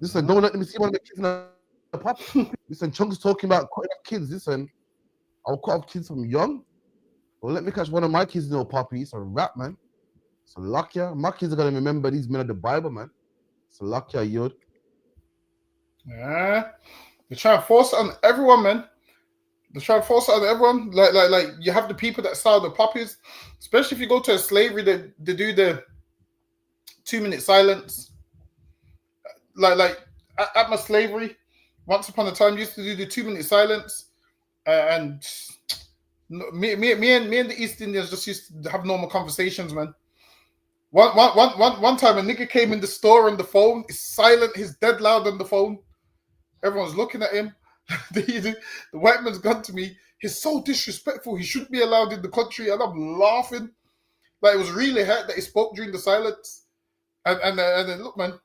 listen, don't let me see one of the kids in a puppy. Listen, Chunks talking about cutting up kids. Listen, I'll cut off kids from young. Well, let me catch one of my kids in a puppy. It's a rap, man. So lucky. My kids are gonna remember these men of the Bible, man. So lucky, Yod. Yeah, they're trying to force it on everyone, man. They're trying to force it on everyone. Like you have the people that sell the puppies, especially if you go to a slavery, they do the 2-minute silence. Like at my slavery, once upon a time, you used to do the 2-minute silence, and me and the East Indians just used to have normal conversations, man. One time, a nigga came in the store on the phone. He's silent. He's dead loud on the phone. Everyone's looking at him. The white man's gone to me. He's so disrespectful. He shouldn't be allowed in the country. And I'm laughing. Like, it was really hurt that he spoke during the silence. And then look, man,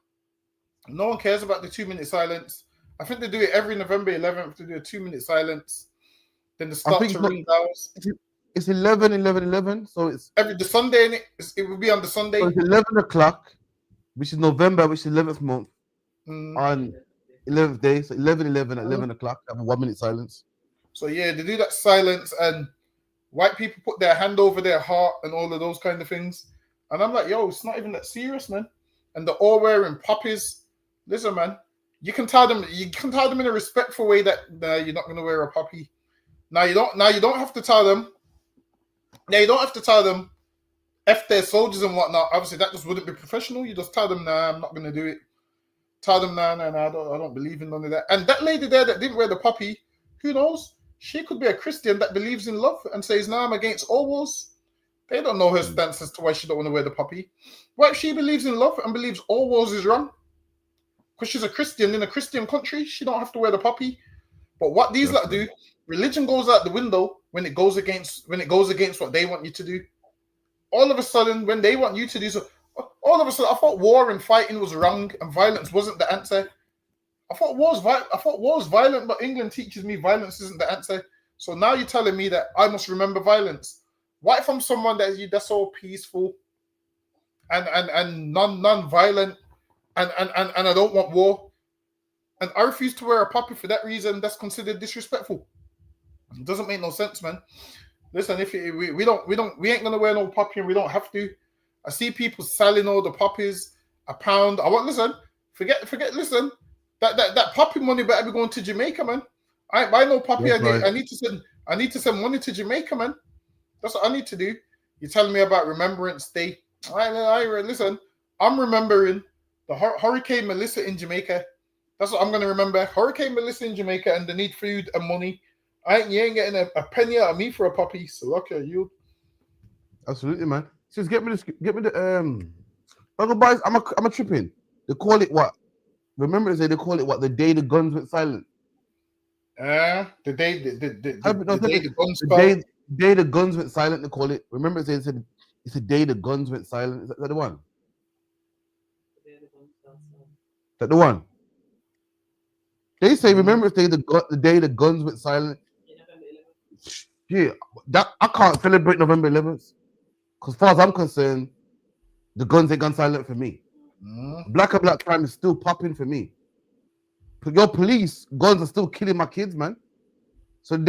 no one cares about the 2-minute silence. I think they do it every November 11th to do a 2-minute silence. Then they start to ring bells. It's 11, so it's the Sunday. It will be on the Sunday. So it's 11 o'clock, which is November, which is 11th month, on 11th day. So 11 at 11 o'clock. Have a 1-minute silence. So yeah, they do that silence, and white people put their hand over their heart and all of those kind of things. And I'm like, yo, it's not even that serious, man. And they're all wearing poppies. Listen, man, you can tell them in a respectful way that you're not going to wear a poppy. Now you don't have to tell them. Now you don't have to tell them F their soldiers and whatnot. Obviously, that just wouldn't be professional. You just tell them, nah, I'm not going to do it. Tell them, nah, I don't believe in none of that. And that lady there that didn't wear the poppy, who knows? She could be a Christian that believes in love and says, nah, I'm against all wars. They don't know her stance as to why she don't want to wear the poppy. What if she believes in love and believes all wars is wrong? Because she's a Christian in a Christian country, she don't have to wear the poppy. But what these lot do, religion goes out the window when it goes against what they want you to do. All of a sudden, when they want you to do so, all of a sudden, I thought war and fighting was wrong and violence wasn't the answer. I thought war's violent, but England teaches me violence isn't the answer. So now you're telling me that I must remember violence. What if I'm someone that's so peaceful and non-violent and I don't want war, and I refuse to wear a poppy for that reason? That's considered disrespectful. It doesn't make no sense, man. Listen, if we ain't gonna wear no poppy and we don't have to. I see people selling all the poppies £1. Forget. Listen, that poppy money better be going to Jamaica, man. I ain't buy no poppy. Yes, I need to send money to Jamaica, man. That's what I need to do. You're telling me about Remembrance Day. Listen, I'm remembering the Hurricane Melissa in Jamaica. That's what I'm going to remember. Hurricane Melissa in Jamaica, and they need food and money. You ain't getting a penny out of me for a poppy. So look at you. Absolutely, man. Just get me the Uncle Boys, I'm a tripping. They call it what? Remember they call it what? The day the guns went silent. The day the guns went silent. They call it. Remember they said it's the day the guns went silent. Is that the one? Is that the one? They say remember the day the guns went silent. Yeah, that I can't celebrate November 11th. Because as far as I'm concerned, the guns ain't gone silent for me. Black and black crime is still popping for me. But your police guns are still killing my kids, man. So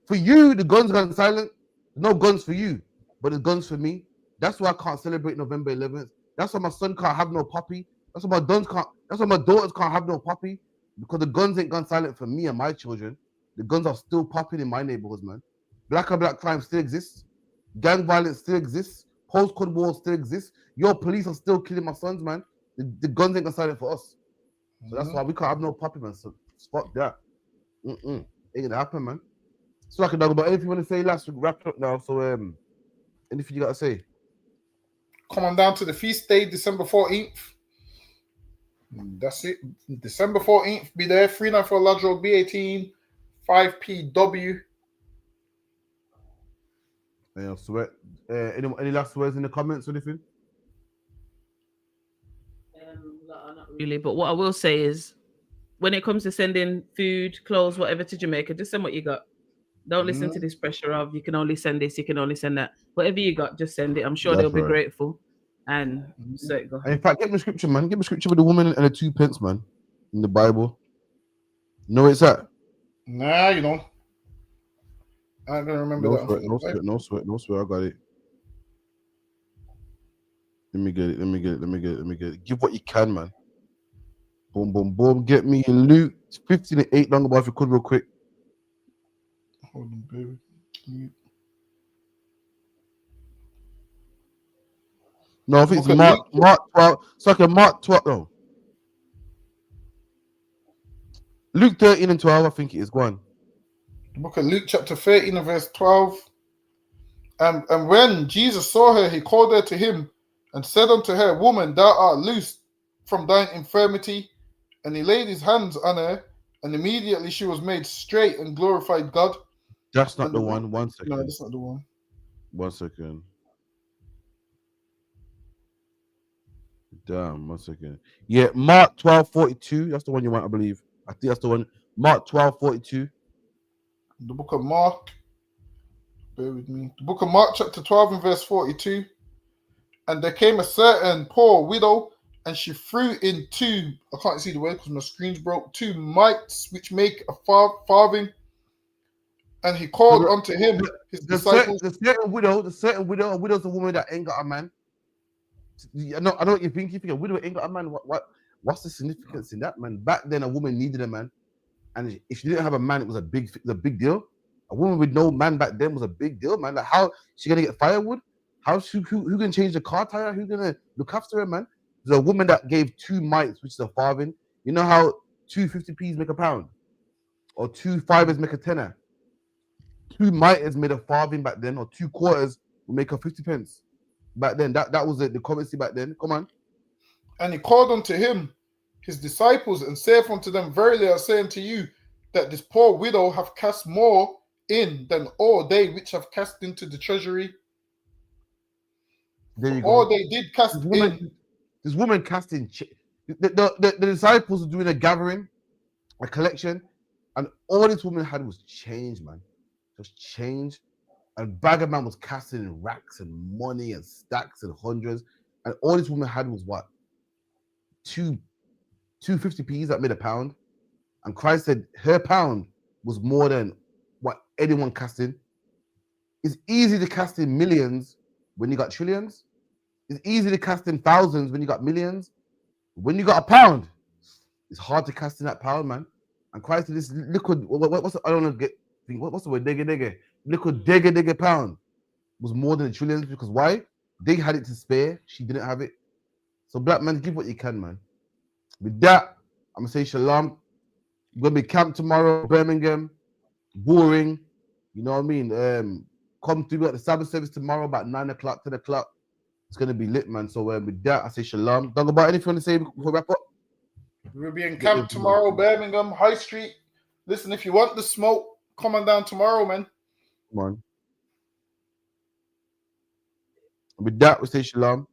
for you, the guns gone silent. No guns for you, but the guns for me. That's why I can't celebrate November 11th. That's why my son can't have no poppy. That's why my daughters can't have no poppy, because the guns ain't gone silent for me and my children. The guns are still popping in my neighborhoods, man. Black and black crime still exists. Gang violence still exists. Postcode wars still exist. Your police are still killing my sons, man. The guns ain't gonna silent for us. So that's why we can't have no poppy, man. So fuck that. Ain't gonna happen, man. So I can talk about anything you want to say last week. Wrap it up now. So anything you gotta say? Come on down to the feast day, December 14th. That's it. December 14th. Be there. 394 Lodge Road, B18, 5PW. Yeah, sweat. Any last words in the comments or anything? Not really, but what I will say is, when it comes to sending food, clothes, whatever to Jamaica, just send what you got. Don't listen to this pressure of you can only send this, you can only send that. Whatever you got, just send it. I'm sure they'll be grateful. And so it go. And in fact, get me scripture, man. Get me scripture with the woman and the 2 pence, man, in the Bible. You know where it's at? Nah, you know. I ain't gonna remember No that. sweat, no sweat. I got it. Let me get it. Give what you can, man. Boom, boom, boom. Get me in Luke 15:8 long about if you could real quick. Hold on, baby. No, I think it's Mark 12. It's like a Mark 12. No. Luke 13 and 12, I think it is. Go on. The book of Luke chapter 13 and verse 12. And when Jesus saw her, he called her to him and said unto her, Woman, thou art loosed from thine infirmity. And he laid his hands on her, and immediately she was made straight and glorified God. That's not the one. 1 second. No, that's not the one. 1 second. Damn, 1 second. Yeah, Mark 12:42. That's the one you want, I believe. I think that's the one. Mark 12:42. The book of Mark. Bear with me. The book of Mark, chapter 12 and verse 42. And there came a certain poor widow, and she threw in 2, I can't see the word because my screen's broke, 2 mites, which make a farthing. And he called unto him his disciples. The certain widow, a widow's a woman that ain't got a man. I know what you think. You think a widow ain't got a man. What's the significance in that, man? Back then, a woman needed a man, and if she didn't have a man, it was a big deal. A woman with no man back then was a big deal, man. Like, how she gonna get firewood? Who gonna change the car tire? Who gonna look after her, man? There's a woman that gave 2 mites, which is a farthing. You know how 2 50p's make a pound, or 2 fivers make a tenner. 2 mites made a farthing back then, or 2 quarters would make a 50 pence. Back then, that was the currency back then. Come on. And he called unto him his disciples and saith unto them, Verily I say unto you, that this poor widow hath cast more in than all they which have cast into the treasury. There you go. All they did cast in. This woman casting. The disciples were doing a gathering, a collection, and all this woman had was change, man. Just change. And Bagger Man was casting in racks and money and stacks and hundreds. And all this woman had was what? 2 50p's that made a pound. And Christ said her pound was more than what anyone casting. It's easy to cast in millions when you got trillions. It's easy to cast in thousands when you got millions. When you got a pound, it's hard to cast in that pound, man. And Christ said this liquid, what's the, I don't know, what's the word? Digga. Liquid digga pound was more than the trillions, because why? They had it to spare. She didn't have it. So black man, give what you can, man. With that, I'm gonna say shalom. We're gonna be camped tomorrow, Birmingham, boring. You know what I mean? Come through at the Sabbath service tomorrow about 9 o'clock, 10 o'clock. It's gonna be lit, man. So with that, I say shalom. Don't go about anything you want to say before we wrap up. We'll be in camp tomorrow, Birmingham, High Street. Listen, if you want the smoke, come on down tomorrow, man. Come on. With that, we say shalom.